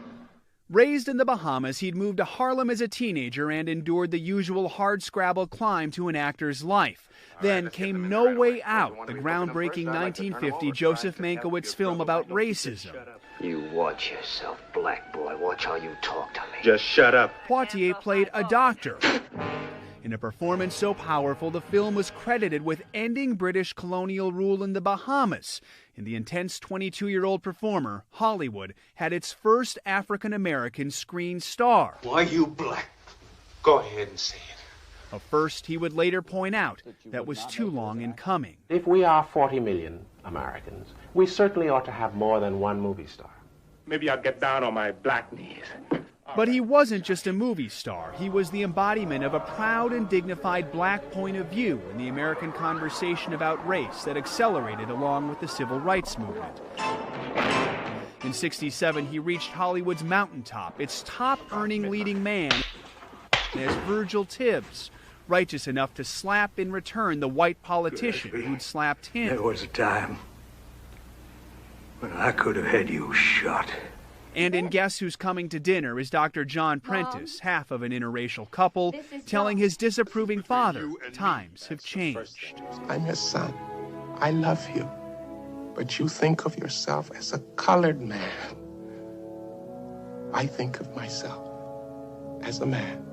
Raised in the Bahamas, he'd moved to Harlem as a teenager and endured the usual hardscrabble climb to an actor's life. Then came No Way Out, the groundbreaking 1950 Joseph Mankiewicz film about racism. You watch yourself, black boy. Watch how you talk to me. Just shut up. Poitier played a doctor. In a performance so powerful, the film was credited with ending British colonial rule in the Bahamas. In the intense 22-year-old performer, Hollywood had its first African-American screen star. Why you black? Go ahead and say it. A first he would later point out that was too long in coming. If we are 40 million Americans, we certainly ought to have more than one movie star. Maybe I'll get down on my black knees. But he wasn't just a movie star. He was the embodiment of a proud and dignified black point of view in the American conversation about race that accelerated along with the civil rights movement. In '67, he reached Hollywood's mountaintop, its top-earning leading man as Virgil Tibbs, righteous enough to slap in return the white politician who'd slapped him. There was a time when I could have had you shot. And in Guess Who's Coming to Dinner is Dr. John Prentice, half of an interracial couple, telling his disapproving father times have changed. I'm your son. I love you. But you think of yourself as a colored man. I think of myself as a man.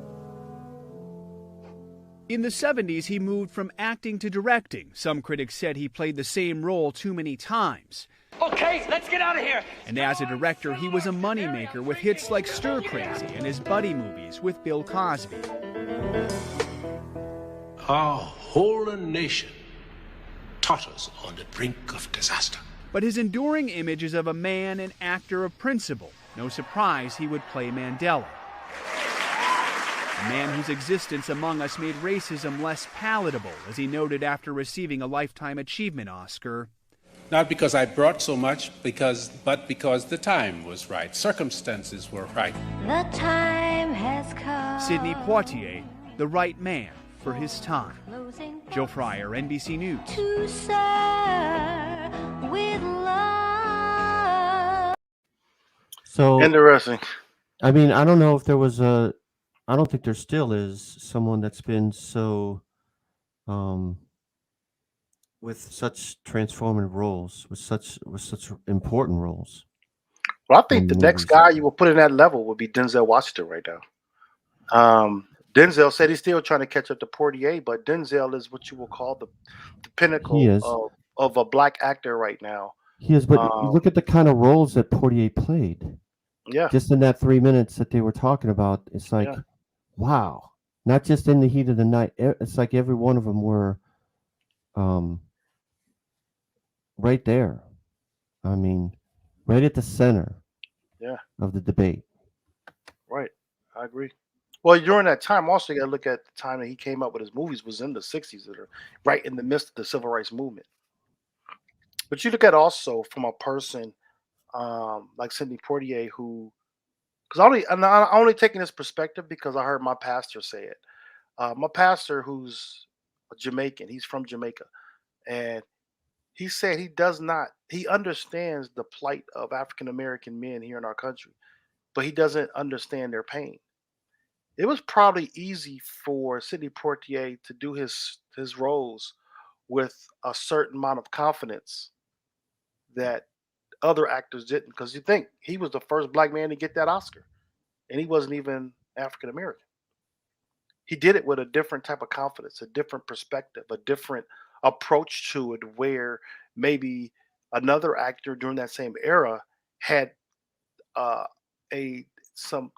In the 70s, he moved from acting to directing. Some critics said he played the same role too many times. Okay, let's get out of here. And as a director, he was a moneymaker with hits like Stir Crazy and his buddy movies with Bill Cosby. Our whole nation totters on the brink of disaster. But his enduring image is of a man and actor of principle. No surprise he would play Mandela. A man whose existence among us made racism less palatable, as he noted after receiving a Lifetime Achievement Oscar. Not because I brought so much, but because the time was right, circumstances were right. The time has come. Sidney Poitier, the right man for his time. Joe Fryer, NBC News. To serve with love. So interesting. I mean, I don't know if there was I don't think there still is someone that's been so with such transformative roles, with such important roles. Well, I think the next guy you will put in that level would be Denzel Washington right now. Denzel said he's still trying to catch up to Poitier, but Denzel is what you will call the pinnacle of a black actor right now. He is, but you look at the kind of roles that Poitier played. Yeah. Just in that 3 minutes that they were talking about, it's like, wow. Not just in the heat of the night. It's like every one of them were right there. I mean, right at the center of the debate. Right. I agree. Well, during that time, also, you got to look at the time that he came up with his movies was in the 60s that are right in the midst of the civil rights movement. But you look at also from a person like Sidney Poitier, who, because I'm only taking this perspective because I heard my pastor say it. my pastor, who's a Jamaican, he's from Jamaica, and he said he understands the plight of African American men here in our country, but he doesn't understand their pain. It was probably easy for Sidney Poitier to do his roles with a certain amount of confidence that other actors didn't, because you think he was the first black man to get that Oscar, and he wasn't even African American. He did it with a different type of confidence, a different perspective, a different approach to it, where maybe another actor during that same era had uh, a some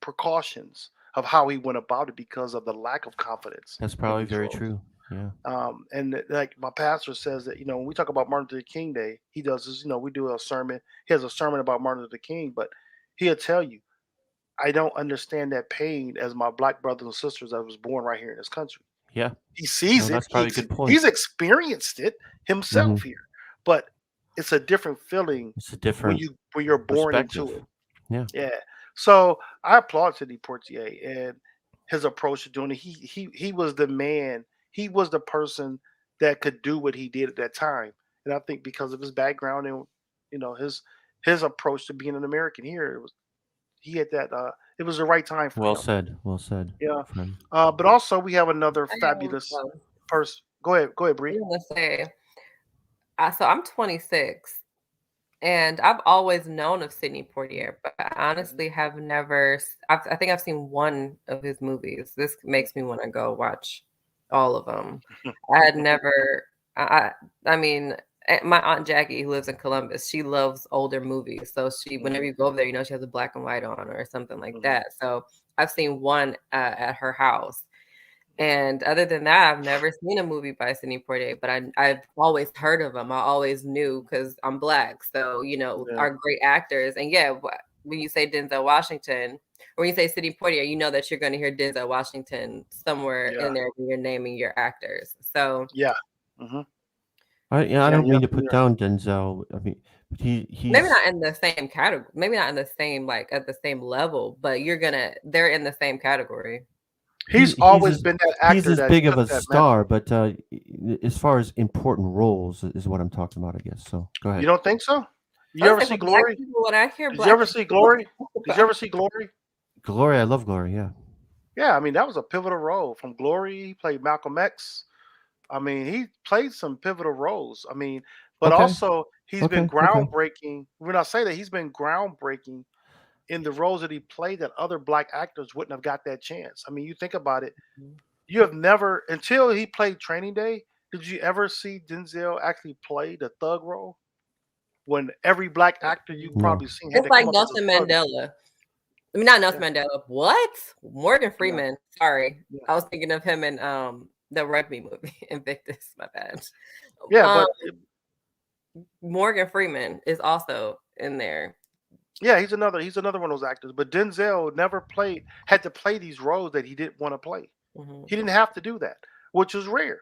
precautions of how he went about it because of the lack of confidence That's in probably these very roles. true. Yeah. And like my pastor says that, when we talk about Martin Luther King Day, he does this, we do a sermon. He has a sermon about Martin Luther King, but he'll tell you, I don't understand that pain as my black brothers and sisters that was born right here in this country. Yeah. He sees No, it. that's probably a good point. He's experienced it himself Mhm. here, but it's a different feeling It's a when different you're born into perspective. it. Yeah. Yeah. So I applaud Sidney Poitier and his approach to doing it. He was the man. He was the person that could do what he did at that time. And I think because of his background and his approach to being an American here, he had that. It was the right time for Well him. said. Well said. Yeah. friend. But also we have another I fabulous person. Go ahead, Bria. was gonna say, so I'm 26, and I've always known of Sidney Poitier, but I honestly have never. I think I've seen one of his movies. This makes me want to go watch all of them. I had never. I mean, my aunt Jackie, who lives in Columbus, she loves older movies. So whenever you go over there, she has a black and white on or something like that. So I've seen one at her house. And other than that, I've never seen a movie by Sidney Poitier, but I've always heard of him. I always knew because I'm black. So, are great actors. And yeah, when you say Denzel Washington, or when you say Sidney Poitier, you know that you're going to hear Denzel Washington somewhere in there when you're naming your actors. So, yeah. I Yeah, don't mean yeah, to put yeah. down Denzel. I mean, but he's maybe not in the same category, maybe not in the same, at the same level, but they're in the same category. He's always been that actor. He's as that big of took a that star, but as far as important roles is what I'm talking about, I guess. So go ahead. You don't think so? You I ever was see like, black Glory? people, when I hear Did black you ever see people- Glory? Did you ever see Glory? Glory, I love Glory. Yeah. Yeah, I mean that was a pivotal role. From Glory, he played Malcolm X. I mean, he played some pivotal roles. I mean, but Okay. also he's been Okay. groundbreaking. When I say that, he's been groundbreaking in the roles that he played that other black actors wouldn't have got that chance. I mean, you think about it. You have never, until he played Training Day, did you ever see Denzel actually play the thug role? When every black actor you've probably seen had It's to like come up as a Nelson thug. Mandela. I mean, not Nelson Mandela. What? Morgan Freeman. Sorry. I was thinking of him in the rugby movie, Invictus. My bad. Yeah, but Morgan Freeman is also in there. yeah, he's another one of those actors. But Denzel never had to play these roles that he didn't want to play. He didn't have to do that, which was rare,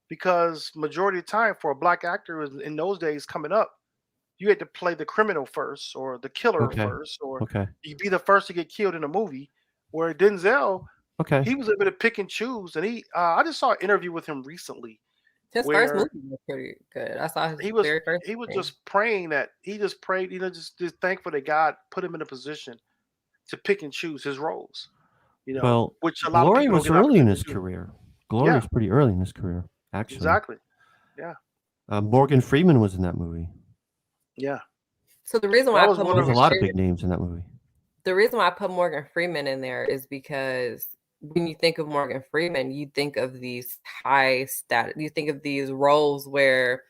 because majority of the time for a black actor in those days coming up, you had to play the criminal first or the killer Okay. first, or Okay. you'd be the first to get killed in a movie. Where Denzel, Okay. he was able to pick and choose. And I just saw an interview with him recently. His first movie was pretty good. I saw his very first. He was movie. just praying that he just prayed, just thankful that God put him in a position to pick and choose his roles. Well, which a lot of Glory people don't was get early in opportunity his to do. career. Glory Yeah. was pretty early in his career, actually. Exactly. Yeah. Morgan Freeman was in that movie. Yeah. So the reason why I put There's a lot of big names in that movie. The reason why I put Morgan Freeman in there is because when you think of Morgan Freeman, you think of these high status, you think of these roles where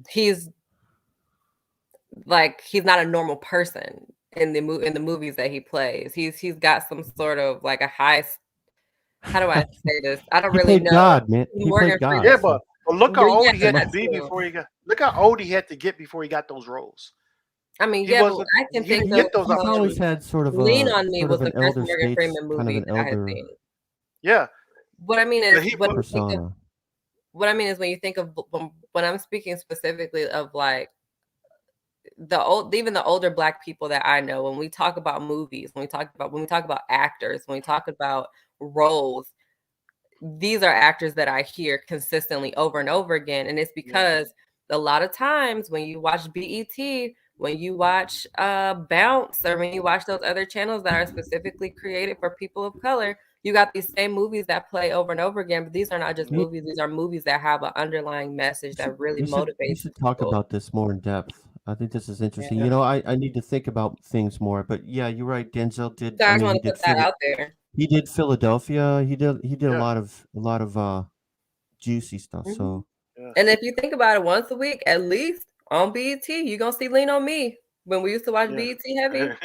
he's not a normal person in the movies that he plays. He's got some sort of like a high. How do I say this? I don't He really played know. God, man. He Morgan played God. Freeman. Yeah, but look how old he had to that be too. before he got. Look how old he had to get before he got those roles. I mean, He yeah, but wasn't- I can he think didn't of get those He's always opportunities. had sort of Lean a on Me sort was of the an first elder Morgan Freeman states, movie kind of an that I had elder seen. Yeah. What I mean But is, he- when you think of persona. what I mean is when you think of when I'm speaking specifically of like even the older Black people that I know, when we talk about movies, when we talk about actors, when we talk about roles, these are actors that I hear consistently over and over again. And it's because a lot of times when you watch BET, when you watch Bounce, or when you watch those other channels that are specifically created for people of color, you got these same movies that play over and over again. But these are not just movies; these are movies that have an underlying message that really We motivates should talk people. about this more in depth. I think this is interesting. Yeah. You know, I need to think about things more. But yeah, you're right. Denzel did. So I I just mean, want he to did put that out there. He did Philadelphia. He did a Yeah. lot of juicy stuff. So And if you think about it, once a week at least on BET, you're gonna see Lean on Me. When we used to watch BET Heavy, Lean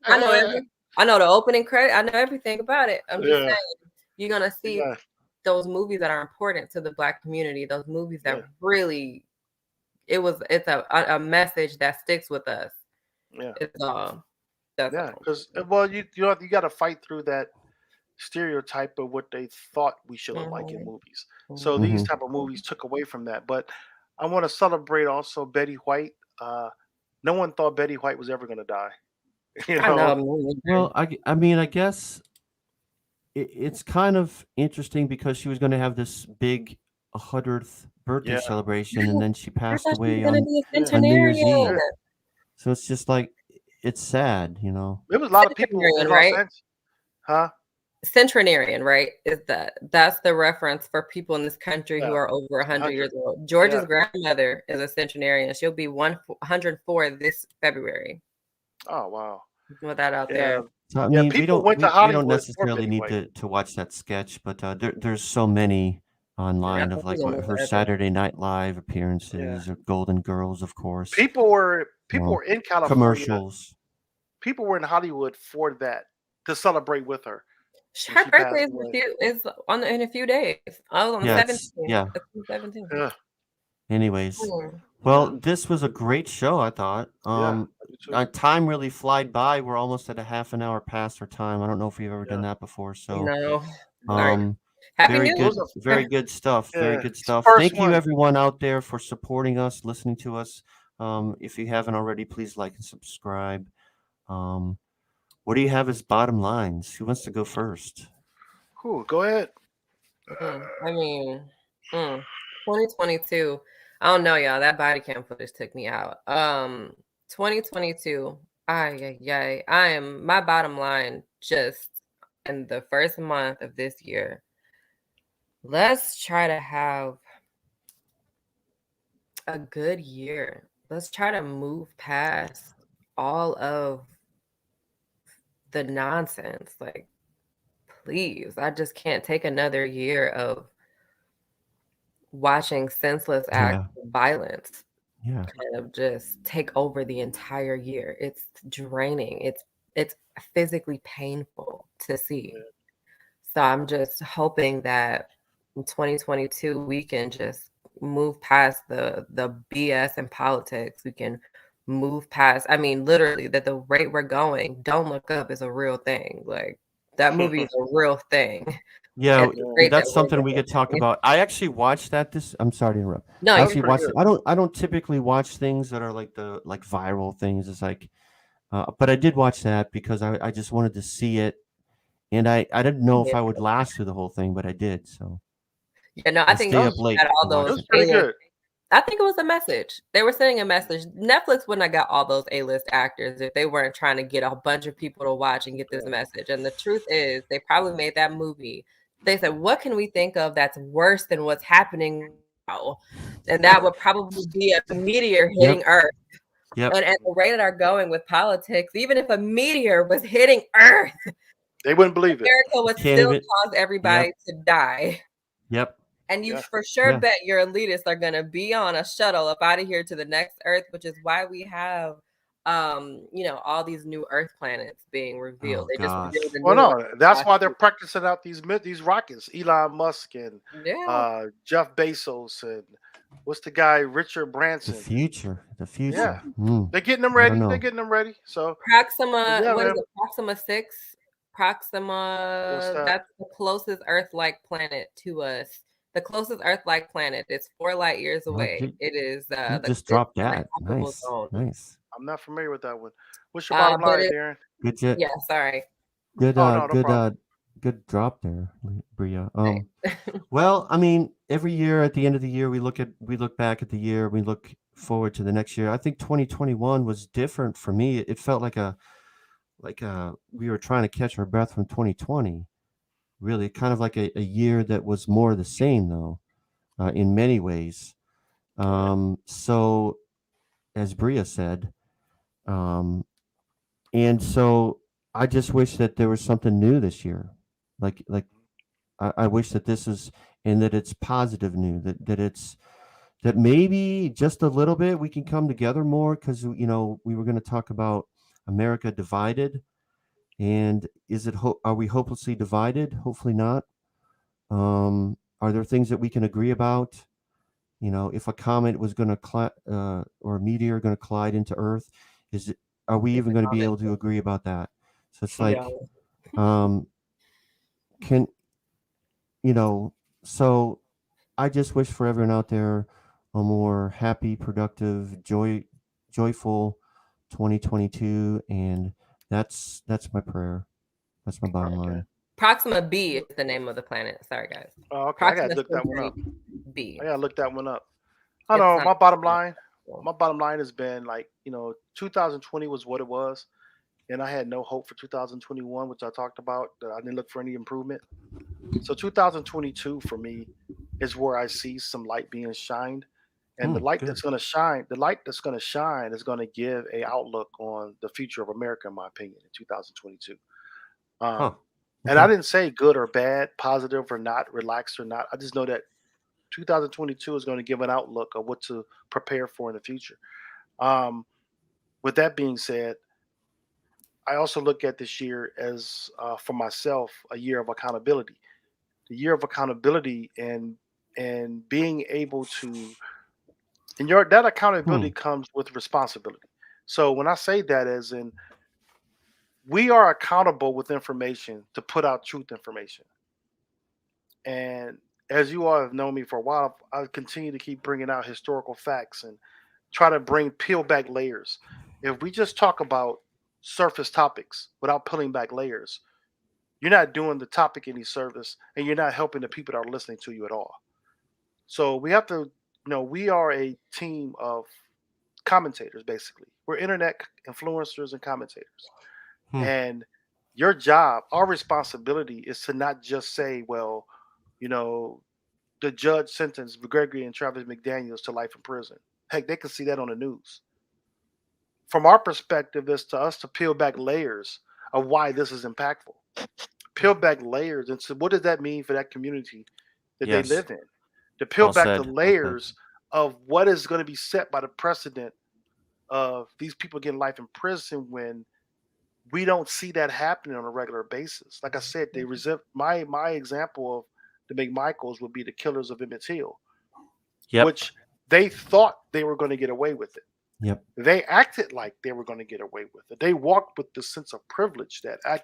on Me. I know the opening credit. I know everything about it. I'm just saying, you're gonna see those movies that are important to the Black community. Those movies that really, it's a message that sticks with us. Yeah. It's all. That's all. Because you got to fight through that stereotype of what they thought we should look like in movies. So these type of movies took away from that. But I want to celebrate also Betty White. No one thought Betty White was ever going to die. You know? I know. well, I mean, I guess it's kind of interesting because she was going to have this big 100th birthday celebration, and then she passed away on New Year's Eve. So it's just like, it's sad, you know. There was a lot of people in Los Angeles. Huh? Centenarian, right? That's the reference for people in this country who are over 100 years old. George's grandmother is a centenarian. She'll be 104 this February. Oh wow! Put that out there. So, I mean, people we went to don't Hollywood necessarily need to watch that sketch, but there's so many online of like her Saturday Night Live appearances, or Golden Girls, of course. People were in California. Commercials. People were in Hollywood for that, to celebrate with her. Her birthday is in a few days. I was on the 17th. Yeah. 17th. Anyways, well, this was a great show, I thought. Time really flied by. We're almost at a half an hour past our time. I don't know if we've ever done that before. So no. Very good stuff. Very good stuff. Thank you everyone out there for supporting us, listening to us. If you haven't already, please like and subscribe. What do you have as bottom lines? Who wants to go first? Cool, go ahead. I mean, 2022. I don't know, y'all. That body cam footage took me out. 2022. I am, my bottom line, just in the first month of this year, let's try to have a good year. Let's try to move past all of the nonsense. Like, please, I just can't take another year of watching senseless acts of violence kind of just take over the entire year. It's draining. It's physically painful to see. So I'm just hoping that in 2022 we can just move past the BS in politics. We can move past, I mean, literally, that the rate we're going, Don't Look Up is a real thing. Like, that movie is a real thing. Yeah, that's something we could talk about. I actually watched that. I'm sorry to interrupt. No, I actually watched it. I don't typically watch things that are like viral things. It's like, but I did watch that because I just wanted to see it, and I didn't know if I would last through the whole thing, but I did. So yeah, no, I think stay up late. had all those. I think it was a message. They were sending a message. Netflix wouldn't have got all those A-list actors if they weren't trying to get a bunch of people to watch and get this message. And the truth is, they probably made that movie. They said, what can we think of that's worse than what's happening now? And that would probably be a meteor hitting Earth. Yep. And at the rate that are going with politics, even if a meteor was hitting Earth, they wouldn't believe it. America would still cause everybody to die. Yep. And you for sure bet your elitists are going to be on a shuttle up out of here to the next Earth, which is why we have, all these new Earth planets being revealed. They just revealed that's why they're practicing out these rockets. Elon Musk and Jeff Bezos and what's the guy, Richard Branson. The future. Yeah, Mm. they're getting them ready. They're getting them ready. So Proxima, what is it? Proxima 6. Proxima, that's the closest Earth-like planet to us The closest Earth-like planet. It's 4 light years away. you- It is You the just it's dropped in the that. habitable Nice. zone. Nice. I'm not familiar with that one. What's your bottom But line, it, Darren? Good jet. yeah, sorry. Good Oh no, no problem. good drop there, Bria. Well, I mean, every year at the end of the year we look back at the year, we look forward to the next year. I think 2021 was different for me. It felt like we were trying to catch our breath from 2020. Really, kind of like a year that was more the same though, in many ways. So as Bria said, and so I just wish that there was something new this year. Like I wish that this is, and that it's positive new, that maybe just a little bit we can come together more, because we were going to talk about America divided, and are we hopelessly divided? Hopefully not. Are there things that we can agree about? If a comet was going to or a meteor going to collide into Earth, are we even going to be able to agree about that? So it's like, so I just wish for everyone out there a more happy, productive, joyful 2022, and that's my prayer. That's my bottom line. Proxima B is the name of the planet. Sorry, guys. Oh, okay. I gotta look that one up. B. I gotta look that one up. I don't know. My bottom line has been 2020 was what it was, and I had no hope for 2021, which I talked about. That I didn't look for any improvement. So 2022 for me is where I see some light being shined, and the light that's going to shine is going to give a outlook on the future of America, in my opinion, in 2022. And I didn't say good or bad, positive or not, relaxed or not. I just know that 2022 is going to give an outlook of what to prepare for in the future. With that being said, I also look at this year as, for myself, a year of accountability. The year of accountability and being able to, and that accountability comes with responsibility. So when I say that, as in, we are accountable with information to put out truth information. And as you all have known me for a while, I continue to keep bringing out historical facts and try to peel back layers. If we just talk about surface topics without peeling back layers, you're not doing the topic any service, and you're not helping the people that are listening to you at all. So we have to, we are a team of commentators, basically. We're internet influencers and commentators. And your job, our responsibility, is to not just say, well, the judge sentenced Gregory and Travis McDaniels to life in prison. Heck, they can see that on the news. From our perspective, it's to us to peel back layers of why this is impactful. Peel back layers, and so what does that mean for that community that they live in? To peel back the layers of what is going to be set by the precedent of these people getting life in prison when we don't see that happening on a regular basis. Like I said, they resent my example of the McMichaels would be the killers of Emmett Till, which they thought they were going to get away with it. They acted like they were going to get away with it. They walked with this sense of privilege that I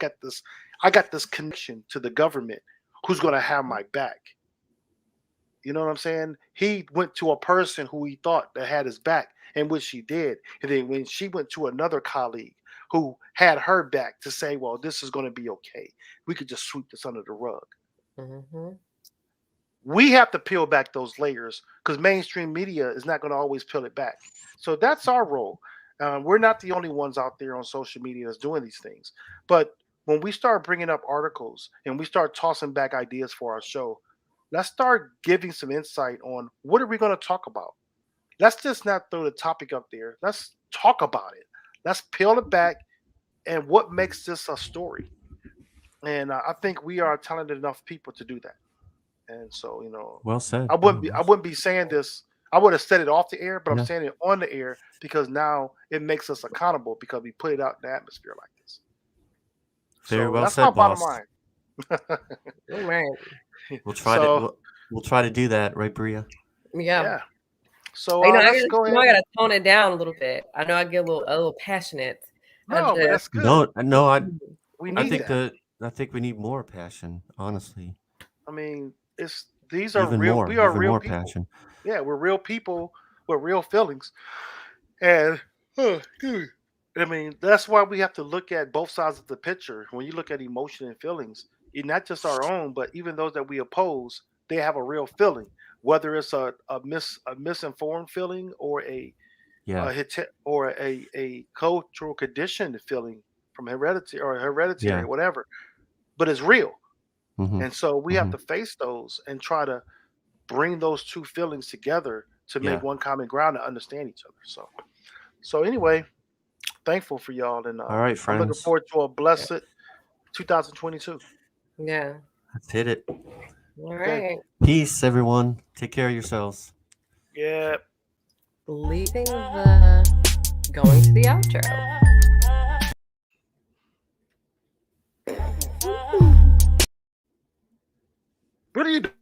got this connection to the government who's going to have my back. You know what I'm saying? He went to a person who he thought that had his back, and which she did. And then when she went to another colleague who had her back to say, well, this is going to be okay. We could just sweep this under the rug. We have to peel back those layers because mainstream media is not going to always peel it back. So that's our role. We're not the only ones out there on social media that's doing these things. But when we start bringing up articles and we start tossing back ideas for our show, let's start giving some insight on what are we going to talk about. Let's just not throw the topic up there. Let's talk about it. Let's peel it back and what makes this a story. And I think we are talented enough people to do that. And so, well said. I wouldn't be saying this. I would have said it off the air, but I'm saying it on the air because now it makes us accountable because we put it out in the atmosphere like this. Very well that's said, my bottom boss. line. We'll try to do that, right, Bria? Yeah. So I go ahead. I gotta tone it down a little bit. I know I get a little passionate. No, but that's good. I think we need more passion, honestly. I mean, These are Even real. more, We are even real more people. passion. Yeah, we're real people with real feelings, and excuse me. I mean that's why we have to look at both sides of the picture. When you look at emotion and feelings, not just our own, but even those that we oppose, they have a real feeling, whether it's a misinformed feeling or Yeah. a cultural conditioned feeling from hereditary, Yeah. whatever. But it's real, Mhm. and so we have Mhm. to face those and try to bring those two feelings together to make Yeah. one common ground to understand each other. So anyway, thankful for y'all, and All right, I'm looking friends. forward to a blessed 2022. Yeah. Let's hit it. All Okay. right. Peace, everyone. Take care of yourselves. Yeah. Going to the outro. What are you doing?